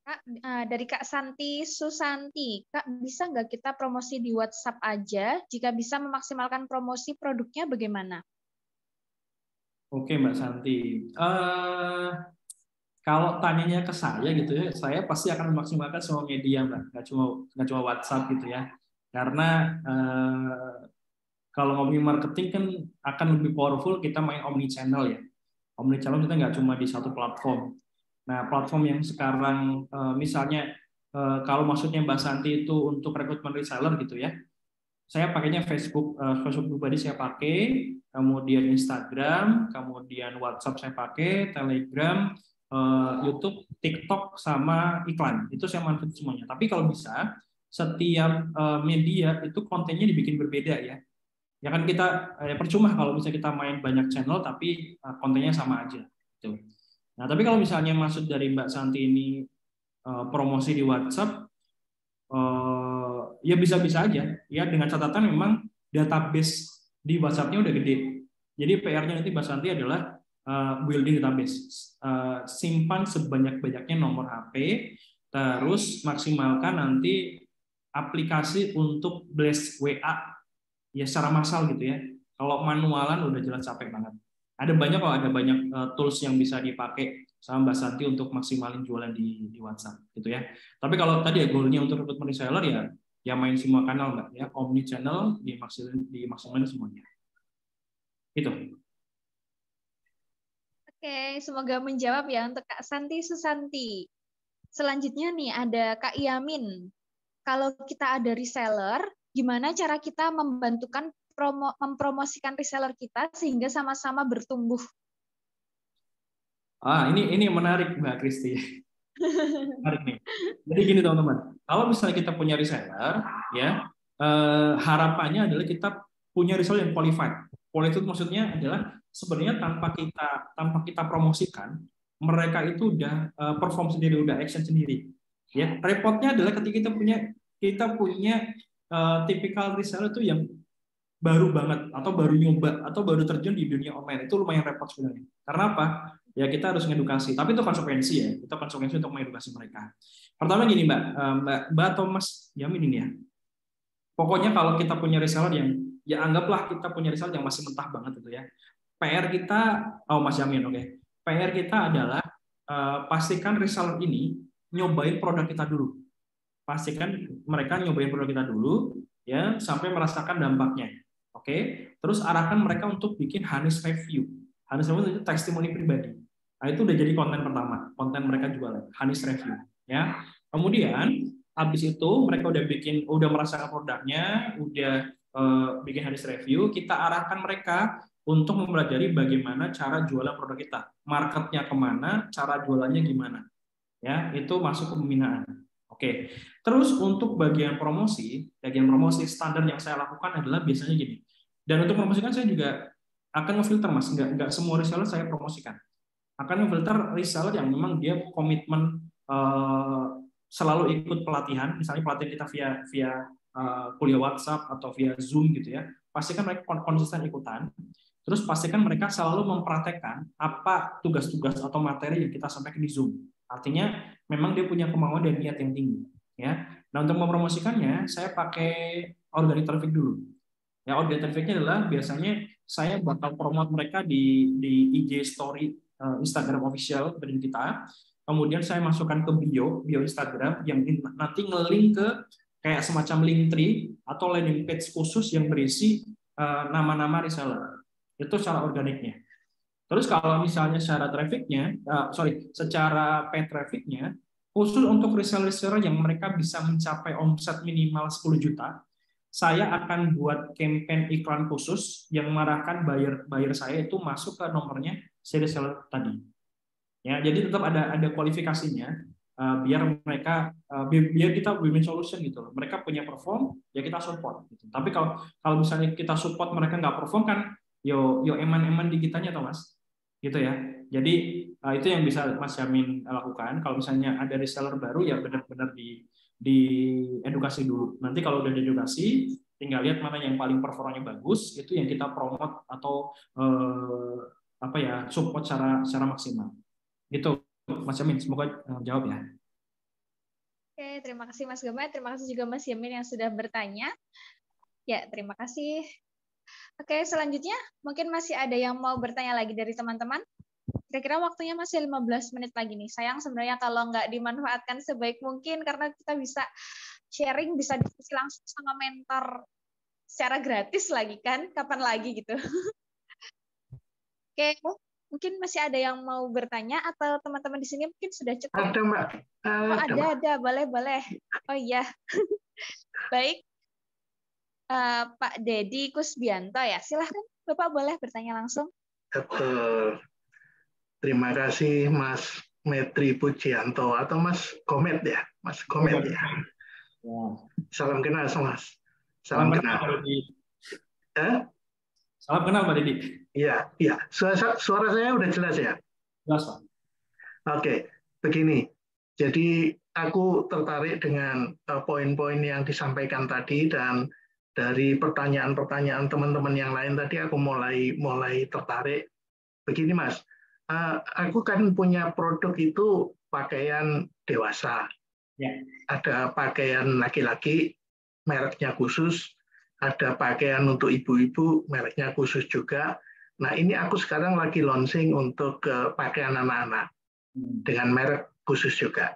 Kak, dari Kak Santi Susanti, Kak bisa nggak kita promosi di WhatsApp aja? Jika bisa memaksimalkan promosi produknya bagaimana? Oke Mbak Santi, kalau tanyanya ke saya gitu ya, saya pasti akan memaksimalkan semua media Mbak, nggak cuma WhatsApp gitu ya, karena kalau ngomongin marketing kan akan lebih powerful kita main omni channel ya. Omni channel kita nggak cuma di satu platform. Nah, platform yang sekarang misalnya kalau maksudnya Mbak Santi itu untuk rekrutmen reseller gitu ya, saya pakainya Facebook pribadi saya pakai, kemudian Instagram, kemudian WhatsApp saya pakai, Telegram, YouTube, TikTok, sama iklan. Itu saya manfaatkan semuanya. Tapi kalau bisa, setiap media itu kontennya dibikin berbeda ya. Ya kan kita percuma kalau bisa kita main banyak channel tapi kontennya sama aja. Gitu. Nah, tapi kalau misalnya maksud dari Mbak Santi ini promosi di WhatsApp, ya bisa-bisa aja. Ya dengan catatan memang database di WhatsApp-nya udah gede. Jadi PR-nya nanti Mbak Santi adalah building database. Simpan sebanyak-banyaknya nomor HP, terus maksimalkan nanti aplikasi untuk blast WA ya secara massal gitu ya. Kalau manualan udah jelas capek banget. Ada banyak tools yang bisa dipakai sama Mbak Santi untuk maksimalin jualan di WhatsApp gitu ya. Tapi kalau tadi ya goalnya untuk rekrutmen reseller ya main semua kanal Mbak ya, omni channel dimaksimalin semuanya. Itu. Oke, semoga menjawab ya untuk Kak Santi Susanti. Selanjutnya nih ada Kak Yamin. Kalau kita ada reseller, gimana cara kita mempromosikan reseller kita sehingga sama-sama bertumbuh? Ini menarik Mbak Kristi. Menarik nih. Jadi gini teman-teman, kalau misalnya kita punya reseller, ya harapannya adalah kita punya reseller yang qualified. Qualified itu maksudnya adalah sebenarnya tanpa kita promosikan, mereka itu udah perform sendiri, udah action sendiri. Ya, repotnya adalah ketika kita punya tipikal reseller itu yang baru banget atau baru nyoba atau baru terjun di dunia online, itu lumayan repot sebenarnya. Karena apa? Ya kita harus ngedukasi. Tapi itu konsekuensi ya. Itu konsekuensi untuk mengedukasi mereka. Pertama gini Mbak atau Mas Yamin ini ya. Pokoknya kalau kita punya reseller yang ya anggaplah kita punya reseller yang masih mentah banget itu ya. PR kita, Mas Yamin, oke. PR kita adalah pastikan reseller ini nyobain produk kita dulu. Pastikan mereka nyobain produk kita dulu ya sampai merasakan dampaknya. Oke. Terus arahkan mereka untuk bikin honest review. Honest review itu testimoni pribadi. Nah, itu udah jadi konten pertama, konten mereka jualan, honest review ya. Kemudian habis itu mereka udah merasakan produknya, udah bikin honest review, kita arahkan mereka untuk mempelajari bagaimana cara jualan produk kita, marketnya kemana, cara jualannya gimana, ya itu masuk ke pembinaan. Oke, terus untuk bagian promosi standar yang saya lakukan adalah biasanya gini. Dan untuk promosikan saya juga akan ngefilter Mas, nggak semua reseller saya promosikan. Akan ngefilter reseller yang memang dia komitmen selalu ikut pelatihan, misalnya pelatihan kita via kuliah WhatsApp atau via Zoom gitu ya. Pastikan mereka konsisten ikutan. Terus pastikan mereka selalu mempraktekkan apa tugas-tugas atau materi yang kita sampaikan di Zoom. Artinya memang dia punya kemauan dan niat yang tinggi. Ya. Nah untuk mempromosikannya, saya pakai organic traffic dulu. Ya organic trafficnya adalah biasanya saya bakal promote mereka di IG Story Instagram official brand kita. Kemudian saya masukkan ke bio Instagram yang nanti nge-link ke kayak semacam link tree atau landing page khusus yang berisi nama-nama reseller. Itu secara organiknya. Terus kalau misalnya secara trafficnya, secara pay trafficnya, khusus untuk reseller yang mereka bisa mencapai omset minimal 10 juta, saya akan buat campaign iklan khusus yang mengarahkan buyer saya itu masuk ke nomornya si reseller tadi. Ya, jadi tetap ada kualifikasinya biar mereka biar kita win-win solution gitu loh. Mereka punya perform, ya kita support. Gitu. Tapi kalau misalnya kita support mereka nggak perform kan, yo eman-eman di kitanya toh Mas. Gitu ya. Jadi itu yang bisa Mas Yamin lakukan. Kalau misalnya ada reseller baru ya benar-benar di edukasi dulu. Nanti kalau udah diedukasi, tinggal lihat mana yang paling performanya bagus, itu yang kita promote atau support secara maksimal. Gitu Mas Yamin. Semoga jawab ya. Oke, terima kasih Mas Gema. Terima kasih juga Mas Yamin yang sudah bertanya. Ya, terima kasih. Oke, selanjutnya mungkin masih ada yang mau bertanya lagi dari teman-teman. Kira-kira waktunya masih 15 menit lagi nih. Sayang sebenarnya kalau nggak dimanfaatkan sebaik mungkin karena kita bisa sharing, bisa diskusi langsung sama mentor secara gratis lagi kan. Kapan lagi gitu. Oke, mungkin masih ada yang mau bertanya atau teman-teman di sini mungkin sudah cukup. Ada Mbak. Ada. Boleh. Oh iya. Baik. Pak Dedi Kusbianto ya, silahkan Bapak boleh bertanya langsung. Betul. Terima kasih Mas Metri Pujianto atau Mas Komet ya, Mas Komet ya. Salam kenal Mas. Salam kenal. Salam kenal Pak Dedi. Iya. Suara saya udah jelas ya? Jelas Pak. Oke, begini. Jadi aku tertarik dengan poin-poin yang disampaikan tadi dan dari pertanyaan-pertanyaan teman-teman yang lain tadi aku mulai tertarik. Begini Mas, aku kan punya produk itu pakaian dewasa. Ya. Ada pakaian laki-laki, mereknya khusus. Ada pakaian untuk ibu-ibu, mereknya khusus juga. Nah ini aku sekarang lagi launching untuk pakaian anak-anak dengan merek khusus juga.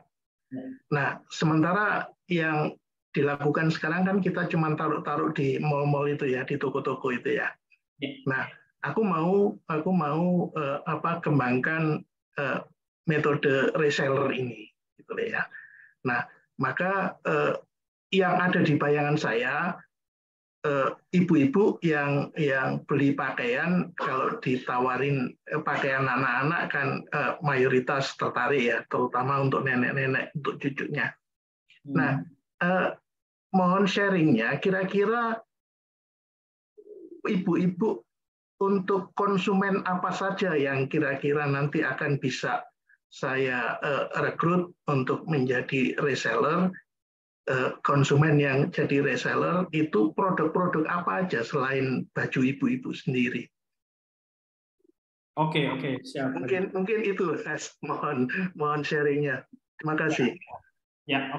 Nah sementara yang dilakukan sekarang kan kita cuma taruh di mall-mall itu ya, di toko-toko itu ya. Nah, aku mau kembangkan metode reseller ini, gitu ya. Nah, maka yang ada di bayangan saya, ibu-ibu yang beli pakaian kalau ditawarin pakaian anak-anak kan mayoritas tertarik ya, terutama untuk nenek-nenek, untuk cucunya. Nah, mohon sharingnya, kira-kira ibu-ibu untuk konsumen apa saja yang kira-kira nanti akan bisa saya rekrut untuk menjadi reseller, konsumen yang jadi reseller, itu produk-produk apa aja selain baju ibu-ibu sendiri? Oke, siap. Mungkin itu, mohon sharingnya. Terima kasih. Ya,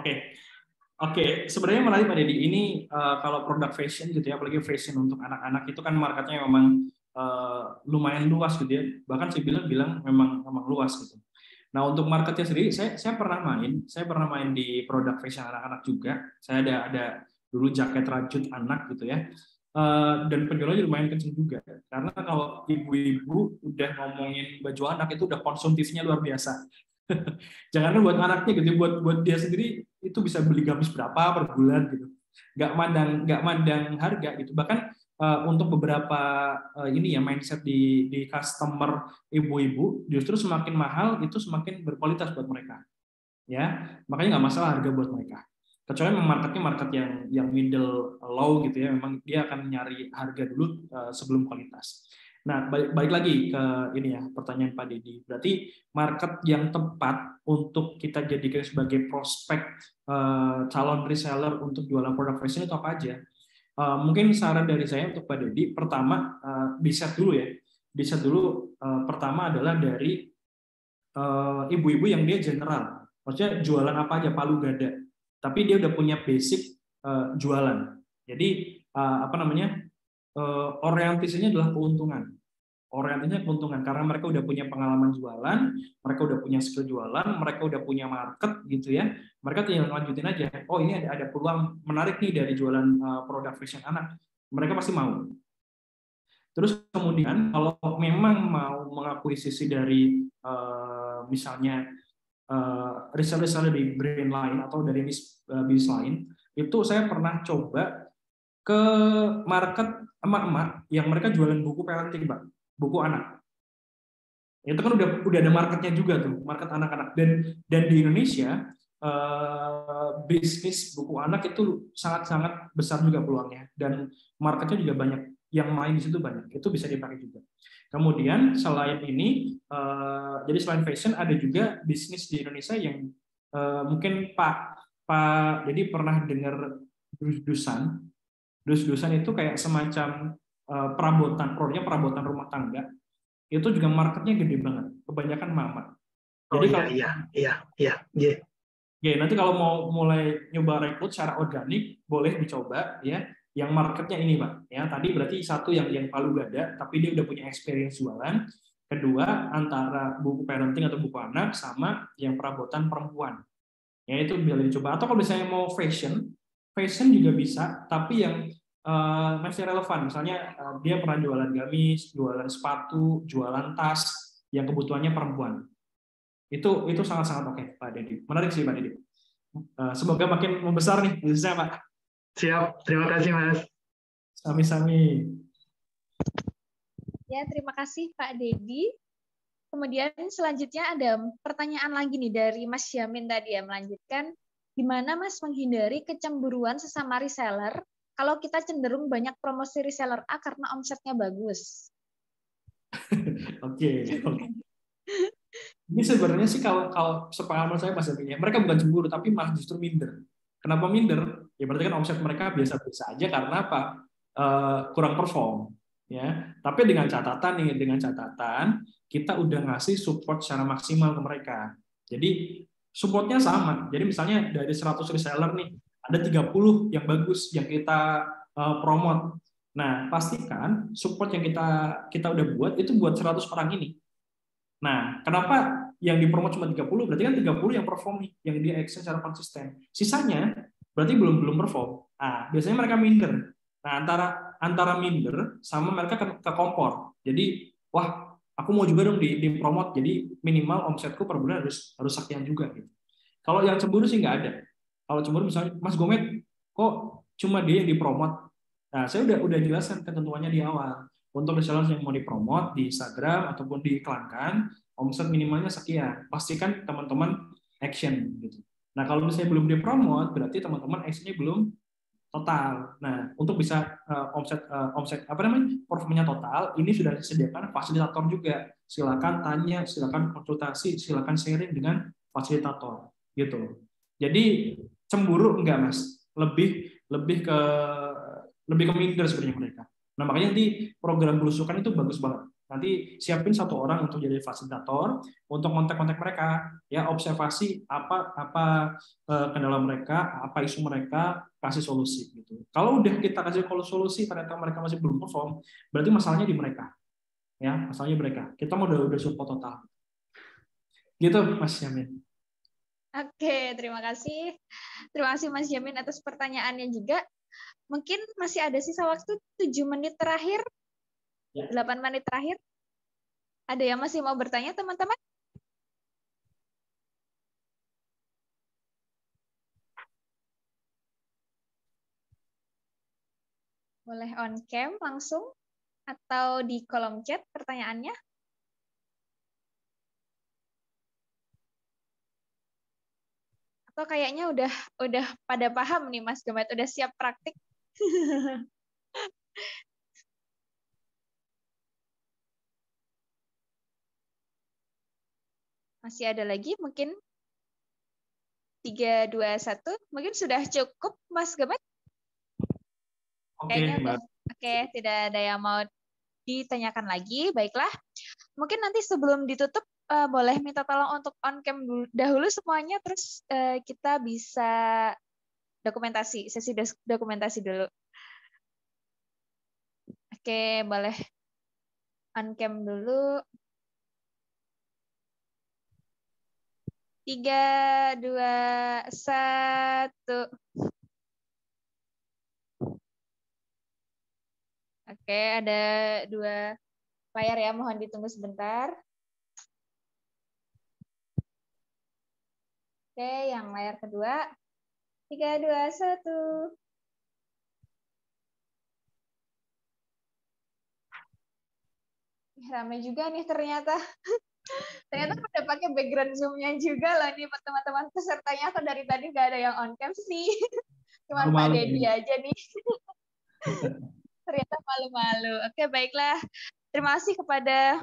Oke, sebenarnya menarik Pak Dedi. Ini kalau produk fashion gitu ya, apalagi fashion untuk anak-anak itu kan marketnya memang lumayan luas gitu ya. Bahkan saya bilang memang luas gitu. Nah untuk marketnya sendiri, saya pernah main di produk fashion anak-anak juga. Saya ada dulu jaket rajut anak gitu ya. Dan penjualannya lumayan kenceng juga. Karena kalau ibu-ibu udah ngomongin baju anak itu udah konsumtifnya luar biasa. Jangan buat anaknya gitu, buat dia sendiri itu bisa beli gamis berapa per bulan gitu, nggak mandang harga gitu. Bahkan untuk beberapa ini ya mindset di customer ibu-ibu, justru semakin mahal itu semakin berkualitas buat mereka ya, makanya nggak masalah harga buat mereka, kecuali memang marketnya market yang middle low gitu ya, memang dia akan nyari harga dulu sebelum kualitas. Nah, balik lagi ke ini ya, pertanyaan Pak Dedi. Berarti market yang tepat untuk kita jadikan sebagai prospek calon reseller untuk jualan produk fashion itu apa aja? Mungkin saran dari saya untuk Pak Dedi, pertama di set dulu ya. Di set dulu pertama adalah dari ibu-ibu yang dia general. Maksudnya jualan apa aja, palu gada. Tapi dia udah punya basic jualan. Jadi orientasinya adalah keuntungan. Orientasinya keuntungan karena mereka udah punya pengalaman jualan, mereka udah punya skill jualan, mereka udah punya market gitu ya. Mereka tinggal lanjutin aja. Oh ini ada peluang menarik nih dari jualan produk fashion anak. Mereka pasti mau. Terus kemudian kalau memang mau mengakuisisi dari misalnya reseller dari brand lain atau dari bisnis lain, itu saya pernah coba ke market emak-emak yang mereka jualan buku parenting, Pak, buku anak. Itu kan udah ada marketnya juga tuh, market anak-anak. Dan di Indonesia bisnis buku anak itu sangat-sangat besar juga peluangnya, dan marketnya juga banyak, yang main di situ banyak, itu bisa dipakai juga. Kemudian selain ini, jadi selain fashion ada juga bisnis di Indonesia yang mungkin jadi pernah dengar dus-dusan. Dus-dusan itu kayak semacam produknya perabotan rumah tangga. Itu juga marketnya gede banget, kebanyakan mama. Jadi kalau nanti kalau mau mulai nyoba rekrut secara organik, boleh dicoba ya. Yang marketnya ini, Pak. Ya, tadi berarti satu yang Palu Gada, tapi dia udah punya experience jualan. Kedua, antara buku parenting atau buku anak sama yang perabotan perempuan. Ya, itu bisa dicoba. Atau kalau misalnya mau fashion juga bisa, tapi yang masih relevan. Misalnya dia pernah jualan gamis, jualan sepatu, jualan tas yang kebutuhannya perempuan. Itu sangat-sangat oke, Pak Dedi. Menarik sih, Pak Dedi. Semoga makin membesar nih bisnisnya, Pak. Siap, terima kasih Mas. Sami-sami. Ya, terima kasih Pak Dedi. Kemudian selanjutnya ada pertanyaan lagi nih dari Mas Yamin tadi ya, melanjutkan, gimana Mas menghindari kecemburuan sesama reseller kalau kita cenderung banyak promosi reseller A karena omsetnya bagus? Oke. Ini sebenarnya sih kalau sepengalaman saya Mas Yamin, mereka bukan cemburu tapi malah justru minder. Kenapa minder? Ya berarti kan omset mereka biasa-biasa aja karena apa? Kurang perform. Ya, tapi dengan catatan kita udah ngasih support secara maksimal ke mereka. Jadi supportnya sama. Jadi misalnya dari 100 reseller nih, ada 30 yang bagus yang kita promote. Nah, pastikan support yang kita udah buat itu buat 100 orang ini. Nah, kenapa yang dipromot cuma 30? Berarti kan 30 yang perform nih, yang dia action secara konsisten. Sisanya berarti belum perform. Nah, biasanya mereka minder. Nah, antara minder sama mereka ke kompor. Jadi, wah, aku mau juga dong dipromot. Jadi minimal omsetku per bulan harus sekian juga gitu. Kalau yang cemburu sih nggak ada. Kalau cemburu misalnya, Mas Gomet, kok cuma dia yang dipromot? Nah, saya udah jelaskan ketentuannya di awal. Untuk reseller yang mau dipromot di Instagram ataupun diiklankan, omset minimalnya sekian. Pastikan teman-teman action gitu. Nah, kalau misalnya belum dipromot, berarti teman-teman actionnya belum total. Nah, untuk bisa omset apa namanya performanya total, ini sudah disediakan fasilitator juga. Silakan tanya, silakan konsultasi, silakan sharing dengan fasilitator gitu. Jadi cemburu enggak Mas, lebih ke minder sebenarnya mereka. Nah, makanya nanti program belusukan itu bagus banget. Nanti siapin satu orang untuk jadi fasilitator untuk kontak-kontak mereka, ya observasi apa kendala mereka, apa isu mereka, kasih solusi gitu. Kalau udah kita kasih solusi ternyata mereka masih belum perform, berarti masalahnya di mereka. Ya, masalahnya mereka. Kita mau udah support total. Gitu Mas Yamin. Oke, terima kasih. Terima kasih Mas Yamin atas pertanyaannya juga. Mungkin masih ada sisa waktu 7 menit terakhir, 8 menit terakhir. Ada yang masih mau bertanya, teman-teman? Boleh on cam langsung atau di kolom chat pertanyaannya. Atau kayaknya udah pada paham nih Mas Gomet, udah siap praktik. Masih ada lagi mungkin 3, 2, 1. Mungkin sudah cukup Mas Gomet? Kayaknya udah. Oke, tidak ada yang mau ditanyakan lagi. Baiklah. Mungkin nanti sebelum ditutup boleh minta tolong untuk on cam dahulu semuanya, terus kita bisa dokumentasi, sesi dokumentasi dulu. Oke, boleh on cam dulu. 3, 2, 1. Oke, ada 2 layar ya, mohon ditunggu sebentar. Oke, yang layar kedua. 3, 2, 1. Ramai juga nih ternyata. Ternyata pada pakai background Zoom-nya juga loh nih teman-teman pesertanya. Kok dari tadi nggak ada yang on cam sih. Cuma Pak Dedi aja nih. Ternyata malu-malu. Oke, baiklah. Terima kasih kepada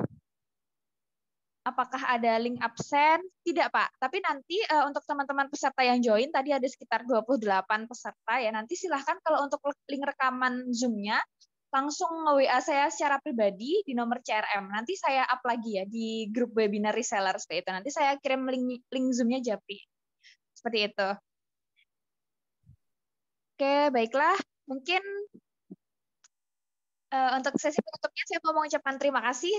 apakah ada link absen? Tidak, Pak. Tapi nanti untuk teman-teman peserta yang join, tadi ada sekitar 28 peserta ya. Nanti silahkan kalau untuk link rekaman Zoom-nya, langsung nge-WA saya secara pribadi di nomor CRM. Nanti saya up lagi ya di grup webinar reseller seperti itu. Nanti saya kirim link Zoom-nya Japri. Seperti itu. Oke, baiklah. Mungkin untuk sesi penutupnya saya mau mengucapkan terima kasih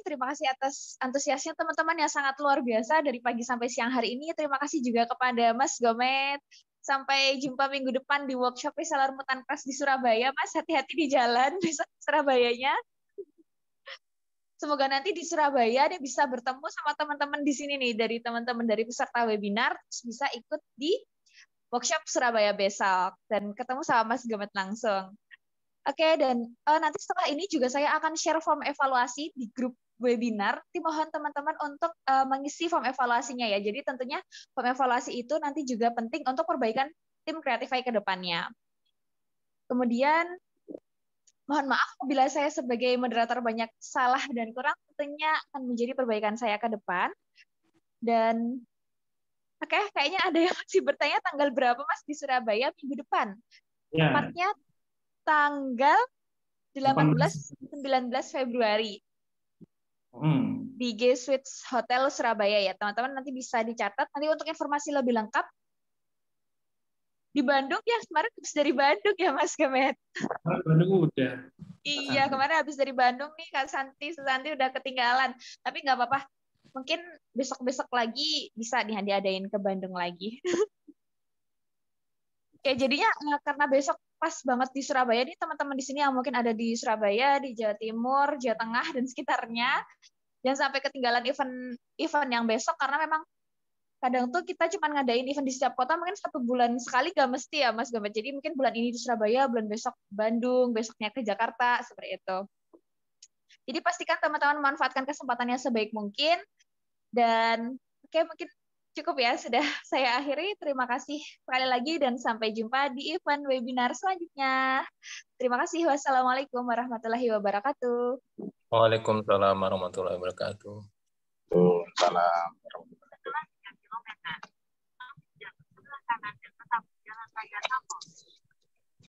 atas antusiasnya teman-teman yang sangat luar biasa dari pagi sampai siang hari ini. Terima kasih juga kepada Mas Gomet. Sampai jumpa minggu depan di workshop Reseller Mutan Press di Surabaya, Mas. Hati-hati di jalan besok Surabayanya. Semoga nanti di Surabaya dia bisa bertemu sama teman-teman di sini nih, dari teman-teman dari peserta webinar, bisa ikut di workshop Surabaya besok dan ketemu sama Mas Gomet langsung. Oke, dan nanti setelah ini juga saya akan share form evaluasi di grup webinar. Mohon teman-teman untuk mengisi form evaluasinya ya. Jadi tentunya form evaluasi itu nanti juga penting untuk perbaikan tim Creatify ke depannya. Kemudian, mohon maaf apabila saya sebagai moderator banyak salah dan kurang, tentunya akan menjadi perbaikan saya ke depan. Dan oke, kayaknya ada yang masih bertanya tanggal berapa Mas di Surabaya minggu depan? Ya. Tepatnya tanggal 18-19 Februari di G Suites Hotel Surabaya ya teman-teman, nanti bisa dicatat. Nanti untuk informasi lebih lengkap di Bandung ya, kemarin habis dari Bandung ya Mas Gomet. Bandung udah. Iya, kemarin habis dari Bandung nih Kak Santi udah ketinggalan. Tapi nggak apa-apa, mungkin besok-besok lagi bisa nih diadain ke Bandung lagi. Oke, jadinya karena besok pas banget di Surabaya nih teman-teman di sini yang mungkin ada di Surabaya, di Jawa Timur, Jawa Tengah dan sekitarnya, jangan sampai ketinggalan event yang besok karena memang kadang tuh kita cuma ngadain event di setiap kota mungkin 1 bulan sekali gak mesti ya Mas Gomet. Jadi mungkin bulan ini di Surabaya, bulan besok Bandung, besoknya ke Jakarta seperti itu. Jadi pastikan teman-teman memanfaatkan kesempatannya sebaik mungkin dan oke, mungkin cukup ya, sudah saya akhiri. Terima kasih sekali lagi dan sampai jumpa di event webinar selanjutnya. Terima kasih. Wassalamualaikum warahmatullahi wabarakatuh. Waalaikumsalam warahmatullahi wabarakatuh. Waalaikumsalam warahmatullahi wabarakatuh.